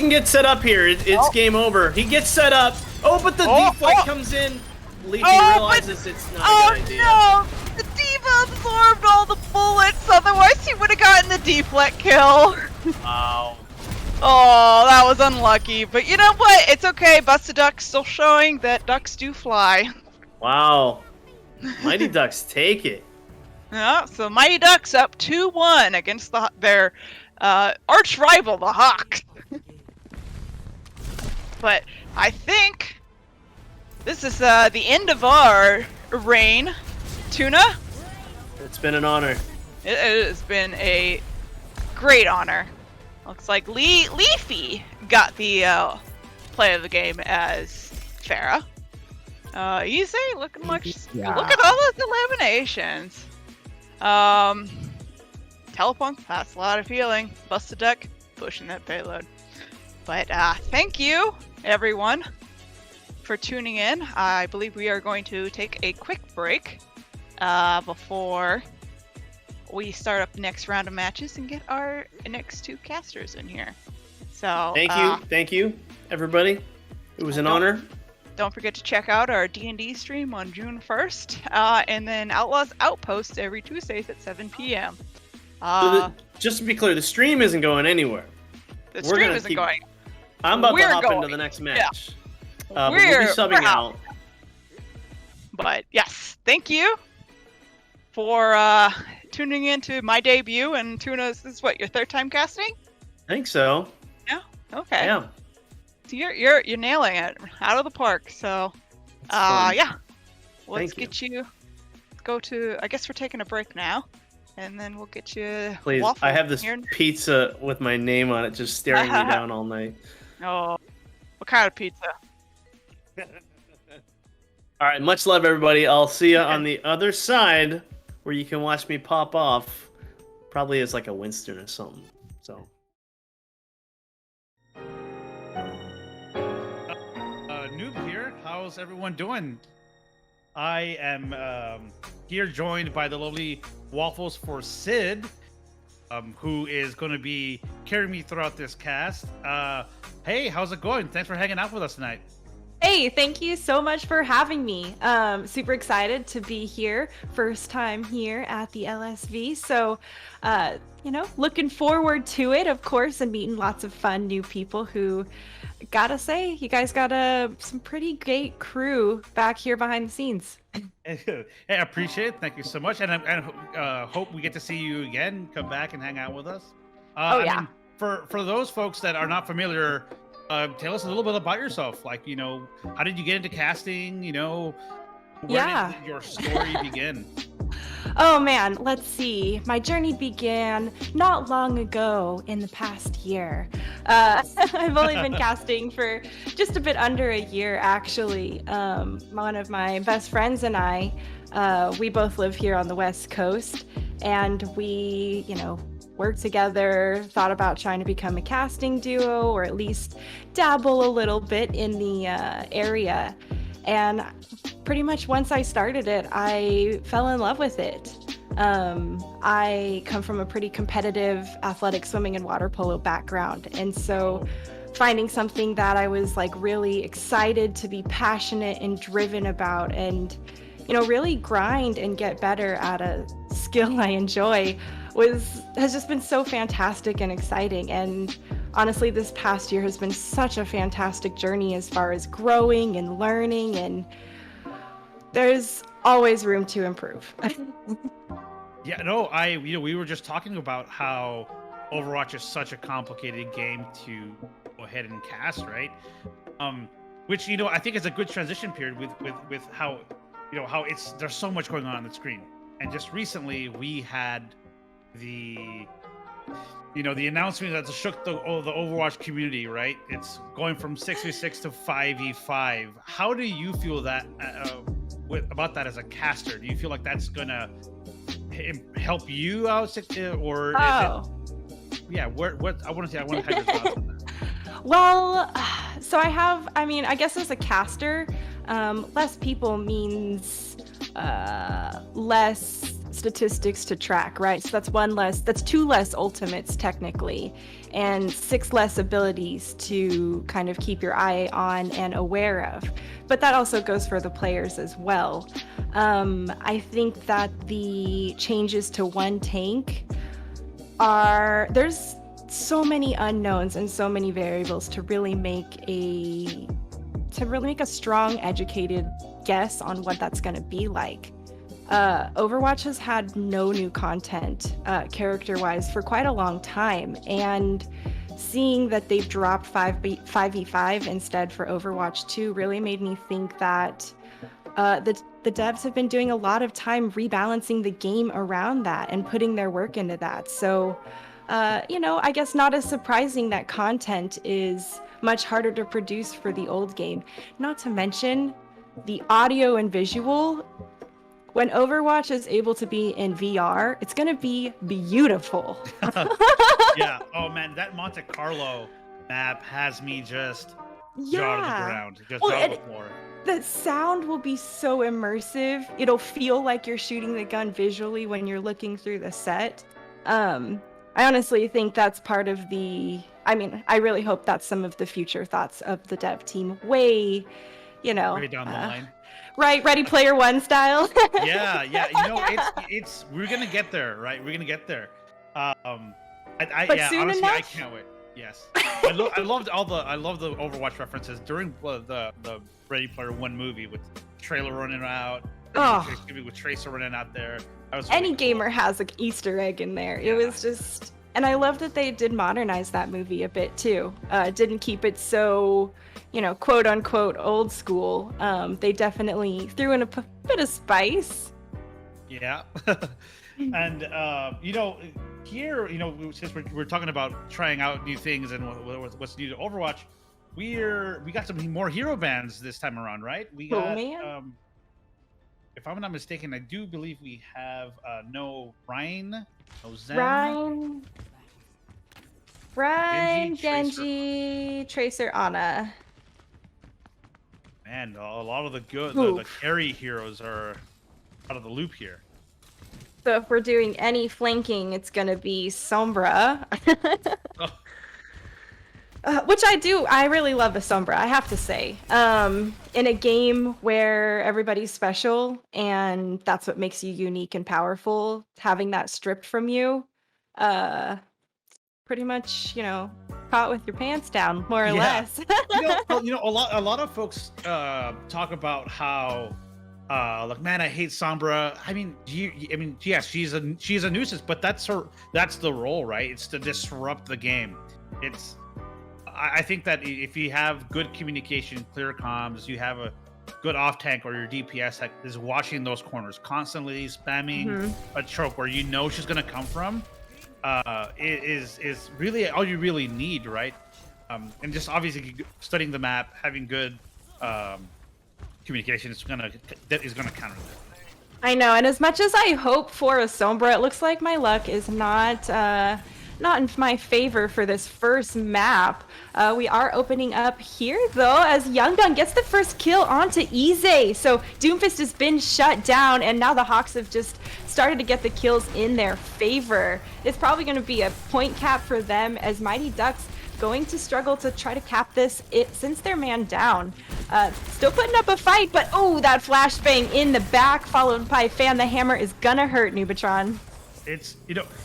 get set up here, it's game over. He gets set up. Oh, but the deflect comes in. Leafy realizes it's not a good idea. Oh no! The D.Va absorbed all the bullets, otherwise he would have gotten the deflect kill. Wow. Oh, that was unlucky. But you know what? It's okay. Busted Duck's still showing that ducks do fly. Wow. Mighty Ducks take it. Yeah, so Mighty Ducks up 2-1 against their arch rival, the Hawks. But I think this is the end of our reign. Tuna? It's been an honor. It has been a great honor. Looks like Leafy got the play of the game as Pharah. Easy, looking like look at all those eliminations. Telepunk, that's a lot of healing. Busted Duck, pushing that payload. But thank you, everyone, for tuning in. I believe we are going to take a quick break before we start up the next round of matches and get our next 2 casters in here. So thank you, everybody. It was an honor. Don't forget to check out our D&D stream on June 1st, and then Outlaws Outpost every Tuesdays at 7 p.m. Just to be clear, the stream isn't going anywhere. The stream isn't going. I'm about to hop into the next match. Yeah. We'll be subbing out. But yes, thank you for tuning in to my debut. And Tuna's, this is what, your 3rd time casting? I think so. Yeah. Okay. Yeah. So you're nailing it out of the park. So, yeah. Let's get you. Go to. I guess we're taking a break now, and then we'll get you. Please, I have this pizza with my name on it just staring me down all night. Oh, What kind of pizza? All right, much love, everybody. I'll see you on the other side where you can watch me pop off. Probably as like a Winston or something. So. Noob here. How's everyone doing? I am here joined by the lovely Waffles for Sid, who is going to be carrying me throughout this cast. Hey, how's it going? Thanks for hanging out with us tonight. Hey, thank you so much for having me. Super excited to be here. First time here at the LSV. So, looking forward to it, of course, and meeting lots of fun new people who, gotta say, you guys got some pretty great crew back here behind the scenes. Hey, I appreciate it. Thank you so much. And I hope we get to see you again. Come back and hang out with us. Oh, yeah. I mean, for those folks that are not familiar, tell us a little bit about yourself. Like, how did you get into casting? Where did your story begin? Oh man, let's see. My journey began not long ago in the past year. I've only been casting for just a bit under a year, actually. One of my best friends and I, we both live here on the West Coast, and we, worked together, thought about trying to become a casting duo, or at least dabble a little bit in the area. And pretty much once I started it, I fell in love with it. I come from a pretty competitive athletic swimming and water polo background. And so finding something that I was like really excited to be passionate and driven about and, really grind and get better at a skill I enjoy has just been so fantastic and exciting. And honestly, this past year has been such a fantastic journey as far as growing and learning, and there's always room to improve. Yeah, no, we were just talking about how Overwatch is such a complicated game to go ahead and cast, right? Which I think is a good transition period with how there's so much going on the screen. And just recently we had the announcement that shook the Overwatch community, right? It's going from 6v6 to 5v5. How do you feel that about that as a caster? Do you feel like that's gonna help you out, or is it? Yeah, what I want to have your thoughts on that. Well, so I guess as a caster, less people means less statistics to track, right? So that's two less ultimates technically, and 6 less abilities to kind of keep your eye on and aware of. But that also goes for the players as well. I think that the changes to one tank there's so many unknowns and so many variables to really make a strong, educated guess on what that's going to be like. Overwatch has had no new content character-wise for quite a long time, and seeing that they've dropped 5v5 instead for Overwatch 2 really made me think that the devs have been doing a lot of time rebalancing the game around that and putting their work into that. So, I guess not as surprising that content is much harder to produce for the old game. Not to mention the audio and visual. When Overwatch is able to be in VR, it's going to be beautiful. Yeah. Oh, man, that Monte Carlo map has me just jaw to the ground. Just jaw to the floor. The sound will be so immersive. It'll feel like you're shooting the gun visually when you're looking through the set. I honestly think that's part of I really hope that's some of the future thoughts of the dev team way down the line. Right, Ready Player One style. Yeah. It's we're gonna get there, right? We're gonna get there. Honestly, enough? I can't wait. Yes, I love the Overwatch references during the Ready Player One movie with trailer running out. With Tracer running out there. Any gamer has an Easter egg in there. Yeah. It was just, and I love that they did modernize that movie a bit too. Didn't keep it so, quote unquote old school. They definitely threw in a bit of spice. Yeah. And here, since we're talking about trying out new things and what's new to Overwatch, we got some more hero bands this time around, right? We Oh, got man. if I'm not mistaken, I do believe we have no Ryan, no Zen, Ryan, Tracer. Genji, Tracer, Ana. Man, a lot of the the Oof. carry heroes are out of the loop here. So if we're doing any flanking, it's gonna be Sombra. Oh, Which I really love a Sombra, I have to say. In a game where everybody's special and that's what makes you unique and powerful, having that stripped from you, uh, pretty much, caught with your pants down, more or Yeah. less. A lot of folks talk about how like, man, I hate Sombra. I mean, yes, she's a nuisance, but that's the role, right? It's to disrupt the game. I think that if you have good communication, clear comms, you have a good off tank or your DPS that is watching those corners, constantly spamming a choke where you know she's gonna come from, is really all you really need, right? And just obviously studying the map, having good communication is gonna counter that. I know, and as much as I hope for a Sombra, it looks like my luck is not in my favor for this first map. We are opening up here, though, as Younggun gets the first kill onto Ize. So Doomfist has been shut down, and now the Hawks have just started to get the kills in their favor. It's probably going to be a point cap for them, as Mighty Ducks going to struggle to try to cap this since they're man down. Still putting up a fight, but oh, that flashbang in the back followed by Fan the Hammer is gonna hurt Nubatron. It's,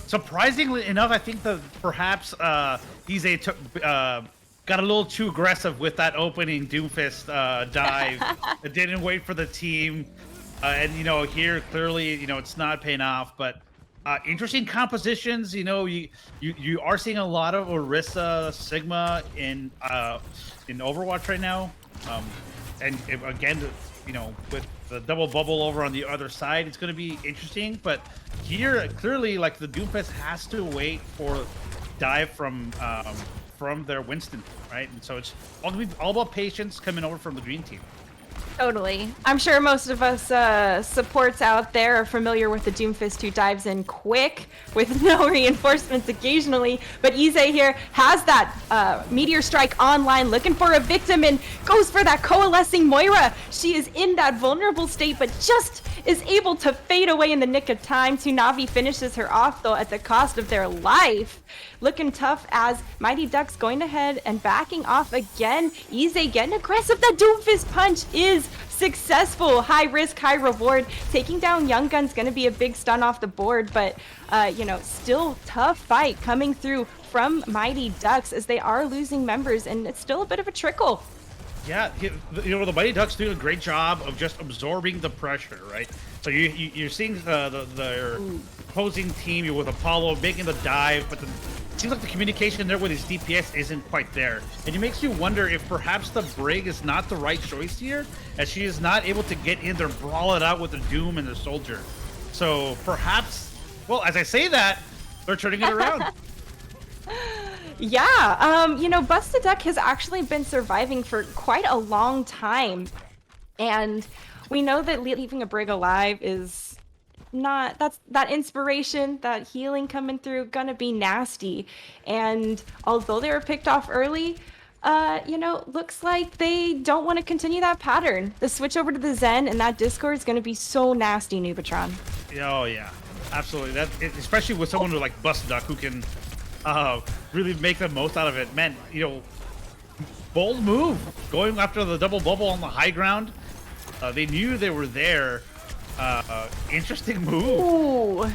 surprisingly enough, I think that perhaps Ize got a little too aggressive with that opening Doomfist dive. It didn't wait for the team, and here clearly it's not paying off. But interesting compositions. You are seeing a lot of Orisa Sigma in Overwatch right now, and again, with the double bubble over on the other side, it's going to be interesting. But here, clearly, like, the Doomfist has to wait for dive from their Winston, right? And so it's all about patience coming over from the green team. Totally. I'm sure most of us supports out there are familiar with the Doomfist who dives in quick with no reinforcements occasionally, but Ize here has that Meteor Strike online looking for a victim and goes for that coalescing Moira. She is in that vulnerable state, but just is able to fade away in the nick of time. Tsunavi finishes her off, though, at the cost of their life. Looking tough as Mighty Ducks going ahead and backing off again. Ize getting aggressive. That Doomfist punch is successful. High risk, high reward. Taking down Younggun's going to be a big stun off the board, but still tough fight coming through from Mighty Ducks as they are losing members, and it's still a bit of a trickle. Yeah, the Mighty Ducks do a great job of just absorbing the pressure, right? So you're seeing their opposing team with Apollo making the dive, but it seems like the communication there with his DPS isn't quite there. And it makes you wonder if perhaps the Brig is not the right choice here, as she is not able to get in there, brawl it out with the Doom and the Soldier. So perhaps, well, as I say that, they're turning it around. Yeah, Busted Duck has actually been surviving for quite a long time. And we know that leaving a Brig alive is not, that inspiration, that healing coming through, gonna be nasty. And although they were picked off early, looks like they don't want to continue that pattern. The switch over to the Zen and that Discord is gonna be so nasty, Nubatron. Oh yeah, absolutely. Especially with someone like Busted Duck who can really make the most out of it. Man, bold move, going after the double bubble on the high ground. They knew they were there. Interesting move. Ooh.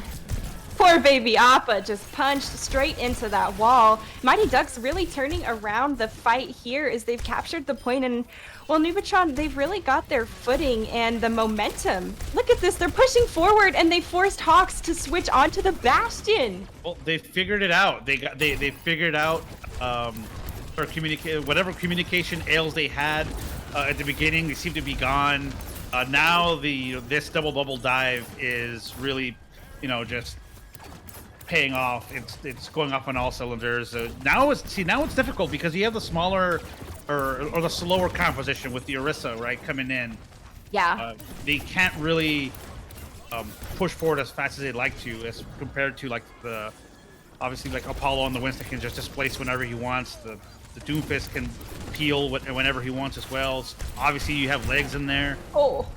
Poor baby Appa just punched straight into that wall. Mighty Ducks really turning around the fight here as they've captured the point, and well, Nubatron, they've really got their footing and the momentum. Look at this, they're pushing forward and they forced Hawks to switch onto the Bastion. Well, they figured it out. They figured out whatever communication ails they had at the beginning. They seem to be gone. Now this double bubble dive is really, just paying off. It's going off on all cylinders. Now it's difficult because you have the smaller or the slower composition with the Orisa, right, coming in. Yeah. They can't really push forward as fast as they'd like to, as compared to like obviously like Apollo on the Winston can just displace whenever he wants. The Doomfist can peel whenever he wants as well. So obviously you have legs in there. Oh.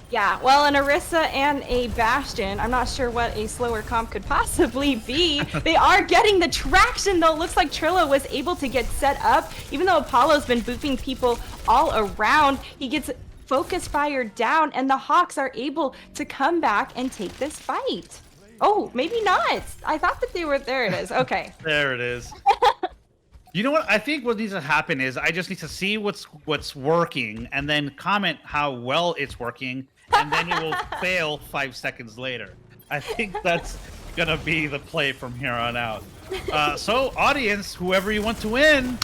Yeah, well, an Orisa and a Bastion, I'm not sure what a slower comp could possibly be. They are getting the traction, though. It looks like Trillo was able to get set up. Even though Apollo's been booping people all around, he gets focus fired down, and the Hawks are able to come back and take this fight. Oh, maybe not. I thought that they were... There it is. Okay. There it is. You know what? I think what needs to happen is I just need to see what's working and then comment how well it's working, and then it will fail 5 seconds later. I think that's gonna be the play from here on out. So, audience, whoever you want to win,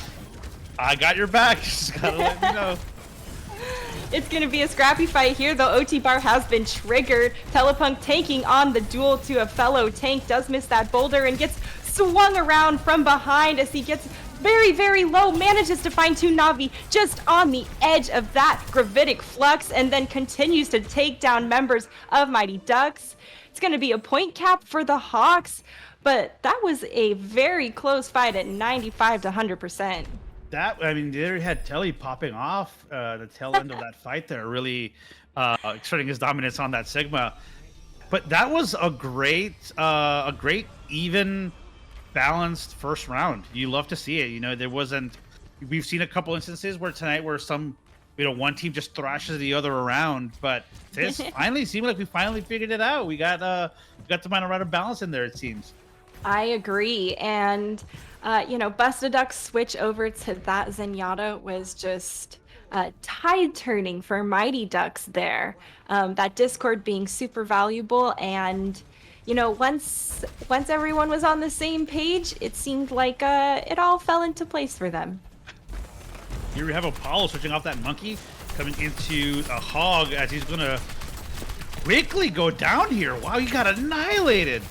I got your back. Just gotta let me know. It's going to be a scrappy fight here, though. OT bar has been triggered. Telepunk taking on the duel to a fellow tank. Does miss that boulder and gets swung around from behind as he gets very, very low. Manages to find two Na'Vi just on the edge of that gravitic flux, and then continues to take down members of Mighty Ducks. It's going to be a point cap for the Hawks, but that was a very close fight at 95 to 100%. I mean, they had Telly popping off the tail end of that fight there, really exerting his dominance on that Sigma. But that was a great even, balanced first round. You love to see it. You know, there wasn't. We've seen a couple instances where one team just thrashes the other around, but this finally seemed like we finally figured it out. We got the right of balance in there, it seems. I agree, and Busted Duck's switch over to that Zenyatta was just tide turning for Mighty Ducks there. That Discord being super valuable, and once everyone was on the same page, it seemed like it all fell into place for them. Here we have Apollo switching off that monkey, coming into a hog as he's gonna quickly go down here. Wow, he got annihilated.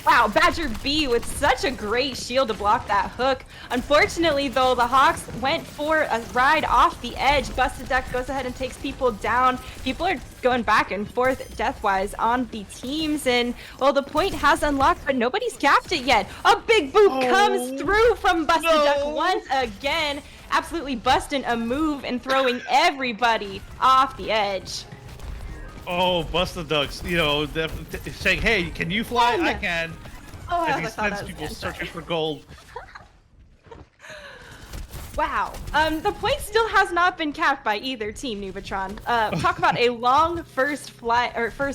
Wow, Badger B with such a great shield to block that hook. Unfortunately, though, the Hawks went for a ride off the edge. Busted Duck goes ahead and takes people down. People are going back and forth death-wise on the teams, and, well, the point has unlocked, but nobody's capped it yet. A big boop comes through from Busted Duck once again, absolutely busting a move and throwing everybody off the edge. Oh, Busted Ducks, saying, hey, can you fly? I can. Oh, as he sends people searching for gold. Wow. The point still has not been capped by either team, Nubatron. Talk about a long first fight for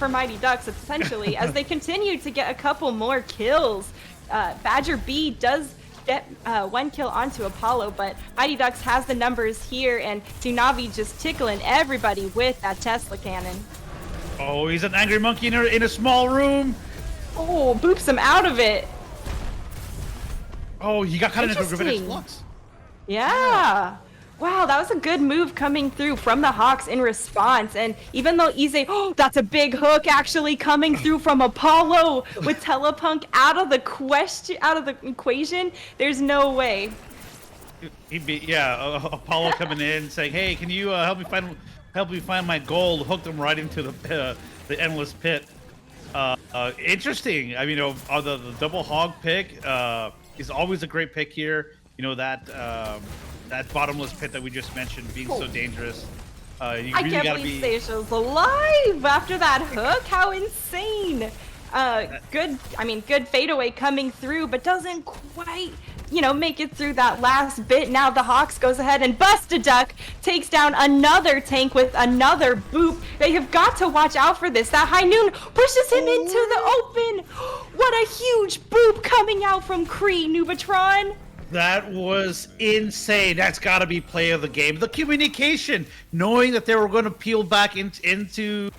Mighty Ducks, essentially, as they continue to get a couple more kills. Badger B does get 1 kill onto Apollo, but Mighty Ducks has the numbers here, and Tsunavi just tickling everybody with that Tesla cannon. Oh, he's an angry monkey in a small room. Oh, boops him out of it. Oh, he got caught in a gravitic flux. Yeah. Wow, that was a good move coming through from the Hawks in response. And even though Ize, that's a big hook actually coming through from Apollo with Telepunk out of the equation, there's no way. Apollo coming in saying, "Hey, can you help me find my gold?" Hooked him right into the endless pit. Interesting. I mean, the double hog pick is always a great pick here. That bottomless pit that we just mentioned being so dangerous. I can't believe Seisha's alive after that hook. How insane! Good fadeaway coming through, but doesn't quite, make it through that last bit. Now the Hawks goes ahead and Busted Duck takes down another tank with another boop. They have got to watch out for this. That High Noon pushes him into the open. What a huge boop coming out from Kree, Nubatron. That was insane. That's got to be play of the game. The communication, knowing that they were going to peel back into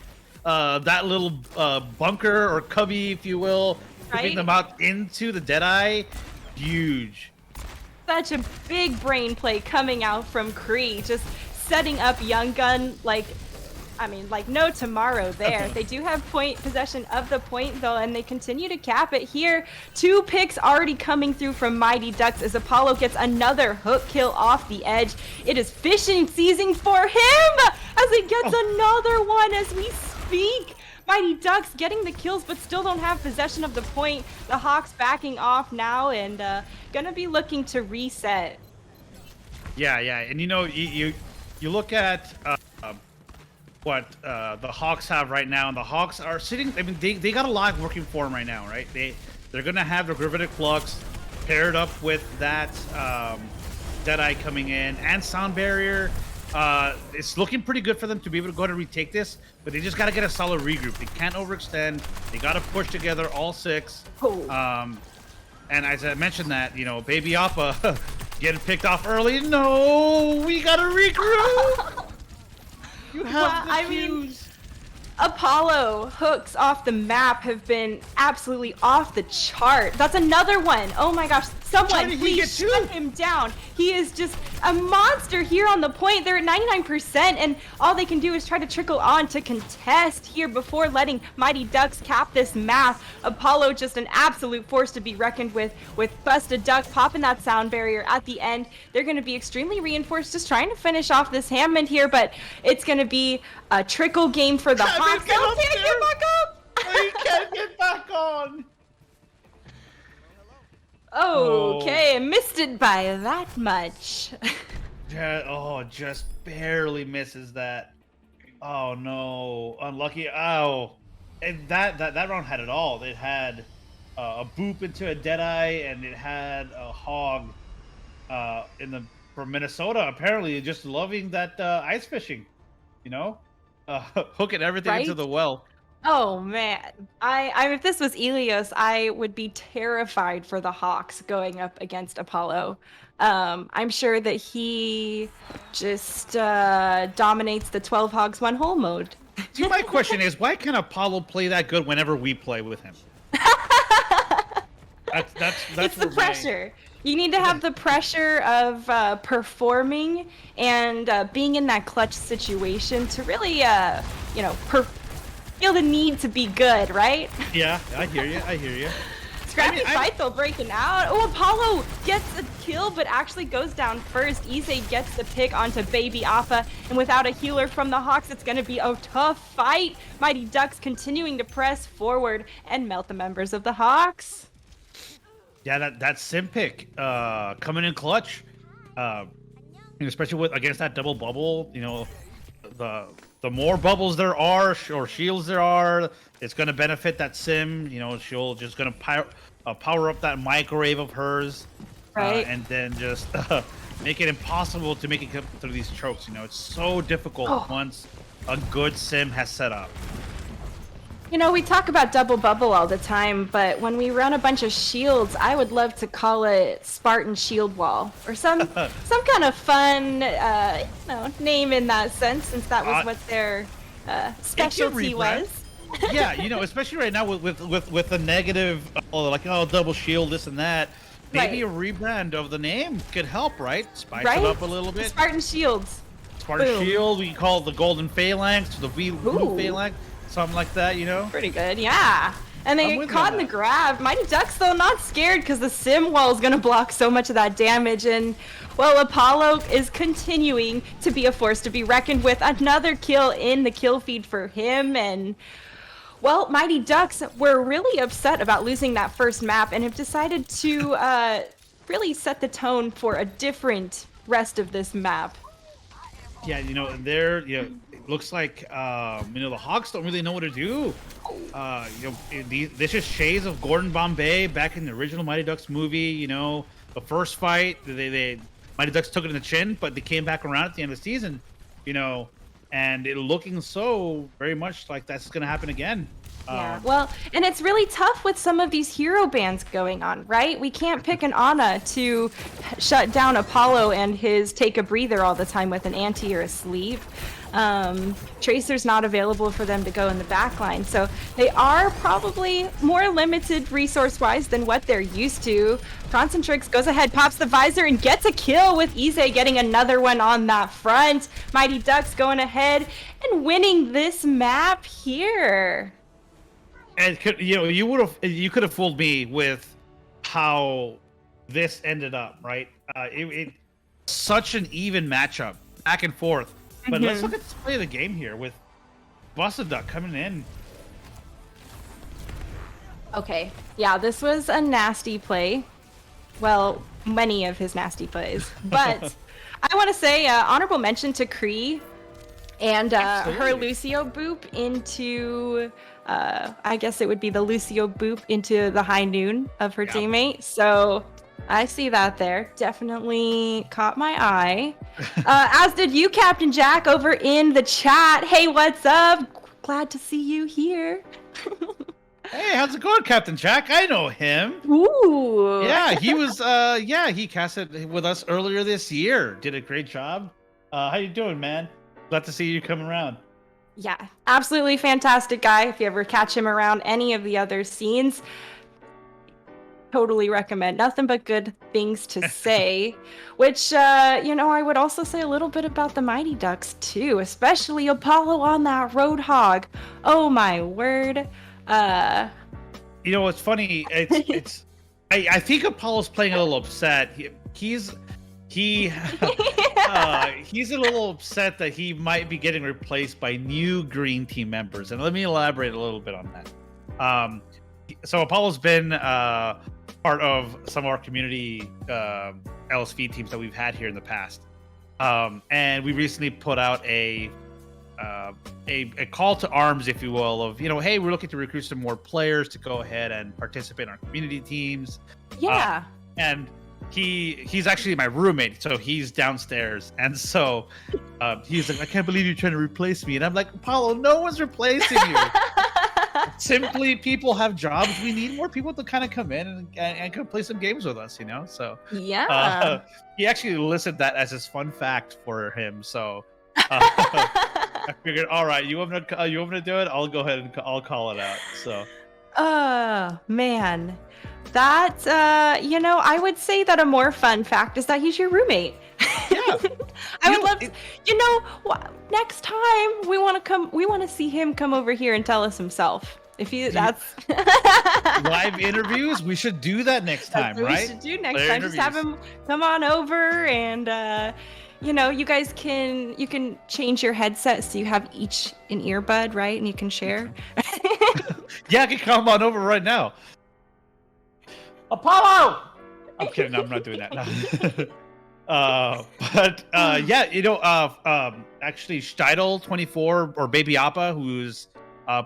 that little bunker or cubby, if you will, putting them out into the Deadeye, huge. Such a big brain play coming out from Kree, just setting up Young Gun like I mean, like no tomorrow there. They do have possession of the point though, and they continue to cap it here. 2 picks already coming through from Mighty Ducks as Apollo gets another hook kill off the edge. It is fishing season for him as he gets another one as we speak. Mighty Ducks getting the kills but still don't have possession of the point. The Hawks backing off now and gonna be looking to reset. Yeah, and you look at what the Hawks have right now, and the Hawks are sitting. I mean, they got a lot working for them right now, right? They're gonna have the Gravitic Flux paired up with that Deadeye coming in and Sound Barrier. It's looking pretty good for them to be able to go ahead and retake this, but they just got to get a solid regroup. They can't overextend. They got to push together all 6. And as I mentioned that, Baby Appa getting picked off early. No, we got to regroup. You have the fuse. Apollo hooks off the map have been absolutely off the chart. That's another one. Oh my gosh. Someone please shut him down. He is just a monster here on the point. They're at 99% and all they can do is try to trickle on to contest here before letting Mighty Ducks cap this map. Apollo just an absolute force to be reckoned with Busted Duck popping that sound barrier at the end. They're going to be extremely reinforced just trying to finish off this Hammond here, but it's going to be a trickle game for the Hawks. Oh, can't get back up! He can't get back on! Okay, missed it by that much. Just barely misses that. Oh no, unlucky. Oh, and that round had it all. It had a boop into a Deadeye, and it had a hog from Minnesota. Apparently, just loving that ice fishing. Hooking everything into the well. Oh man, I if this was Elios, I would be terrified for the Hawks going up against Apollo. I'm sure that he just dominates the 12 hogs 1 hole mode. See, my question is, why can't Apollo play that good whenever we play with him? That's it's the pressure. You need to have the pressure of performing and being in that clutch situation to really, feel the need to be good, right? Yeah, I hear you. Scrappy fight though, breaking out. Oh, Apollo gets a kill, but actually goes down first. Issei gets the pick onto Baby Appa, and without a healer from the Hawks, it's going to be a tough fight. Mighty Ducks continuing to press forward and melt the members of the Hawks. Yeah, that sim pick coming in clutch, especially against that double bubble. The more bubbles there are or shields there are, it's going to benefit that sim. She'll just going to power up that microwave of hers, right? And then just make it impossible to make it come through these chokes. It's so difficult once a good sim has set up. We talk about double bubble all the time, but when we run a bunch of shields, I would love to call it Spartan Shield Wall or some kind of fun, name in that sense, since that was what their specialty was. Yeah, especially right now with the negative, double shield, this and that. Maybe a rebrand of the name could help, right? Spice it up a little bit. Spartan Shields. Spartan Shield. We can call it the Golden Phalanx, the Blue Phalanx. Something like that, Pretty good, yeah. And they get caught in the grab. Mighty Ducks, though, not scared because the sim wall is going to block so much of that damage. And, well, Apollo is continuing to be a force to be reckoned with. Another kill in the kill feed for him. And, well, Mighty Ducks were really upset about losing that first map and have decided to really set the tone for a different rest of this map. Yeah, it looks like the Hawks don't really know what to do. This is shades of Gordon Bombay back in the original Mighty Ducks movie. The first fight, they Mighty Ducks took it in the chin, but they came back around at the end of the season. And it looking so very much like that's going to happen again. Yeah, well, and it's really tough with some of these hero bans going on, right? We can't pick an Ana to shut down Apollo and his take a breather all the time with an anti or a sleeve. Tracer's not available for them to go in the backline, so they are probably more limited resource-wise than what they're used to. Concentrix goes ahead, pops the visor, and gets a kill with Ize getting another one on that front. Mighty Ducks going ahead and winning this map here. And you could have fooled me with how this ended up, right? It such an even matchup, back and forth. But let's look at the play of the game here with Busted Duck coming in. Okay, yeah, this was a nasty play. Well, many of his nasty plays. But I want to say honorable mention to Kree and her Lucio boop into, I guess it would be the Lucio boop into the high noon of her teammate. So I see that there. Definitely caught my eye. As did you, Captain Jack, over in the chat. Hey, what's up? Glad to see you here. Hey, how's it going, Captain Jack? I know him. Ooh. Yeah, he was. He casted with us earlier this year. Did a great job. How you doing, man? Glad to see you coming around. Yeah, absolutely fantastic guy. If you ever catch him around any of the other scenes, totally recommend. Nothing but good things to say. Which, I would also say a little bit about the Mighty Ducks too, especially Apollo on that Roadhog. Oh my word. It's funny. It's. I think Apollo's playing a little upset. He's a little upset that he might be getting replaced by new green team members, and let me elaborate a little bit on that. So Apollo's been part of some of our community LSV teams that we've had here in the past, and we recently put out a call to arms, if you will, of hey, we're looking to recruit some more players to go ahead and participate in our community teams. Yeah, and he's actually my roommate, so he's downstairs, and so he's like, I can't believe you're trying to replace me, and I'm like, Apollo, no one's replacing you. Simply, people have jobs. We need more people to kind of come in and come play some games with us, So yeah, he actually listed that as his fun fact for him. So I figured, all right, you want me to do it? I'll go ahead and I'll call it out. So, man, that I would say that a more fun fact is that he's your roommate. Yeah, I would love to, next time we want to see him come over here and tell us himself. That's live interviews, we should do that next time, right? We should do next time. Just have him come on over, and you guys can change your headset so you have each an earbud, right? And you can share. Yeah, I can come on over right now. Apollo! I'm kidding. No, I'm not doing that. No. Actually, Steidel24 or Baby Appa, who's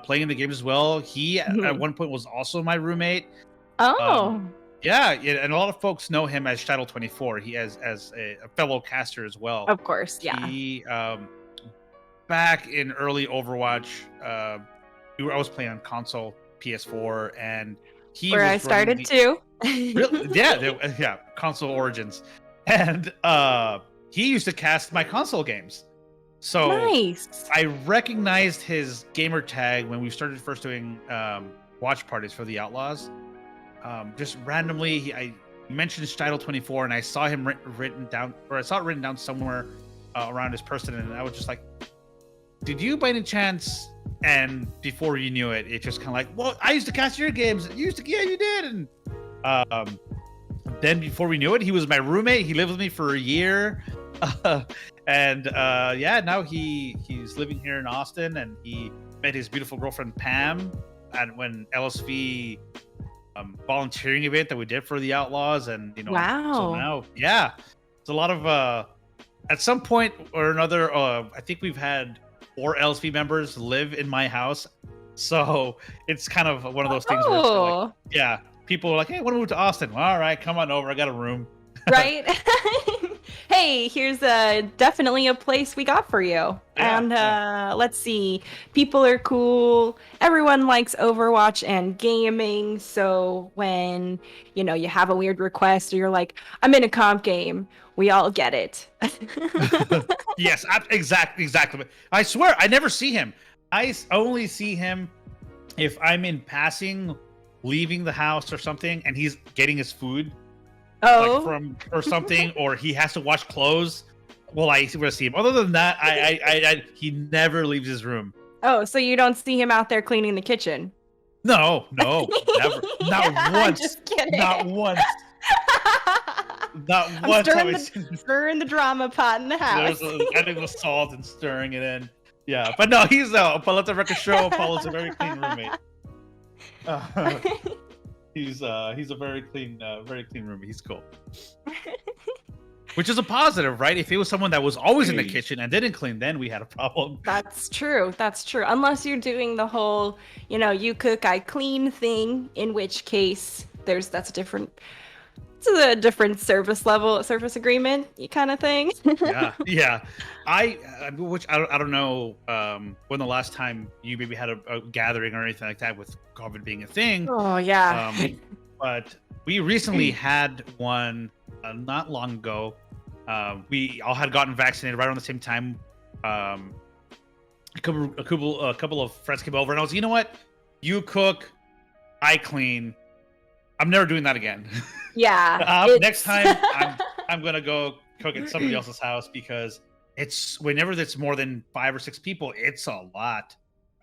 playing in the game as well. He at one point was also my roommate. Oh. And a lot of folks know him as Steidel24. He as a fellow caster as well. Of course, yeah. He back in early Overwatch, I was playing on console PS4, and where I started too. Really? Yeah, console origins. And he used to cast my console games. So nice. I recognized his gamer tag when we started first doing watch parties for the Outlaws. Just randomly, I mentioned Steidel24, and I saw him written down somewhere around his person, and I was just like, did you by any chance? And before you knew it, it just kind of like, well, I used to cast your games. Yeah, you did. And then before we knew it, he was my roommate. He lived with me for a year. Now he's living here in Austin, and he met his beautiful girlfriend, Pam, and when LSV volunteering event that we did for the Outlaws, and wow. So now, yeah, it's a lot of at some point or another, I think we've had 4 LSV members live in my house, so it's kind of one of those things where it's like, yeah, people are like, hey, I want to move to Austin. Well, all right, come on over, I got a room. Right. Hey, hey, here's definitely a place we got for you. Yeah, And let's see, people are cool. Everyone likes Overwatch and gaming. So when you have a weird request, or you're like, I'm in a comp game, we all get it. Yes, exactly. I swear, I never see him. Only see him if I'm in passing, leaving the house or something, and he's getting his food, or something, or he has to wash clothes. Well, I see him. Other than that, he never leaves his room. Oh, so you don't see him out there cleaning the kitchen? No, never. Not once. Just kidding. Not once. Not I'm once. stirring the drama pot in the house. Adding the salt and stirring it in. Yeah, but no, he's let the record show. Apollo's a very clean roommate. He's a very clean roommate. He's cool. Which is a positive, right? If it was someone that was always in the kitchen and didn't clean, then we had a problem. That's true. Unless you're doing the whole, you cook, I clean thing, in which case that's a different service agreement kind of thing. Yeah. I don't know when the last time you maybe had a gathering or anything like that with COVID being a thing. Oh yeah. But we recently had one not long ago. We all had gotten vaccinated right around the same time. A couple of friends came over, and I was, you know what? You cook, I clean. I'm never doing that again. Yeah. Next time, I'm gonna go cook at somebody else's house, because it's whenever it's more than 5 or 6 people, it's a lot.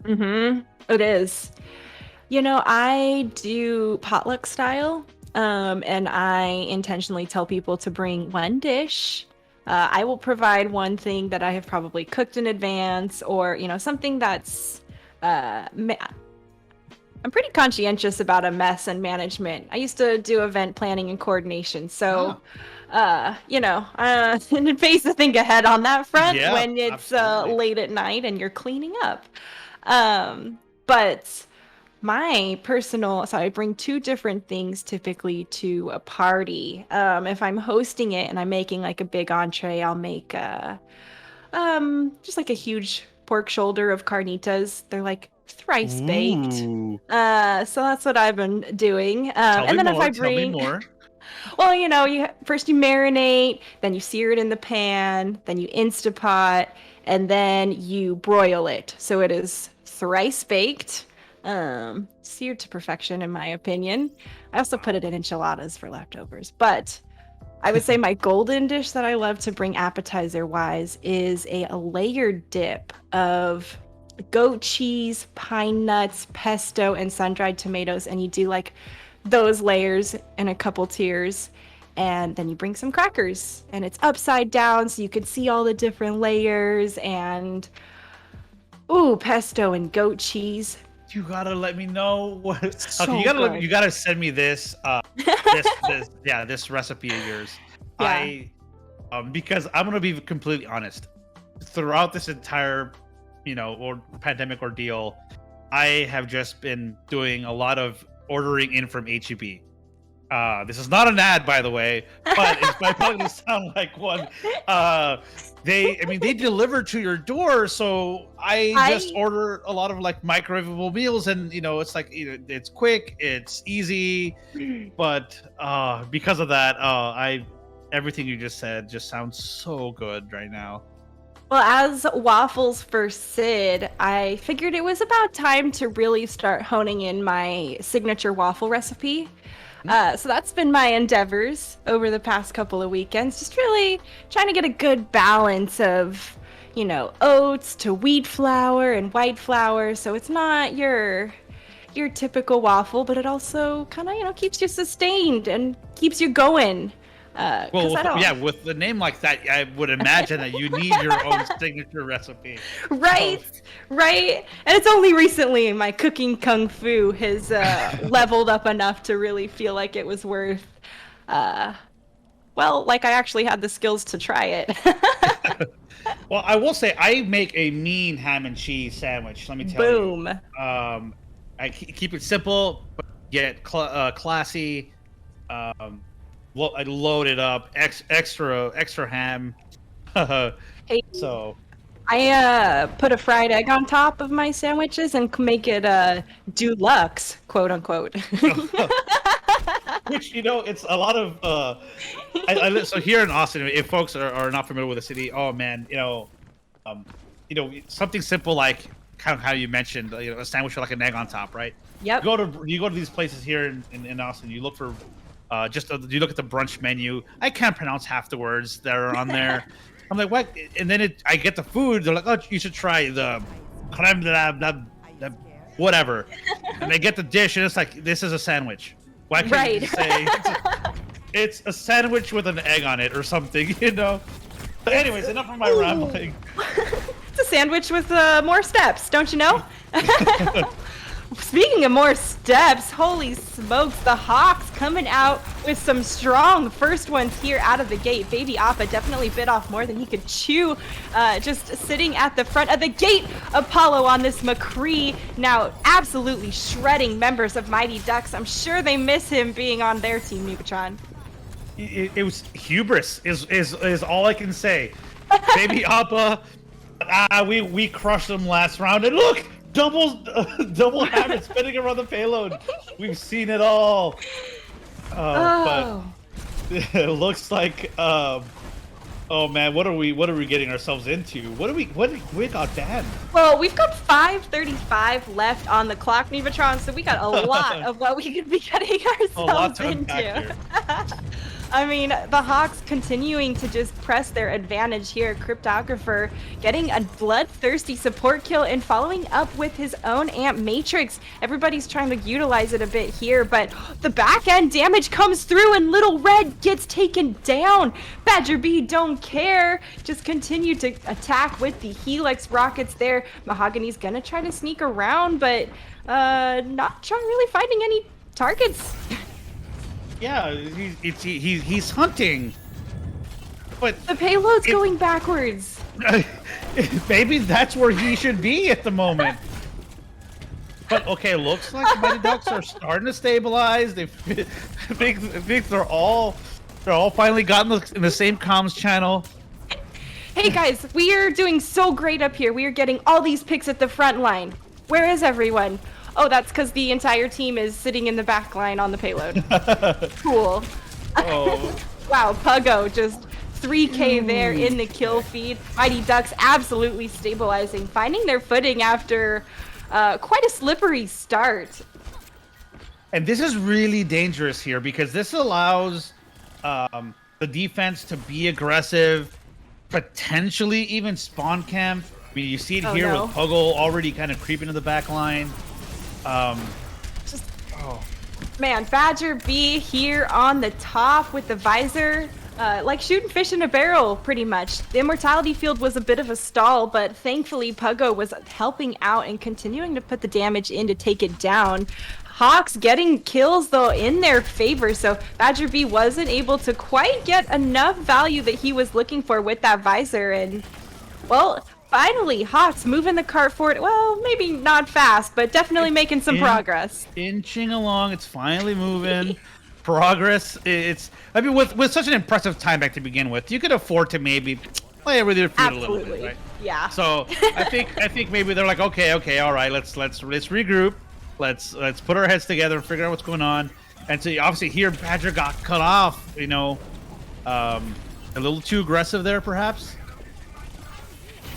Mm-hmm. It is. I do potluck style. And I intentionally tell people to bring one dish. I will provide one thing that I have probably cooked in advance, or something that's I'm pretty conscientious about a mess and management. I used to do event planning and coordination, so it pays to think ahead on that front when it's late at night and you're cleaning up. But my personal, so I bring 2 different things typically to a party. If I'm hosting it and I'm making like a big entree, I'll make just like a huge pork shoulder of carnitas. They're like thrice baked. So that's what I've been doing. And then if I bring, tell me more. Well, you first you marinate, then you sear it in the pan, then you Instapot, and then you broil it. So it is thrice baked. Seared to perfection, in my opinion. I also put it in enchiladas for leftovers, but I would say my golden dish that I love to bring appetizer wise is a layered dip of goat cheese, pine nuts, pesto, and sun-dried tomatoes, and you do like those layers in a couple tiers, and then you bring some crackers, and it's upside down so you can see all the different layers, and pesto and goat cheese. You gotta let me know what. So okay, you gotta send me this. This recipe of yours. Yeah. Because I'm gonna be completely honest. Throughout this entire, or pandemic ordeal, I have just been doing a lot of ordering in from HEB. This is not an ad, by the way, but it might probably sound like one. They deliver to your door, so I just order a lot of like microwavable meals, and it's like it's quick, it's easy, but because of that, everything you just said just sounds so good right now. Well, as waffles for Sid, I figured it was about time to really start honing in my signature waffle recipe. So that's been my endeavors over the past couple of weekends, just really trying to get a good balance of, oats to wheat flour and white flour. So it's not your typical waffle, but it also kind of, keeps you sustained and keeps you going. With the name like that, I would imagine that you need your own signature recipe. Right. And it's only recently my cooking kung fu has leveled up enough to really feel like it was worth, I actually had the skills to try it. Well, I will say I make a mean ham and cheese sandwich. Let me tell you. Boom. I keep it simple, but yet classy. I loaded up extra ham. Hey, So I put a fried egg on top of my sandwiches and make it deluxe, quote unquote. which it's a lot of so here in Austin, if folks are not familiar with the city, oh man, um, something simple like kind of how you mentioned, a sandwich with like an egg on top, right? Yep. You go to these places here in Austin, you look for you look at the brunch menu. I can't pronounce half the words that are on there. I'm like, what? And then I get the food. They're like, oh, you should try the creme de la whatever. And they get the dish, and it's like, this is a sandwich. Why can't you just say it's a sandwich with an egg on it or something, But anyways, enough of my rambling. It's a sandwich with more steps, don't you know? Speaking of more steps, holy smokes, the Hawks coming out with some strong first ones here out of the gate. Baby Appa definitely bit off more than he could chew, just sitting at the front of the gate. Apollo on this McCree, now absolutely shredding members of Mighty Ducks. I'm sure they miss him being on their team, Nukatron. It was hubris is all I can say. Baby Appa, we crushed them last round, and look! Double habit spinning around the payload. We've seen it all. But it looks like oh man, what are we getting ourselves into? What we got Dan? Well, we've got 5:35 left on the clock, Nevatron, so we got a lot of what we could be getting ourselves into. I mean, the Hawks continuing to just press their advantage here. Cryptographer getting a bloodthirsty support kill and following up with his own Amp Matrix. Everybody's trying to utilize it a bit here, but the back end damage comes through and Little Red gets taken down. Badger B don't care. Just continue to attack with the Helix rockets there. Mahogany's gonna try to sneak around, but not really finding any targets. Yeah, he's hunting, but the payload's going backwards. Maybe that's where he should be at the moment. But okay, looks like the Mighty Ducks are starting to stabilize. They think they're all finally gotten in the same comms channel. Hey guys, we are doing so great up here. We are getting all these picks at the front line. Where is everyone? Oh, that's because the entire team is sitting in the back line on the payload. Cool. Oh. Wow, Puggo just 3K there in the kill feed. Mighty Ducks absolutely stabilizing, finding their footing after quite a slippery start. And this is really dangerous here because this allows the defense to be aggressive, potentially even spawn camp. I mean, you see it here with Puggo already kind of creeping to the back line. Man, Badger B here on the top with the visor, like shooting fish in a barrel, pretty much. The Immortality field was a bit of a stall, but thankfully Puggo was helping out and continuing to put the damage in to take it down. Hawks getting kills, though, in their favor, so Badger B wasn't able to quite get enough value that he was looking for with that visor, and, well, finally, Hawks moving the cart forward. Well, maybe not fast, but definitely making some progress. Inching along, it's finally moving. Progress. I mean, with such an impressive time back to begin with, you could afford to maybe play with your feet a little bit, right? Yeah. So I think maybe they're like, okay, all right, let's regroup. Let's put our heads together and figure out what's going on. And so obviously here, Badger got cut off. A little too aggressive there, perhaps.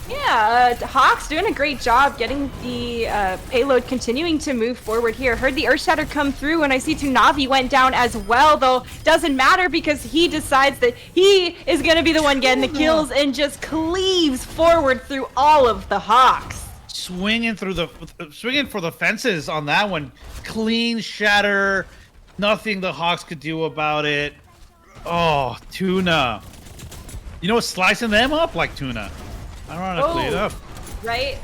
Yeah, Hawks doing a great job getting the payload continuing to move forward here. Heard the Earthshatter come through, and I see Tunavi went down as well, though doesn't matter because he decides that he is going to be the one getting the kills and just cleaves forward through all of the Hawks. Swinging for the fences on that one. Clean shatter. Nothing the Hawks could do about it. Oh, Tuna. Slicing them up like Tuna. Ironically enough. Right?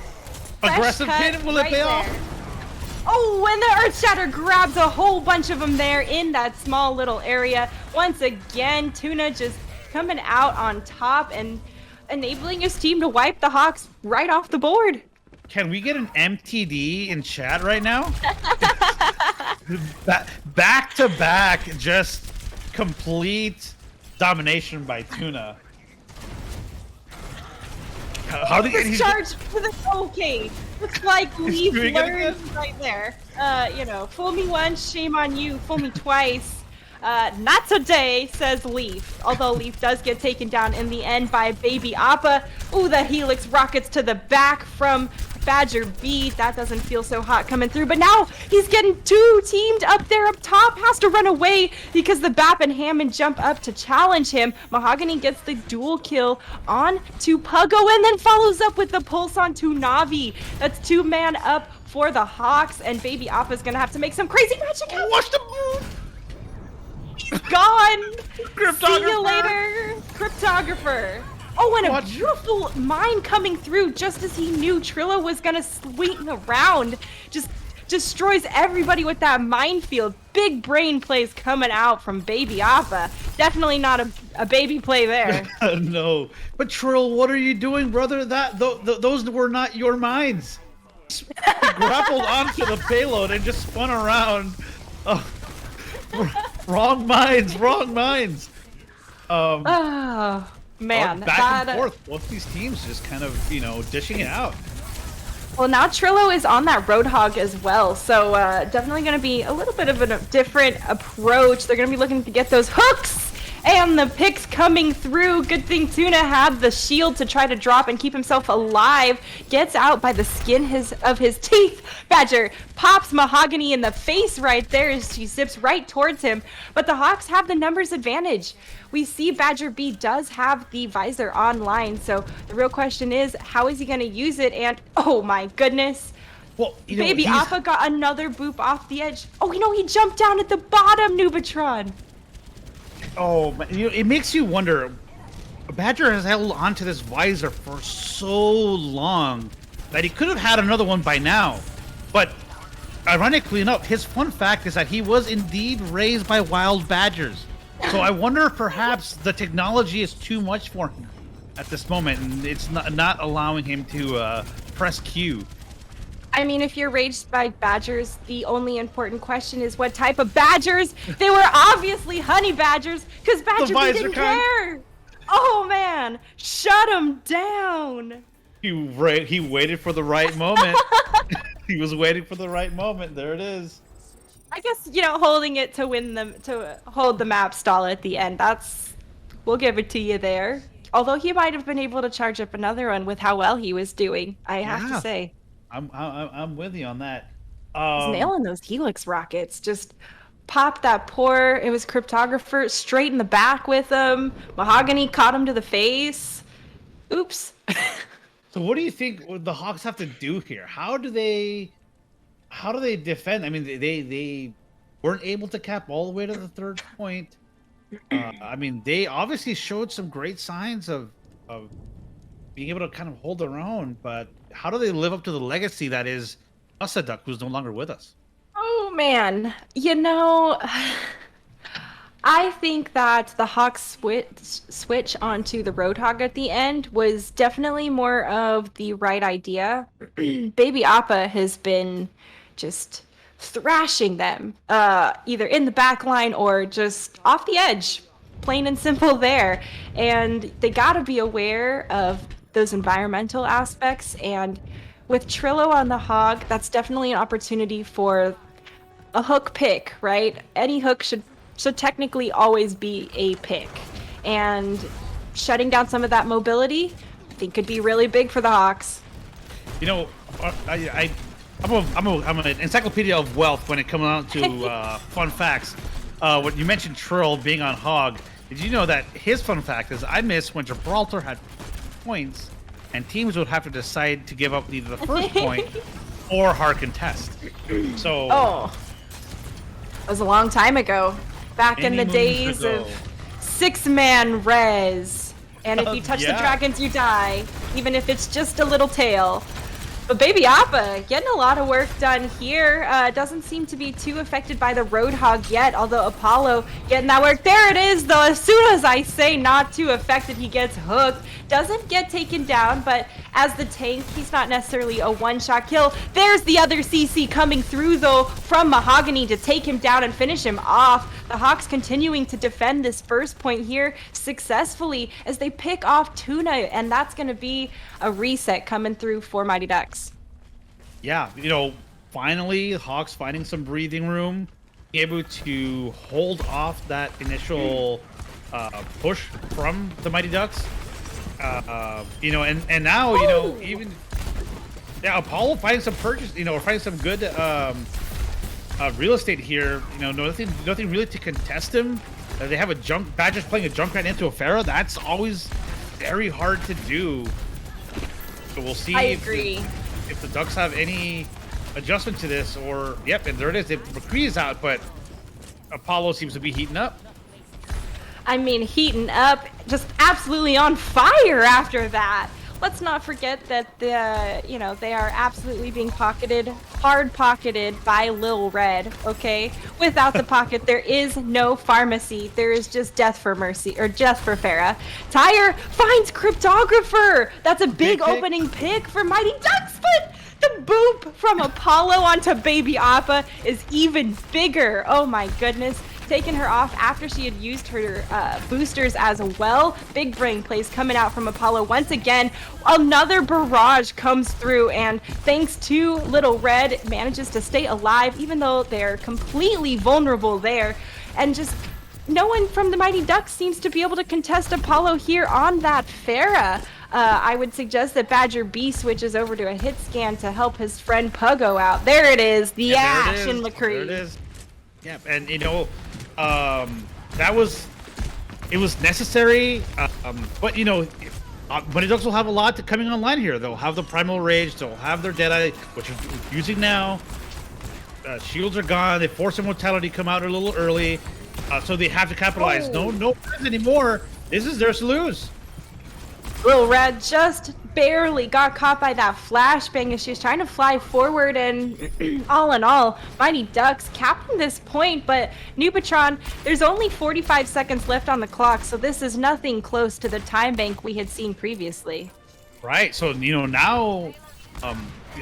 Aggressive pin, will it pay off? Oh, and the Earthshatter grabs a whole bunch of them there in that small little area. Once again, Tuna just coming out on top and enabling his team to wipe the Hawks right off the board. Can we get an MTD in chat right now? Back to back, just complete domination by Tuna. How did This charge for the okay? Looks like Leaf learned right there. You know, fool me once, shame on you. Fool me twice. Not today, says Leaf. Although Leaf does get taken down in the end by Baby Appa. Ooh, that Helix rockets to the back from Badger B. That doesn't feel so hot coming through. But now he's getting two teamed up there up top. Has to run away because the Bap and Hammond jump up to challenge him. Mahogany gets the dual kill on to Puggo and then follows up with the pulse onto Navi. That's 2-man up for the Hawks. And Baby Appa's going to have to make some crazy magic. Watch the move! He's gone. Cryptographer. See you later, Cryptographer. Oh, and a beautiful mine coming through just as he knew Trillo was gonna swing around. Just destroys everybody with that minefield. Big brain plays coming out from Baby Appa. Definitely not a baby play there. No, but Trill, what are you doing, brother? Those were not your mines. He grappled onto the payload and just spun around. Wrong mines, wrong mines. Oh. Man, back and forth. Both these teams just kind of, dishing it out. Well, now Trillo is on that Roadhog as well, so definitely going to be a little bit of a different approach. They're going to be looking to get those hooks and the picks coming through. Good thing Tuna had the shield to try to drop and keep himself alive. Gets out by the skin of his teeth. Badger pops Mahogany in the face right there as she zips right towards him. But the Hawks have the numbers advantage. We see Badger B does have the visor online, so the real question is, how is he going to use it? And, oh my goodness, well, Baby Appa got another boop off the edge. Oh, he jumped down at the bottom, Nubatron. Oh, it makes you wonder. Badger has held onto this visor for so long that he could have had another one by now. But ironically enough, his fun fact is that he was indeed raised by wild badgers. So I wonder if perhaps the technology is too much for him at this moment, and it's not allowing him to press Q. I mean, if you're raised by badgers, the only important question is what type of badgers? They were obviously honey badgers, because Badger B didn't care. Oh man, shut him down. He waited for the right moment. He was waiting for the right moment. There it is. I guess, holding it to hold the map stall at the end. We'll give it to you there. Although he might have been able to charge up another one with how well he was doing, I have to say. I'm with you on that. He's nailing those Helix rockets. Just popped that it was Cryptographer straight in the back with him. Mahogany caught him to the face. Oops. So what do you think the Hawks have to do here? How do they defend? I mean, they weren't able to cap all the way to the third point. I mean, they obviously showed some great signs of being able to kind of hold their own, but how do they live up to the legacy that is Ussaduk, who's no longer with us? Oh man, I think that the Hawks switch onto the Roadhog at the end was definitely more of the right idea. Baby Appa has been just thrashing them, either in the back line or just off the edge, plain and simple there. And they gotta be aware of those environmental aspects, and with Trillo on the Hog, that's definitely an opportunity for a hook pick, right? Any hook should technically always be a pick, and shutting down some of that mobility, I think, could be really big for the Hawks. I'm an encyclopedia of wealth when it comes down to fun facts. When you mentioned Trill being on Hog, did you know that his fun fact is I miss when Gibraltar had points and teams would have to decide to give up either the first point or hard contest. So that was a long time ago, back in the days of 6-man res, and if you touch the dragons you die, even if it's just a little tail. But Baby Appa getting a lot of work done here. Doesn't seem to be too affected by the Roadhog yet, although Apollo getting that work. There it is, though. As soon as I say not too affected, he gets hooked. Doesn't get taken down, but as the tank, he's not necessarily a one-shot kill. There's the other CC coming through, though, from Mahogany to take him down and finish him off. The Hawks continuing to defend this first point here successfully as they pick off Tuna, and that's going to be a reset coming through for Mighty Ducks. Yeah, you know, finally, Hawks finding some breathing room, able to hold off that initial push from the Mighty Ducks. You know, and now, you know, even Apollo finding some purchase, you know, or finding some good real estate here. You know, nothing really to contest him. They have a jump. Badger's playing a jump right into a Pharaoh. That's always very hard to do. So we'll see. I agree. If the Ducks have any adjustment to this, or yep, and there it is. McCree is out, but Apollo seems to be heating up. I mean, heating up, just absolutely on fire after that. Let's not forget that they are absolutely being hard pocketed by Lil Red. Okay, without the pocket, there is no pharmacy. There is just death for Mercy or death for Farah. Tyre finds Cryptographer. That's a big opening pick for Mighty Ducks, but the boop from Apollo onto Baby Appa is even bigger. Oh my goodness. Taking her off after she had used her boosters as well. Big brain plays coming out from Apollo once again. Another barrage comes through, and thanks to Little Red, manages to stay alive even though they're completely vulnerable there. And just no one from the Mighty Ducks seems to be able to contest Apollo here on that Farah. I would suggest that Badger B switches over to a hit scan to help his friend Puggo out. There it is, the Ash and McCree. There it is. Yeah, and you know, it was necessary, but you know, Mighty Ducks will have a lot coming online here. They'll have the Primal Rage, they'll have their Deadeye, which is using now. Shields are gone. They force Immortality to come out a little early, so they have to capitalize. No Reds anymore. This is theirs to lose. Lil Red just barely got caught by that flashbang as she was trying to fly forward, and all in all, Mighty Ducks capping this point, but Nubitron, there's only 45 seconds left on the clock, so this is nothing close to the time bank we had seen previously. Right, so, you know, now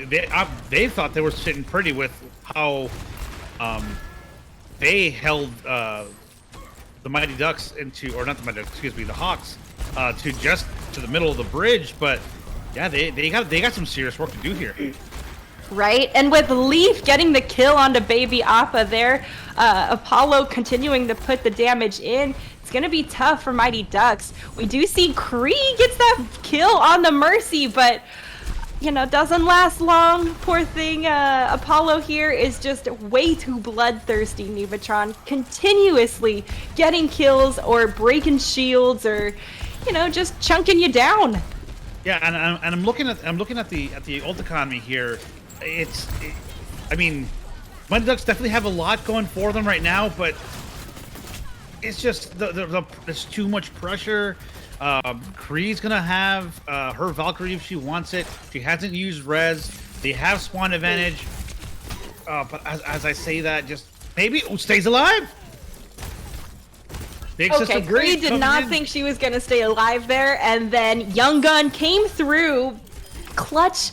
they thought they were sitting pretty with how they held the Mighty Ducks into, or not the Mighty Ducks, excuse me, the Hawks, to the middle of the bridge, but yeah, they got some serious work to do here. Right, and with Leaf getting the kill onto Baby Appa there, Apollo continuing to put the damage in, it's gonna be tough for Mighty Ducks. We do see Kree gets that kill on the Mercy, but you know, doesn't last long. Poor thing, Apollo here is just way too bloodthirsty. Nubitron continuously getting kills or breaking shields or, you know, just chunking you down. Yeah, and I'm looking at the ult economy here. I mean, Mighty Ducks definitely have a lot going for them right now, but it's just there's too much pressure. Kree's gonna have her Valkyrie if she wants it. She hasn't used res. They have spawn advantage. But as I say that, just maybe it stays alive. Big okay, Kree did not think she was gonna stay alive there, and then Young Gun came through, clutch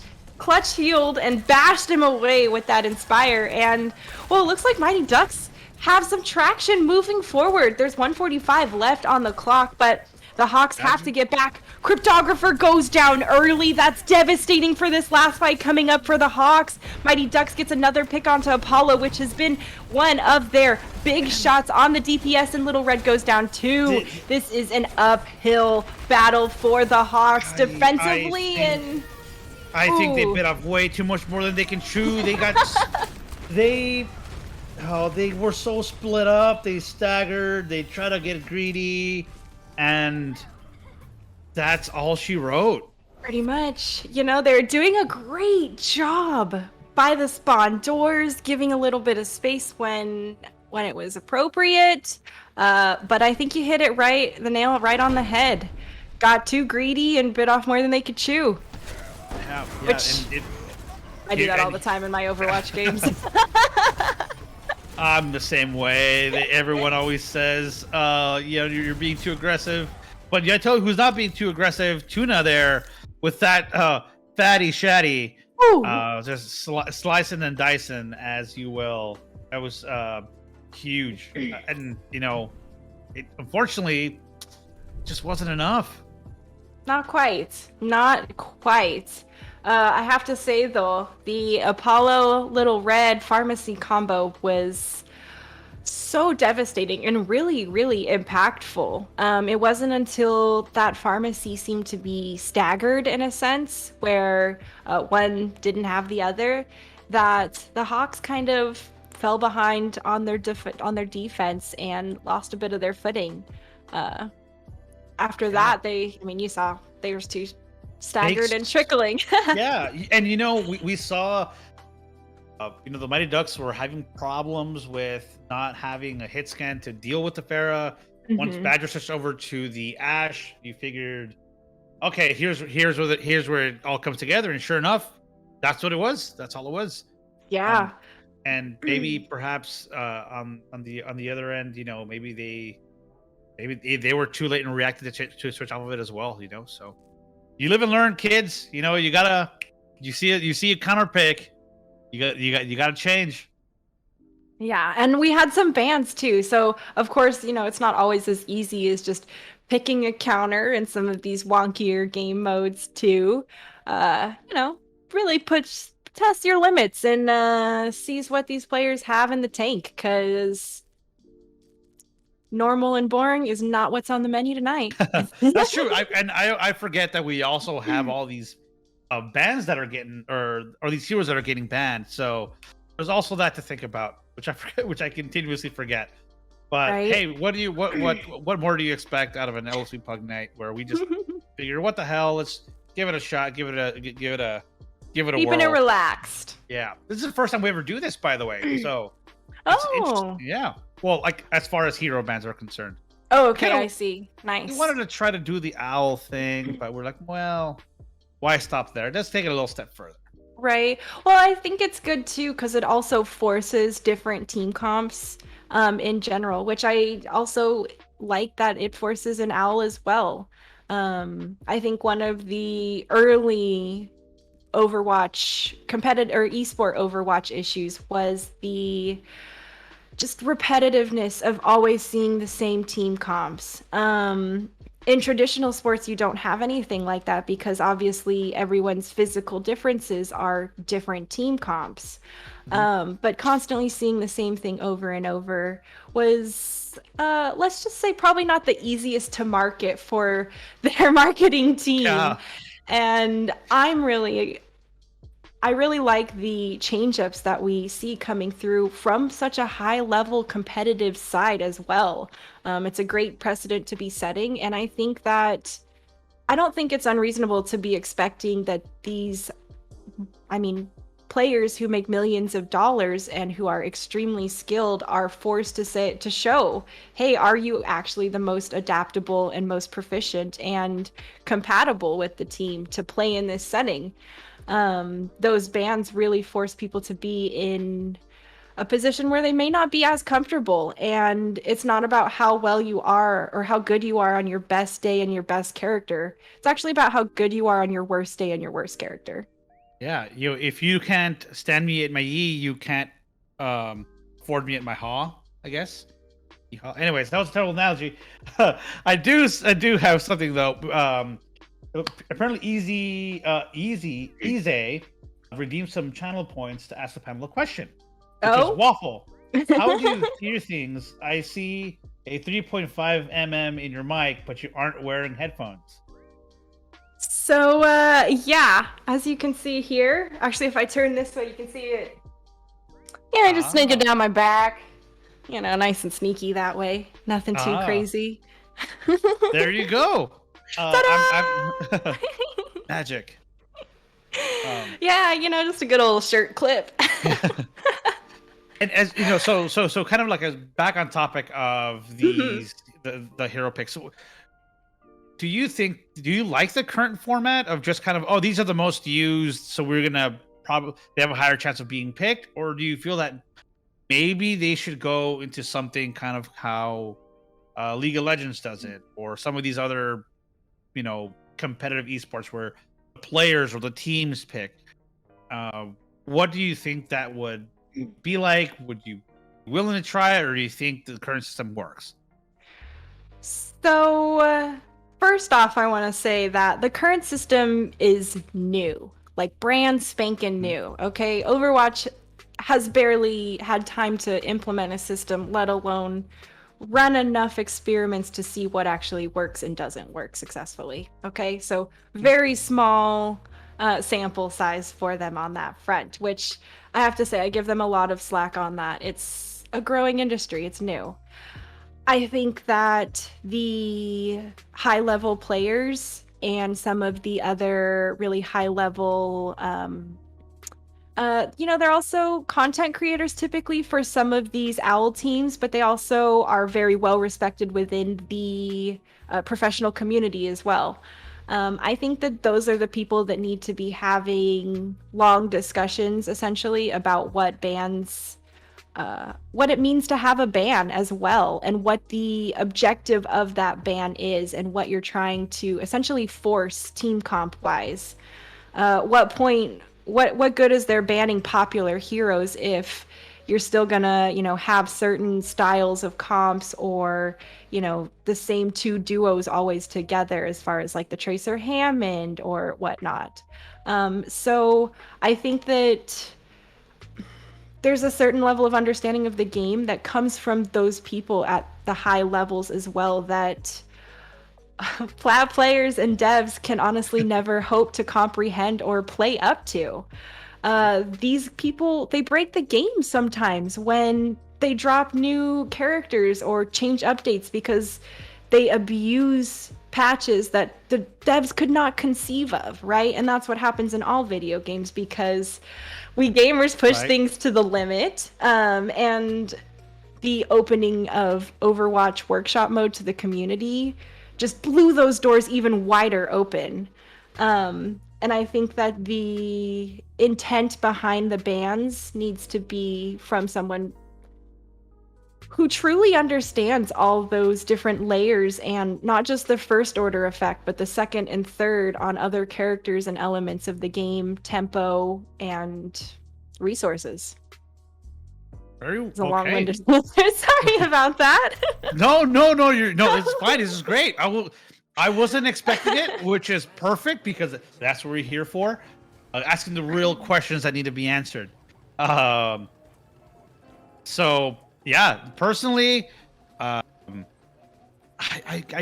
healed and bashed him away with that Inspire. And well, it looks like Mighty Ducks have some traction moving forward. There's 1:45 left on the clock, but the Hawks have to get back. Cryptographer goes down early. That's devastating for this last fight coming up for the Hawks. Mighty Ducks gets another pick onto Apollo, which has been one of their big shots on the DPS, and Little Red goes down too. This is an uphill battle for the Hawks defensively, I think they bit off way too much more than they can chew. They got they were so split up. They staggered. They tried to get greedy. And that's all she wrote. Pretty much. You know, they're doing a great job by the spawn doors, giving a little bit of space when it was appropriate. But I think you hit it right, the nail right on the head. Got too greedy and bit off more than they could chew. Yeah, I do that all the time in my Overwatch games. I'm the same way. Everyone always says, you're being too aggressive. But I tell you who's not being too aggressive. Tuna there with that fatty shatty. Ooh. Just slicing and dicing as you will. That was huge. And, it unfortunately just wasn't enough. Not quite. Not quite. I have to say, though, the Apollo Little Red pharmacy combo was so devastating and really, really impactful. It wasn't until that pharmacy seemed to be staggered in a sense, where one didn't have the other, that the Hawks kind of fell behind on their defense and lost a bit of their footing. After that, you saw they were too staggered and trickling. Yeah, and we saw the Mighty Ducks were having problems with not having a hit scan to deal with the Pharah. Once Badger switched over to the Ash, you figured, okay, here's where it all comes together, and sure enough, that's what it was. That's all it was. Yeah. And maybe perhaps on the other end, maybe they were too late and reacted to switch off of it as well. So you live and learn, kids. You see a counter pick. You got to change. Yeah, and we had some bans too. So of course, it's not always as easy as just picking a counter in some of these wonkier game modes too. Really test your limits and sees what these players have in the tank, because normal and boring is not what's on the menu tonight. That's true. I forget that we also have all these bans that are getting or these heroes that are getting banned. So there's also that to think about, which I continuously forget. But right? Hey, what more do you expect out of an LSV Pug night where we just figure, what the hell? Let's give it a shot. Give it a Keeping it relaxed. Yeah, this is the first time we ever do this, by the way. So yeah. Well, like as far as hero bans are concerned. Oh, okay, I see. Nice. We wanted to try to do the owl thing, but we're like, well, why stop there? Let's take it a little step further. Right. Well, I think it's good too because it also forces different team comps in general, which I also like that it forces an owl as well. I think one of the early Overwatch competitive or esport Overwatch issues was the just repetitiveness of always seeing the same team comps. In traditional sports, you don't have anything like that because obviously everyone's physical differences are different team comps. But constantly seeing the same thing over and over was, let's just say, probably not the easiest to market for their marketing team. Yeah. And I really like the change-ups that we see coming through from such a high-level competitive side as well. It's a great precedent to be setting, and I don't think it's unreasonable to be expecting that these, players who make millions of dollars and who are extremely skilled are forced to show, hey, are you actually the most adaptable and most proficient and compatible with the team to play in this setting? Those bans really force people to be in a position where they may not be as comfortable, and it's not about how well you are or how good you are on your best day and your best character. It's actually about how good you are on your worst day and your worst character. Yeah, if you can't stand me at my Yi, you can't afford me at my Ha, I guess. Anyways, that was a terrible analogy. I do have something though. Apparently, Easy redeemed some channel points to ask the panel a question. Which is, Waffle, how do you hear things? I see a 3.5 mm in your mic, but you aren't wearing headphones. So, yeah, as you can see here, actually, if I turn this way, you can see it. Yeah, I just sneak it down my back. Nice and sneaky that way. Nothing too crazy. There you go. I'm magic. Yeah, just a good old shirt clip. And as you know, so kind of like back on topic of these the hero picks. Do you like the current format of just kind of, these are the most used, so we're gonna they have a higher chance of being picked, or do you feel that maybe they should go into something kind of how League of Legends does it, or some of these other, competitive esports where the players or the teams pick? What do you think that would be like? Would you be willing to try it, or do you think the current system works? So, first off, I want to say that the current system is new, like brand spanking new. Okay, Overwatch has barely had time to implement a system, let alone run enough experiments to see what actually works and doesn't work successfully. Okay, so very small sample size for them on that front, which I have to say I give them a lot of slack on that. It's a growing industry, it's new. I think that the high level players and some of the other really high level they're also content creators typically for some of these OWL teams, but they also are very well respected within the professional community as well. I think that those are the people that need to be having long discussions essentially about what bans, what it means to have a ban as well, and what the objective of that ban is, and what you're trying to essentially force team comp wise. What good is there banning popular heroes if you're still gonna, have certain styles of comps, or, the same two duos always together as far as like the Tracer Hammond or whatnot. So I think that there's a certain level of understanding of the game that comes from those people at the high levels as well, that flat players and devs can honestly never hope to comprehend or play up to. These people, they break the game sometimes when they drop new characters or change updates because they abuse patches that the devs could not conceive of, right? And that's what happens in all video games, because we gamers push things to the limit. And the opening of Overwatch workshop mode to the community just blew those doors even wider open. And I think that the intent behind the bans needs to be from someone who truly understands all those different layers, and not just the first order effect, but the second and third on other characters and elements of the game, tempo, and resources. It's a long-winded answer. Sorry about that. No, it's fine. This is great. I wasn't expecting it, which is perfect, because that's what we're here for. Asking the real questions that need to be answered. So yeah, personally, I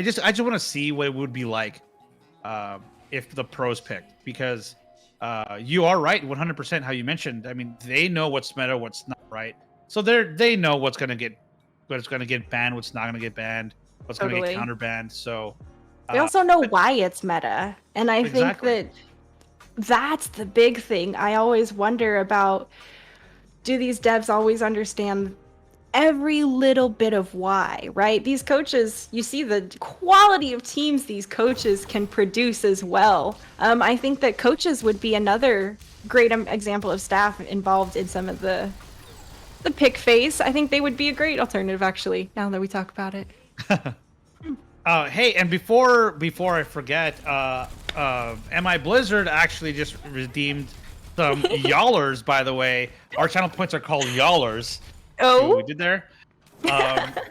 just want to see what it would be like if the pros picked, because you are right 100% how you mentioned. I mean, they know what's meta, what's not, right? So they know what's gonna get banned, what's not gonna get banned, what's gonna get counter banned. So they also know why it's meta, and I think that that's the big thing. I always wonder about, do these devs always understand every little bit of why, right? These coaches, you see the quality of teams these coaches can produce as well. I think that coaches would be another great example of staff involved in some of the pick phase. I think they would be a great alternative, actually, now that we talk about it. Hey, and before I forget, MI Blizzard actually just redeemed some Yallers, by the way. Our channel points are called Yallers. Oh, what we did there.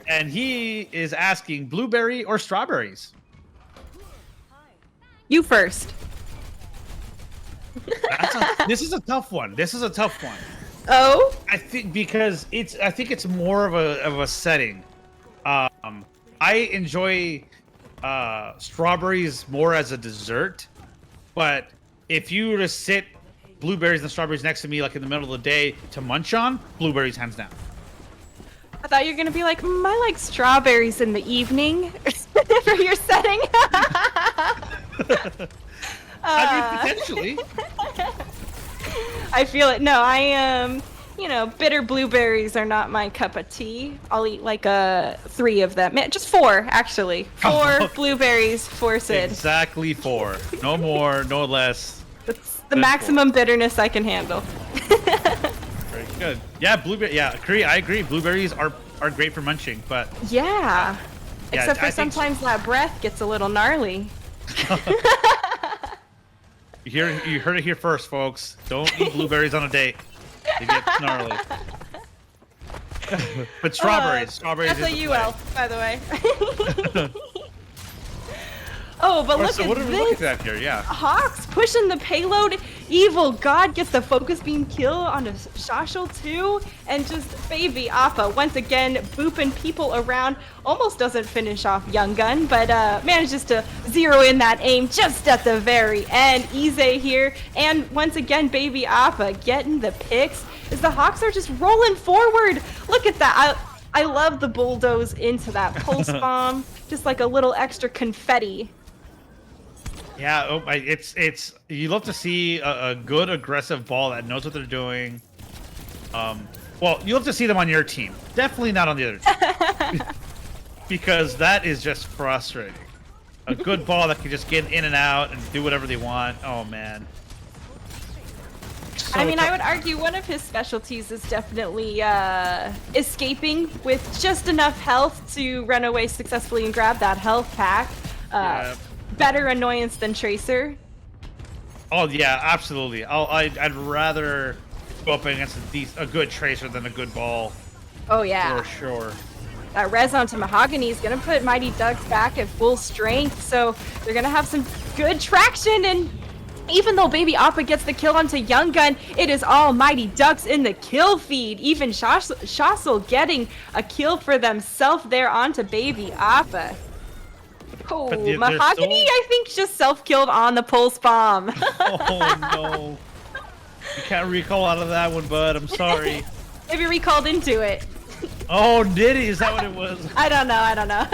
And he is asking, blueberry or strawberries? You first. This is a tough one. Oh, I think because it's more of a setting. I enjoy strawberries more as a dessert, but if you were to sit blueberries and strawberries next to me, like in the middle of the day, to munch on, blueberries hands down. I thought you were gonna be like, I like strawberries in the evening for your setting. I mean, potentially. I feel it. No, I am. Bitter blueberries are not my cup of tea. I'll eat like 3 of them. Just 4, actually. 4 blueberries for Sid. Exactly 4. No more, no less. That's the maximum bitterness I can handle. Very good. Yeah, blueberry. Yeah, I agree. Blueberries are great for munching, but Yeah. Except for I think sometimes that breath gets a little gnarly. you heard it here first, folks. Don't eat blueberries on a date. They get gnarly. But strawberries. That's is a the UL, by the way. Oh, but look so at what are we this. looking at here? Yeah. Hawks pushing the payload. Evil God gets the focus beam kill on a Shashel too. And just baby Appa once again booping people around. Almost doesn't finish off Young Gun, but manages to zero in that aim just at the very end. Ize here. And once again, baby Appa getting the picks as the Hawks are just rolling forward. Look at that. I love the bulldoze into that pulse bomb. Just like a little extra confetti. Yeah, it's you love to see a good aggressive ball that knows what they're doing. Well, you love to see them on your team. Definitely not on the other team. Because that is just frustrating. A good ball that can just get in and out and do whatever they want. Oh man. So I mean, tough. I would argue one of his specialties is definitely escaping with just enough health to run away successfully and grab that health pack. Yeah. Better annoyance than Tracer. Oh yeah, absolutely. I'd rather go up against a good Tracer than a good ball. Oh yeah. For sure. That res onto Mahogany is gonna put Mighty Ducks back at full strength, so they're gonna have some good traction. And even though Baby Appa gets the kill onto Young Gun, it is all Mighty Ducks in the kill feed. Even Shassel getting a kill for themselves there onto Baby Appa. Oh, Mahogany, I think, just self-killed on the pulse bomb. Oh no. You can't recall out of that one, bud. I'm sorry. Maybe recalled into it. Oh, did he? Is that what it was? I don't know.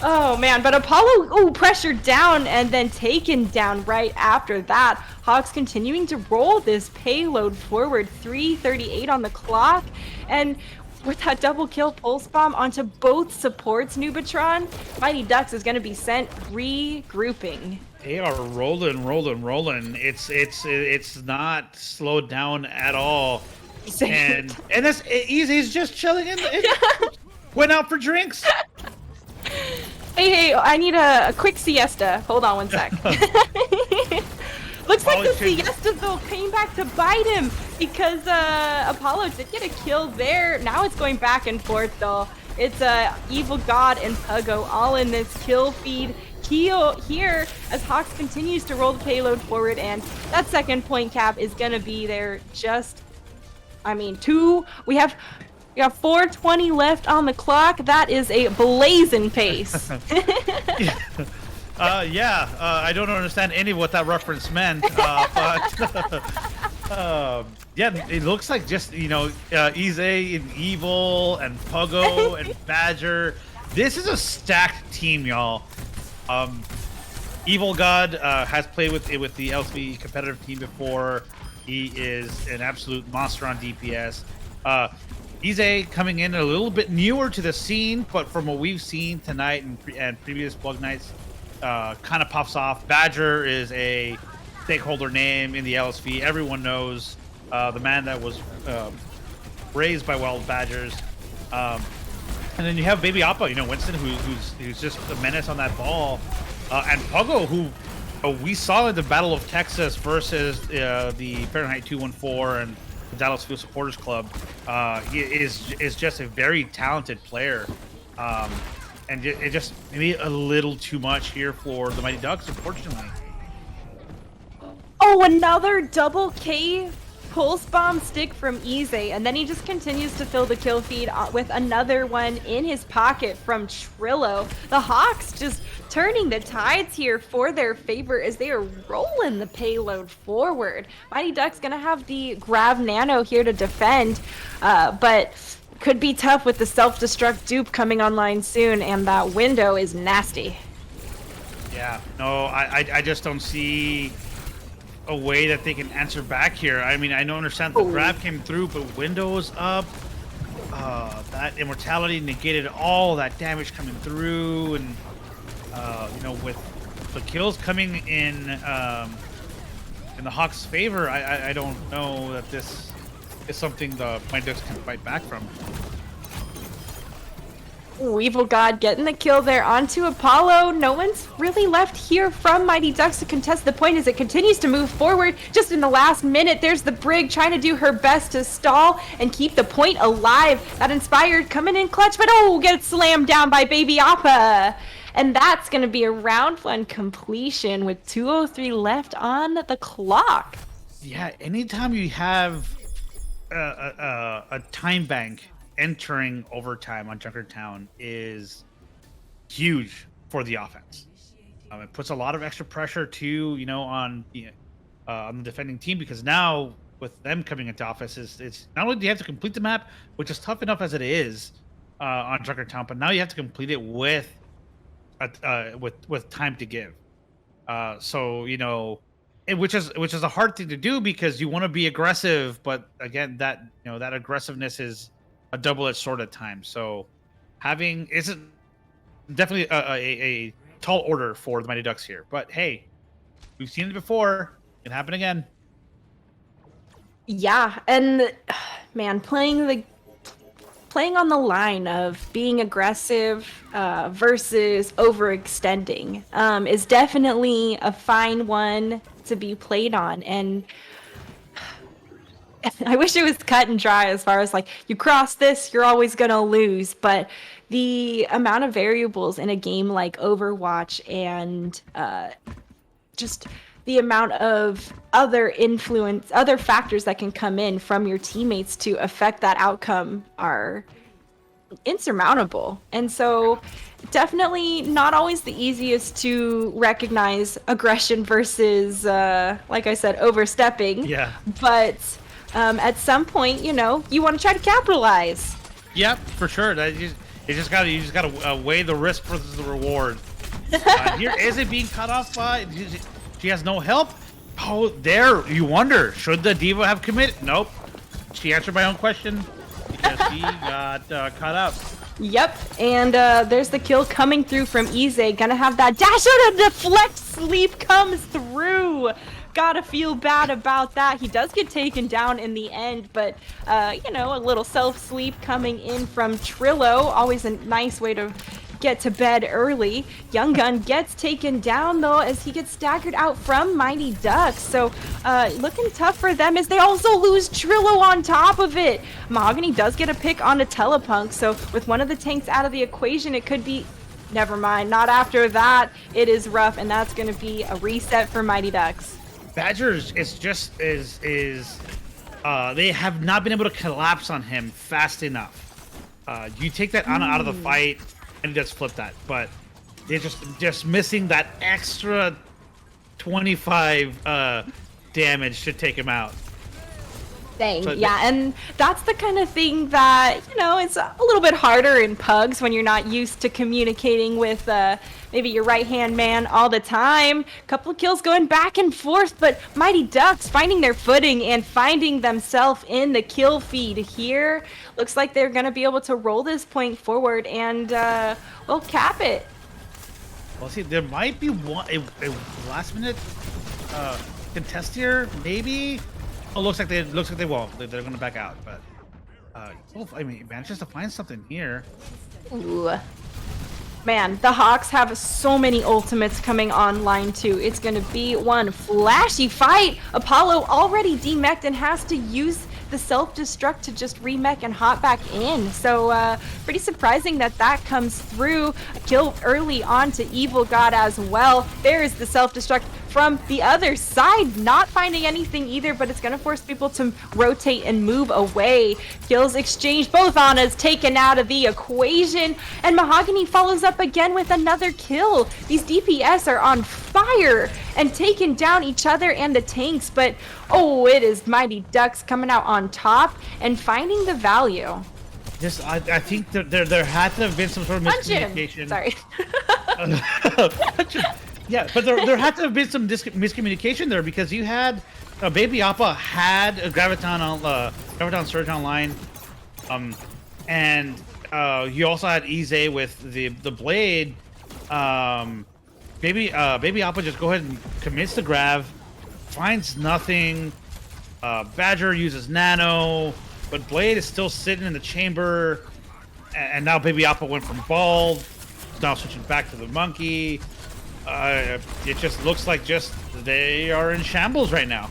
Oh man, but Apollo, pressured down and then taken down right after that. Hawks continuing to roll this payload forward, 3:38 on the clock, and with that double kill pulse bomb onto both supports, Nubatron, Mighty Ducks is going to be sent regrouping. They are rolling. It's not slowed down at all. And that's easy. He's just chilling went out for drinks. Hey, I need a quick siesta. Hold on one sec. Looks like the siesta though came back to bite him because Apollo did get a kill there. Now it's going back and forth though. It's Evil God and Puggo all in this kill feed here as Hawks continues to roll the payload forward, and that second point cap is gonna be there. We have 4:20 left on the clock. That is a blazing pace. I don't understand any of what that reference meant, but yeah, it looks like just Ize and Evil and Puggo and Badger. This is a stacked team, y'all. Evil God has played with the LSV competitive team before. He is an absolute monster on DPS. Ize coming in a little bit newer to the scene, but from what we've seen tonight and previous Plug nights, kind of pops off. Badger is a stakeholder name in the LSV. Everyone knows the man that was raised by wild badgers. And then you have Baby Appa, Winston, who's just a menace on that ball, and Puggo, who we saw in the Battle of Texas versus the Fahrenheit 214 and the Dallas Field Supporters Club. He is just a very talented player, and it just maybe a little too much here for the Mighty Ducks, unfortunately. Oh, another double K pulse bomb stick from Ize, and then he just continues to fill the kill feed with another one in his pocket from Trillo. The Hawks just turning the tides here for their favor as they are rolling the payload forward. Mighty Ducks gonna have the Grav Nano here to defend, but could be tough with the self-destruct dupe coming online soon, and that window is nasty. Yeah, no, I just don't see a way that they can answer back here. I mean, I don't understand the grab came through, but windows up. That immortality negated all that damage coming through, and with the kills coming in in the Hawks' favor, I don't know that this is something the Mighty Ducks can fight back from. Ooh, Evil God getting the kill there onto Apollo. No one's really left here from Mighty Ducks to contest the point as it continues to move forward. Just in the last minute, there's the Brig trying to do her best to stall and keep the point alive. That Inspired coming in clutch, but oh, gets slammed down by Baby Appa. And that's going to be a round 1 completion with 2:03 left on the clock. Yeah, anytime you have a time bank entering overtime on Junkertown is huge for the offense. It puts a lot of extra pressure to on the defending team, because now with them coming into office, it's not only do you have to complete the map, which is tough enough as it is on Junkertown, but now you have to complete it with time to give. Which is a hard thing to do because you want to be aggressive, but again, that aggressiveness is a double-edged sword at times. So it's definitely a tall order for the Mighty Ducks here. But hey, we've seen it before. It can happen again. Yeah, and man, playing on the line of being aggressive versus overextending is definitely a fine one to be played on. And I wish it was cut and dry as far as like, you cross this, you're always gonna lose. But the amount of variables in a game like Overwatch and just the amount of other factors that can come in from your teammates to affect that outcome are insurmountable. And so definitely not always the easiest to recognize aggression versus, like I said, overstepping. Yeah. But at some point, you want to try to capitalize. Yep, for sure. You just gotta weigh the risk versus the reward. Here is it being cut off by. She has no help. Oh, there. You wonder, should the Diva have committed? Nope. She answered my own question because she got cut up. Yep, and there's the kill coming through from Ize. Gonna have that dash out of deflect. Sleep comes through. Gotta feel bad about that. He does get taken down in the end, but a little self-sleep coming in from Trillo. Always a nice way to get to bed early. Young Gun gets taken down though as he gets staggered out from Mighty Ducks. So looking tough for them as they also lose Trillo on top of it. Mahogany does get a pick on a Telepunk, so with one of the tanks out of the equation, it could be never mind. Not after that. It is rough, and that's going to be a reset for Mighty Ducks. Badgers they have not been able to collapse on him fast enough. You take that Ana out of the fight and he does flip that, but they're just missing that extra 25 damage to take him out. Dang, so yeah, and that's the kind of thing that, it's a little bit harder in PUGs when you're not used to communicating with maybe your right-hand man all the time. Couple of kills going back and forth, but Mighty Ducks finding their footing and finding themselves in the kill feed here. Looks like they're going to be able to roll this point forward and, cap it. Well, see, there might be a last-minute contest here, maybe. Oh, looks like they won't. They're going to back out, but he manages to find something here. Ooh. Man, the Hawks have so many ultimates coming online too. It's going to be one flashy fight. Apollo already demeched and has to use the self-destruct to just remech and hop back in. So pretty surprising that comes through. A kill early on to Evil God as well. There is the self-destruct from the other side, not finding anything either, but it's going to force people to rotate and move away. Kills exchanged, both Anas taken out of the equation, and Mahogany follows up again with another kill. These DPS are on fire and taking down each other and the tanks, but it is Mighty Ducks coming out on top and finding the value. I think there had to have been some sort of miscommunication. Sorry. Yeah, but there had to have been some miscommunication there, because you had Baby Appa had a Graviton Surge online, and you also had Ize with the blade. Baby Appa just go ahead and commits the grav, finds nothing. Badger uses Nano, but Blade is still sitting in the chamber. And now Baby Appa went from bald, now switching back to the monkey. It just looks like they are in shambles right now.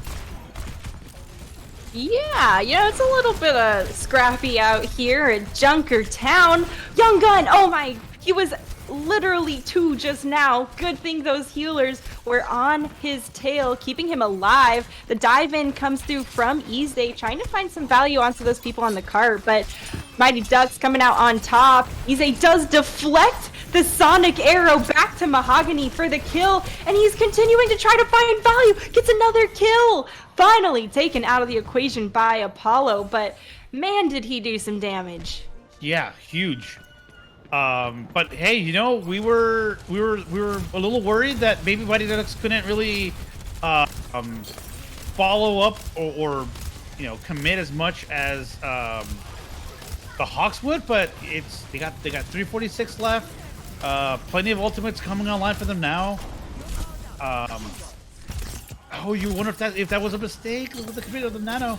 Yeah, it's a little bit scrappy out here at Junker Town. Young Gun, oh my, he was literally 2 just now. Good thing those healers were on his tail, keeping him alive. The dive in comes through from Ize, trying to find some value onto those people on the cart, but Mighty Ducks coming out on top. Ize does deflect the sonic arrow back to Mahogany for the kill, and he's continuing to try to find value. Gets another kill. Finally taken out of the equation by Apollo, but man, did he do some damage. Yeah, huge. But hey, we were a little worried that maybe Mighty Ducks couldn't really follow up or commit as much as the Hawks would, but they got 346 left. Plenty of ultimates coming online for them now. You wonder if that was a mistake with the commit of the Nano.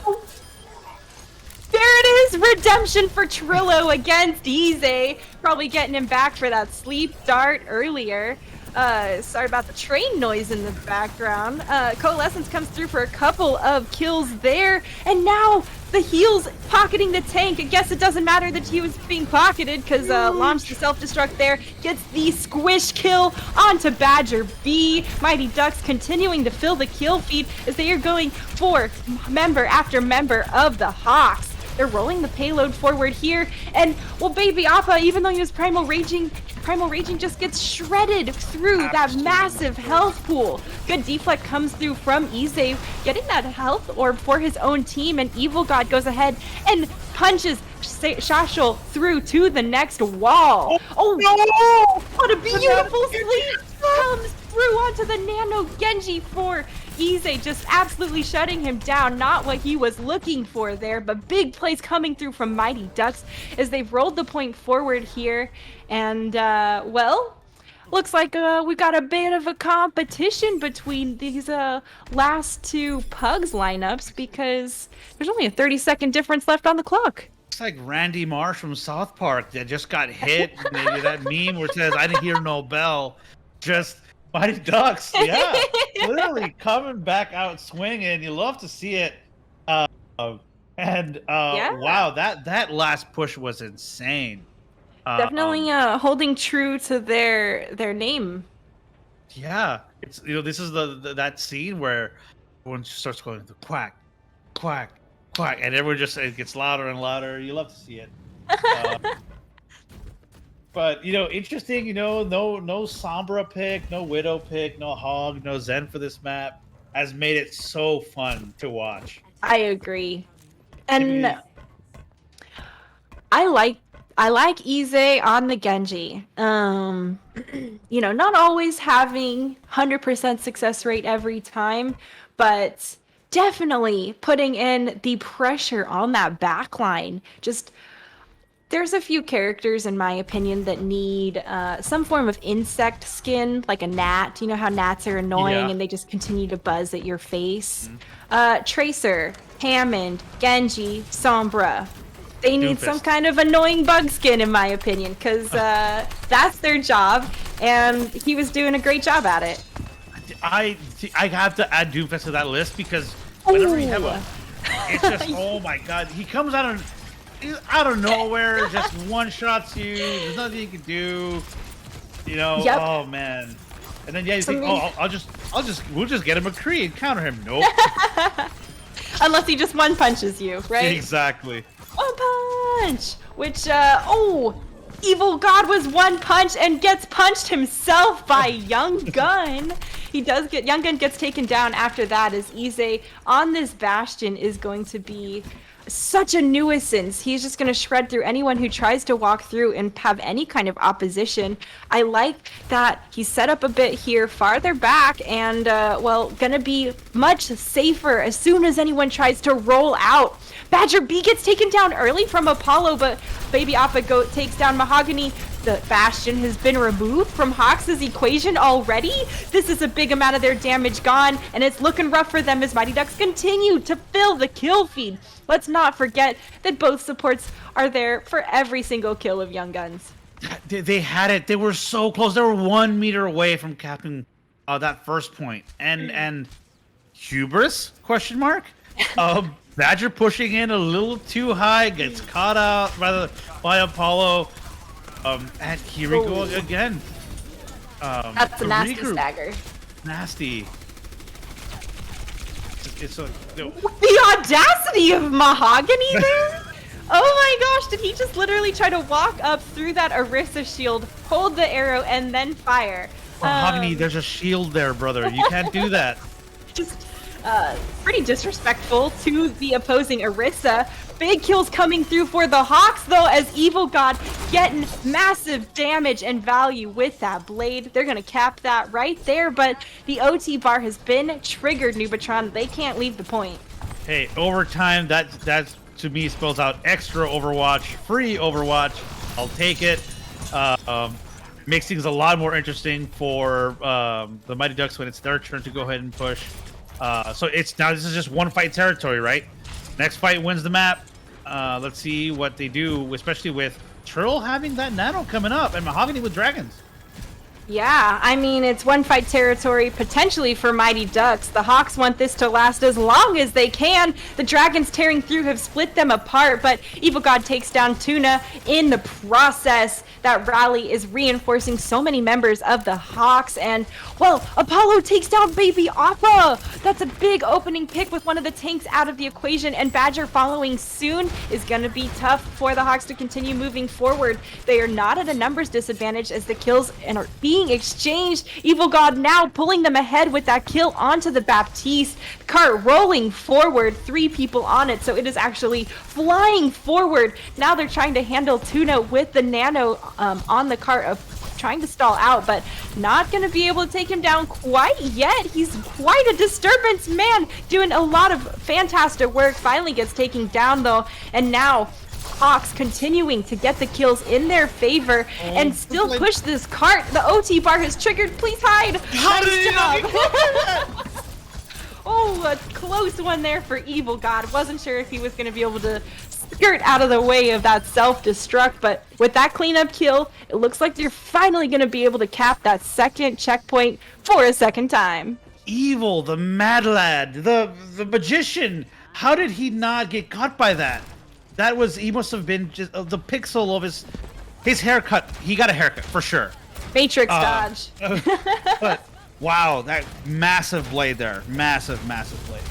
There it is! Redemption for Trillo against Ize. Probably getting him back for that sleep dart earlier. Sorry about the train noise in the background. Coalescence comes through for a couple of kills there. And now the heals pocketing the tank. I guess it doesn't matter that he was being pocketed because launched the self-destruct there. Gets the squish kill onto Badger B. Mighty Ducks continuing to fill the kill feed as they are going for member after member of the Hawks. They're rolling the payload forward here, and Baby Appa, even though he was Primal Raging just gets shredded through that massive health pool. Good deflect comes through from Ize, getting that health orb for his own team, and Evil God goes ahead and punches Shashul through to the next wall. Oh no! What a beautiful sleep comes through onto the Nano Genji for Ize, just absolutely shutting him down. Not what he was looking for there, but big plays coming through from Mighty Ducks as they've rolled the point forward here. And, looks like we got a bit of a competition between these last 2 Pugs lineups because there's only a 30-second difference left on the clock. It's like Randy Marsh from South Park that just got hit. Maybe that meme where it says, "I didn't hear no bell." Just Mighty Ducks, yeah, literally coming back out swinging. You love to see it. Yeah. Wow, that last push was insane. Definitely holding true to their name. Yeah, it's this is that scene where everyone starts going the quack, quack, quack, and everyone it gets louder and louder. You love to see it. But interesting. No Sombra pick, no Widow pick, no Hog, no Zen for this map has made it so fun to watch. I agree, and I like Ize on the Genji. Not always having 100% success rate every time, but definitely putting in the pressure on that backline. There's a few characters, in my opinion, that need some form of insect skin, like a gnat. You know how gnats are annoying and they just continue to buzz at your face? Tracer, Hammond, Genji, Sombra. They need some kind of annoying bug skin, in my opinion, because that's their job, and he was doing a great job at it. I have to add Doomfist to that list because whenever you have it's just, oh my god, he comes out of nowhere, just one-shots you, there's nothing you can do, oh man. And then you think, we'll just get him a Kree and counter him. Nope. Unless he just one-punches you, right? Exactly. One punch! Which, Evil God was one punch and gets punched himself by Young Gun. Young Gun gets taken down after that as Ize on this Bastion is going to be such a nuisance. He's just going to shred through anyone who tries to walk through and have any kind of opposition. I like that he's set up a bit here farther back and, going to be much safer as soon as anyone tries to roll out. Badger B gets taken down early from Apollo, but Baby Appa takes down Mahogany The Bastion has been removed from Hawks' equation already. This is a big amount of their damage gone, and it's looking rough for them as Mighty Ducks continue to fill the kill feed. Let's not forget that both supports are there for every single kill of Young Guns. They had it. They were so close. They were 1 meter away from capping that first point. And hubris? Question mark. Badger pushing in a little too high, gets caught out by Apollo. And here we go again. That's a nasty regroup. stagger. Nasty. It's a. The audacity of Mahogany there? Oh my gosh, did he just literally try to walk up through that Orisa shield, hold the arrow, and then fire? Mahogany, there's a shield there, brother. You can't do that. Just pretty disrespectful to the opposing Orisa. Big kills coming through for the Hawks, though, as Evil God getting massive damage and value with that blade. They're going to cap that right there, but the OT bar has been triggered, Nubatron. They can't leave the point. Hey, overtime, that's to me spells out extra Overwatch, free Overwatch. I'll take it. Makes things a lot more interesting for the Mighty Ducks when it's their turn to go ahead and push. So this is just one fight territory, right? Next fight wins the map. Let's see what they do, especially with Trill having that nano coming up and Mahogany with dragons. Yeah, I mean, it's one fight territory potentially for Mighty Ducks. The Hawks want this to last as long as they can. The dragons tearing through have split them apart, but Evil God takes down Tuna in the process. That rally is reinforcing so many members of the Hawks, and, well, Apollo takes down Baby Appa. That's a big opening pick with one of the tanks out of the equation, and Badger following soon is going to be tough for the Hawks to continue moving forward. They are not at a numbers disadvantage as the kills are being exchanged. Evil God now pulling them ahead with that kill onto the Baptiste. The cart rolling forward, 3 people on it, so it is actually flying forward. Now they're trying to handle Tuna with the nano on the cart of trying to stall out, but not going to be able to take him down quite yet. He's quite a disturbance, man, doing a lot of fantastic work. Finally gets taken down though, and now Hawks continuing to get the kills in their favor and still push this cart. The OT bar has triggered. Please hide. Nice job. Oh, a close one there for Evil God. Wasn't sure if he was going to be able to skirt out of the way of that self-destruct, but with that cleanup kill, it looks like you're finally going to be able to cap that second checkpoint for a second time. Evil, the mad lad, the magician. How did he not get caught by that? He must have been just the pixel of his haircut. He got a haircut for sure. Matrix dodge. But wow, that massive blade there. Massive blade.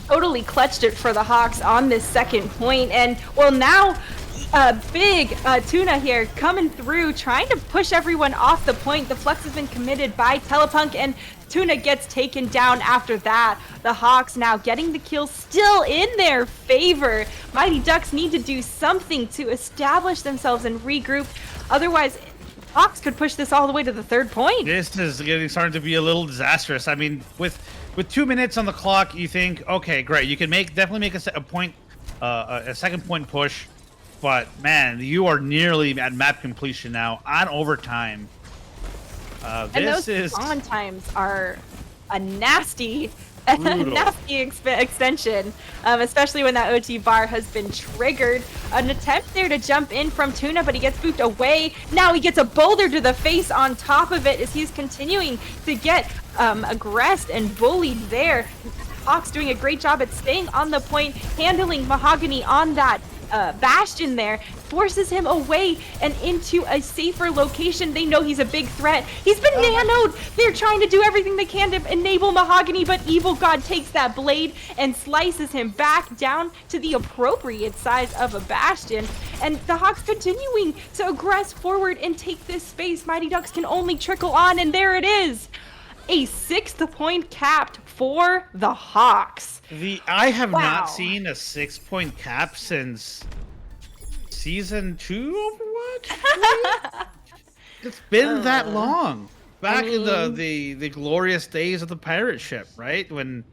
Totally clutched it for the Hawks on this second point, and well, now big Tuna here coming through, trying to push everyone off the point. The flex has been committed by Telepunk, and Tuna gets taken down after that. The Hawks now getting the kill still in their favor. Mighty Ducks need to do something to establish themselves and regroup. Otherwise, Hawks could push this all the way to the third point. This is starting to be a little disastrous. I mean, with 2 minutes on the clock, you think, okay, great, you can definitely make a second point push, but man, you are nearly at map completion now on overtime. And those on times are a nasty extension, especially when that OT bar has been triggered. An attempt there to jump in from Tuna, but he gets booped away. Now he gets a boulder to the face on top of it as he's continuing to get aggressed and bullied there. Hawks doing a great job at staying on the point, handling Mahogany on that Bastion there, forces him away and into a safer location. They know he's a big threat. He's been nanoed. They're trying to do everything they can to enable Mahogany, but Evil God takes that blade and slices him back down to the appropriate size of a Bastion. And the Hawks continuing to aggress forward and take this space. Mighty Ducks can only trickle on, and there it is. A 6th point capped for the Hawks. I have not seen a 6-point cap since season 2 Overwatch. It's been that long. Back in the glorious days of the pirate ship, right? When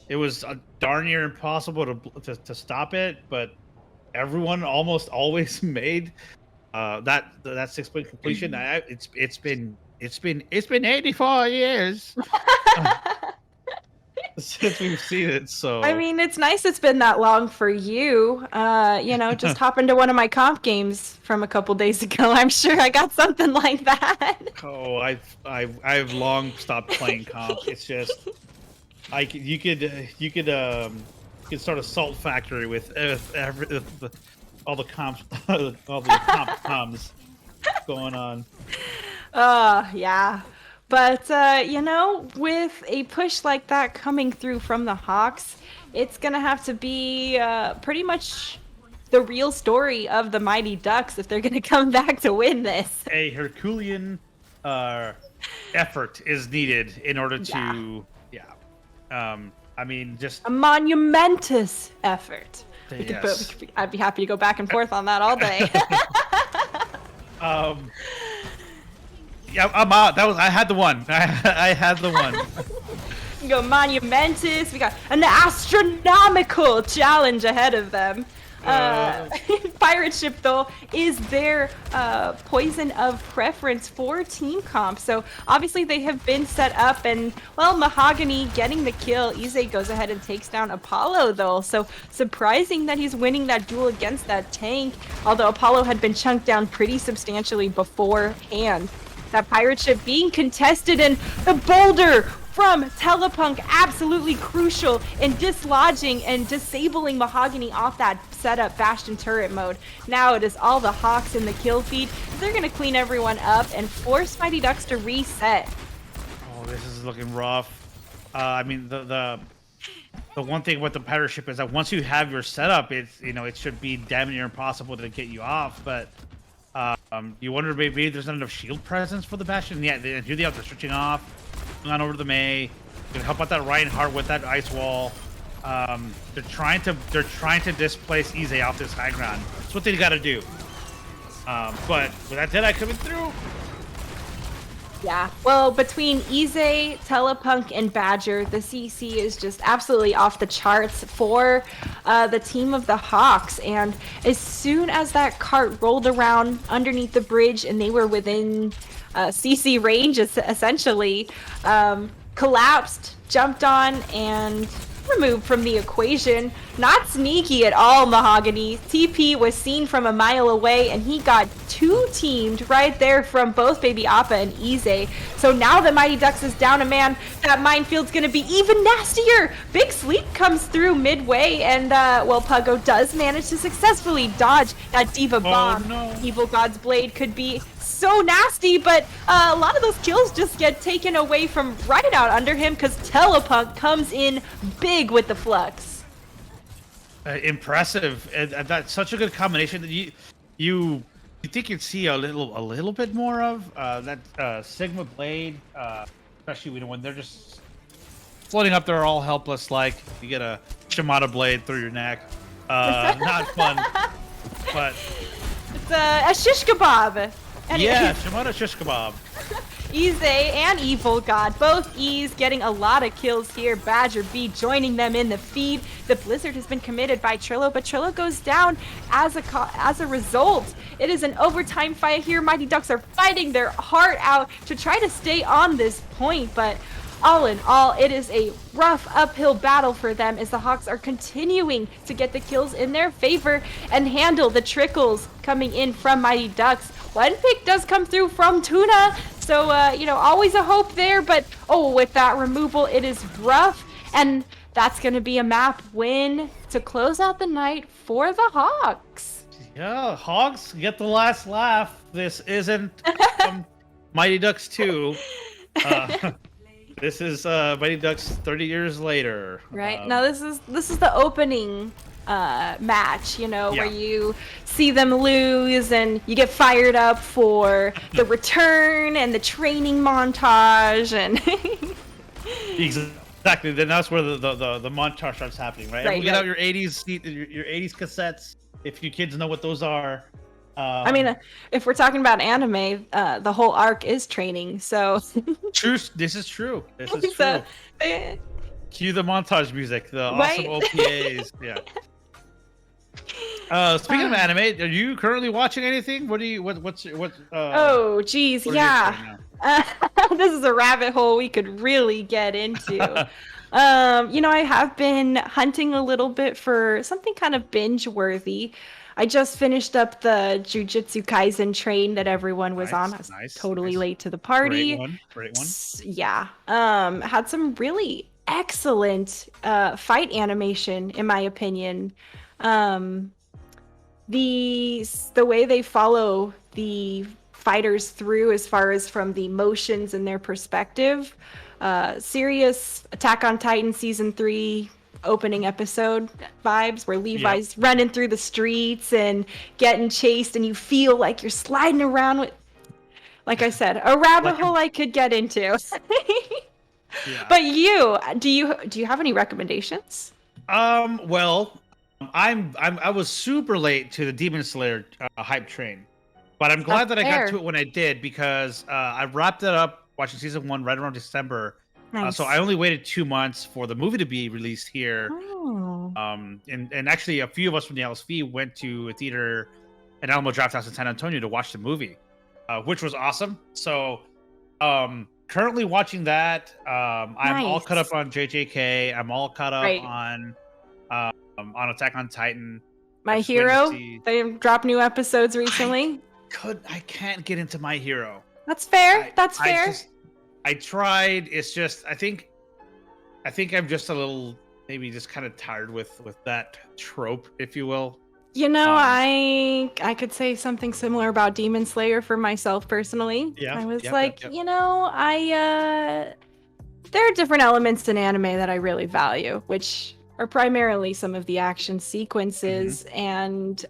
it was darn near impossible to stop it, but everyone almost always made that 6-point completion. It's been 84 years since we've seen it. So I mean, it's nice it's been that long for you. Just hop into one of my comp games from a couple days ago. I'm sure I got something like that. oh, I've long stopped playing comp. It's just you could start a salt factory with all the comps, all the comps going on. Yeah. But, with a push like that coming through from the Hawks, it's going to have to be pretty much the real story of the Mighty Ducks if they're going to come back to win this. A Herculean effort is needed in order to, I mean, just a monumentous effort. yes. I'd be happy to go back and forth on that all day. Yeah, I'm out. I had the one. I had the one. You go monumentous. We got an astronomical challenge ahead of them. Pirate ship though is their poison of preference for team comp. So obviously they have been set up, and well, Mahogany getting the kill. Ize goes ahead and takes down Apollo though. So surprising that he's winning that duel against that tank. Although Apollo had been chunked down pretty substantially beforehand. That pirate ship being contested, and the boulder from Telepunk absolutely crucial in dislodging and disabling Mahogany off that setup Bastion turret mode. Now it is all the Hawks in the kill feed. They're going to clean everyone up and force Mighty Ducks to reset. Oh, this is looking rough. I mean, the one thing with the pirate ship is that once you have your setup, it should be damn near impossible to get you off, but you wonder maybe there's not enough shield presence for the Bastion. Yeah, here they have the switching off, going on over to the Mei. Gonna help out that Reinhardt with that ice wall. They're trying to displace Ize off this high ground. That's what they got to do. But with that Deadeye coming through. Yeah, well, between Ize, Telepunk, and Badger, the CC is just absolutely off the charts for the team of the Hawks. And as soon as that cart rolled around underneath the bridge and they were within CC range, essentially, collapsed, jumped on, and removed from the equation. Not sneaky at all, Mahogany. TP was seen from a mile away, and he got two-teamed right there from both Baby Appa and Ize. So now the Mighty Ducks is down a man. That minefield's going to be even nastier. Big Sleep comes through midway, and, Puggo does manage to successfully dodge that Diva Bomb. No. Evil God's Blade could be so nasty, but a lot of those kills just get taken away from right out under him because Telepunk comes in big with the flux. Impressive. That's such a good combination that you think you'd see a little bit more of that Sigma Blade, especially when they're just floating up there all helpless, like you get a Shimada blade through your neck. Not fun, but it's a shish kebab. Yeah, Shimada shish kebab. Ize and Evil God, both E's getting a lot of kills here. Badger B joining them in the feed. The Blizzard has been committed by Trillo, but Trillo goes down as a result. It is an overtime fight here. Mighty Ducks are fighting their heart out to try to stay on this point, but all in all, it is a rough uphill battle for them as the Hawks are continuing to get the kills in their favor and handle the trickles coming in from Mighty Ducks. One pick does come through from Tuna, so, always a hope there, but, with that removal, it is rough, and that's going to be a map win to close out the night for the Hawks. Yeah, Hawks get the last laugh. This isn't Mighty Ducks 2. This is Mighty Ducks 30 years later. Right. Now this is the opening match, where you see them lose and you get fired up for the return and the training montage and Exactly. Then that's where the montage starts happening, right? Right, Get out your 80s your 80s cassettes if you kids know what those are. I mean, if we're talking about anime, the whole arc is training, so True. This is true. This is true. Cue the montage music, the awesome OPAs. Yeah. Speaking of anime, are you currently watching anything? What's Oh, geez, what are you yeah. This is a rabbit hole we could really get into. I have been hunting a little bit for something kind of binge-worthy. I just finished up the Jujutsu Kaisen train that everyone was on. I was totally late to the party. Great one. Yeah. Had some really excellent fight animation, in my opinion. The way they follow the fighters through as far as from the motions and their perspective. Serious Attack on Titan season 3 opening episode vibes where Levi's running through the streets and getting chased and you feel like you're sliding around with, like I said, a rabbit hole I could get into. But do you have any recommendations? Well, I was super late to the Demon Slayer hype train, but I'm glad that I got to it when I did because I wrapped it up watching season 1 right around December. Nice. So I only waited 2 months for the movie to be released here. Oh. And actually a few of us from the LSV went to a theater in Alamo Drafthouse in San Antonio to watch the movie, which was awesome. So currently watching that. I'm all caught up on JJK. I'm all caught up on Attack on Titan. My Hero. They dropped new episodes recently. I can't get into My Hero. That's fair. That's fair. I tried. It's just I think I'm just a little maybe just kind of tired with that trope, if you will. I could say something similar about Demon Slayer for myself personally. Yeah. I was there are different elements in anime that I really value, which are primarily some of the action sequences, and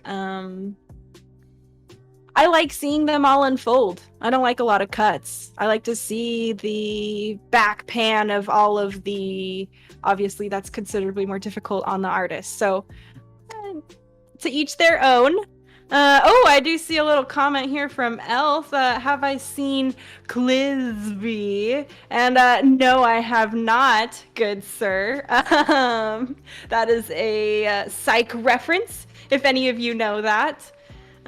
I like seeing them all unfold. I don't like a lot of cuts. I like to see the back pan of all of the, obviously that's considerably more difficult on the artist. So to each their own. I do see a little comment here from Elf. Have I seen Clisby? And no, I have not, good sir. That is a psych reference, if any of you know that.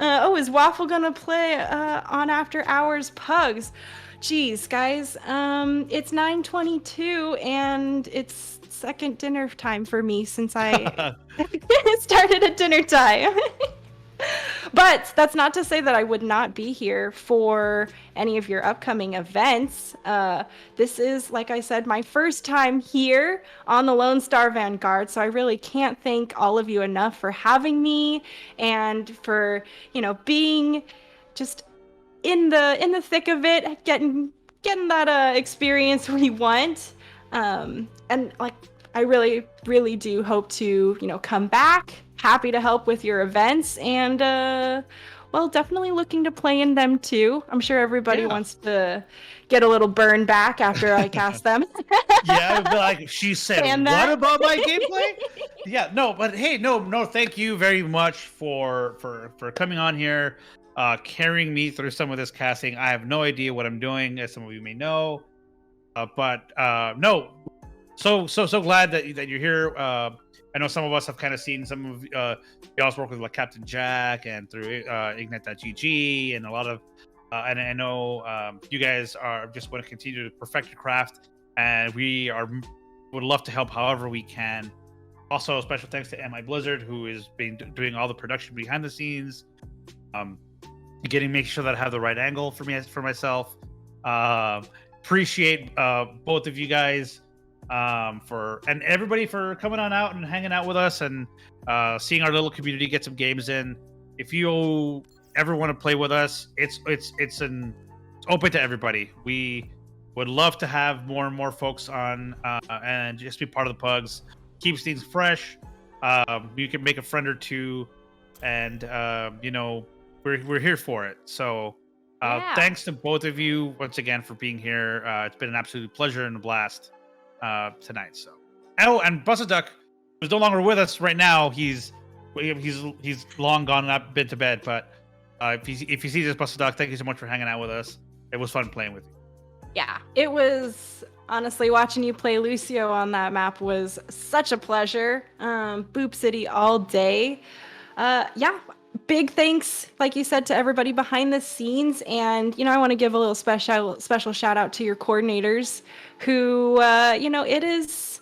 Is Waffle gonna play on After Hours Pugs? Geez, guys, it's 9:22 and it's second dinner time for me since I started at dinner time. But that's not to say that I would not be here for any of your upcoming events. This is, like I said, my first time here on the Lone Star Vanguard, so I really can't thank all of you enough for having me and for, being just in the thick of it, getting that experience we want. And like I really, really do hope to, come back. Happy to help with your events, and definitely looking to play in them too. I'm sure everybody wants to get a little burn back after I cast them. Yeah, like she said, what about my gameplay? Yeah, no, but hey, no, thank you very much for coming on here, carrying me through some of this casting. I have no idea what I'm doing, as some of you may know, but no, so glad that you're here. I know some of us have kind of seen some of y'all's work with like Captain Jack and through Ignite.gg and a lot of, and I know you guys are just want to continue to perfect your craft, and would love to help however we can. Also, special thanks to MI Blizzard, who has been doing all the production behind the scenes, making sure that I have the right angle for myself. Appreciate both of you guys. And everybody for coming on out and hanging out with us and seeing our little community get some games in. If you ever want to play with us, it's open to everybody. We would love to have more and more folks on and just be part of the Pugs. Keeps things fresh. You can make a friend or two, and we're here for it. So thanks to both of you once again for being here. It's been an absolute pleasure and a blast tonight. So and Busted Duck, who's no longer with us right now, he's long gone and I've been to bed, but if you see this, Busted Duck, thank you so much for hanging out with us. It was fun playing with you. Yeah, it was, honestly, watching you play Lucio on that map was such a pleasure. Boop City all day. Yeah, big thanks, like you said, to everybody behind the scenes. And, I want to give a little special shout out to your coordinators who, it is,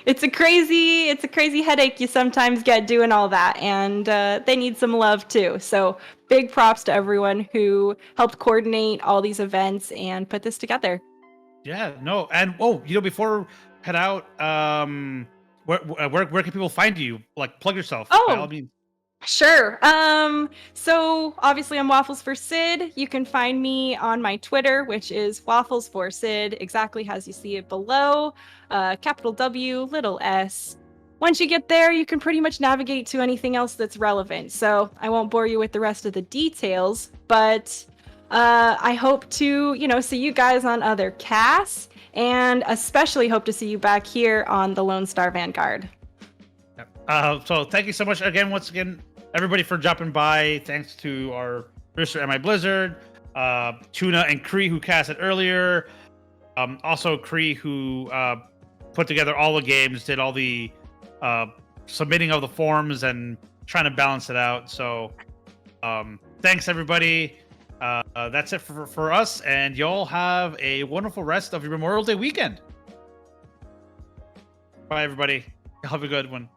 it's a crazy headache you sometimes get doing all that. And they need some love too. So big props to everyone who helped coordinate all these events and put this together. Yeah, no, and before we head out, where can people find you? Like, plug yourself. By all means. Sure. So obviously I'm Waffles for Sid. You can find me on my Twitter, which is Waffles for Sid, exactly as you see it below. Capital W, little s. Once you get there, you can pretty much navigate to anything else that's relevant. So I won't bore you with the rest of the details, but I hope to, see you guys on other casts, and especially hope to see you back here on the Lone Star Vanguard. So thank you so much once again, everybody, for dropping by. Thanks to our producer, MI Blizzard, Tuna and Cree, who casted earlier. Also Cree, who put together all the games, did all the submitting of the forms and trying to balance it out. So thanks, everybody. That's it for us, and y'all have a wonderful rest of your Memorial Day weekend. Bye, everybody. Have a good one.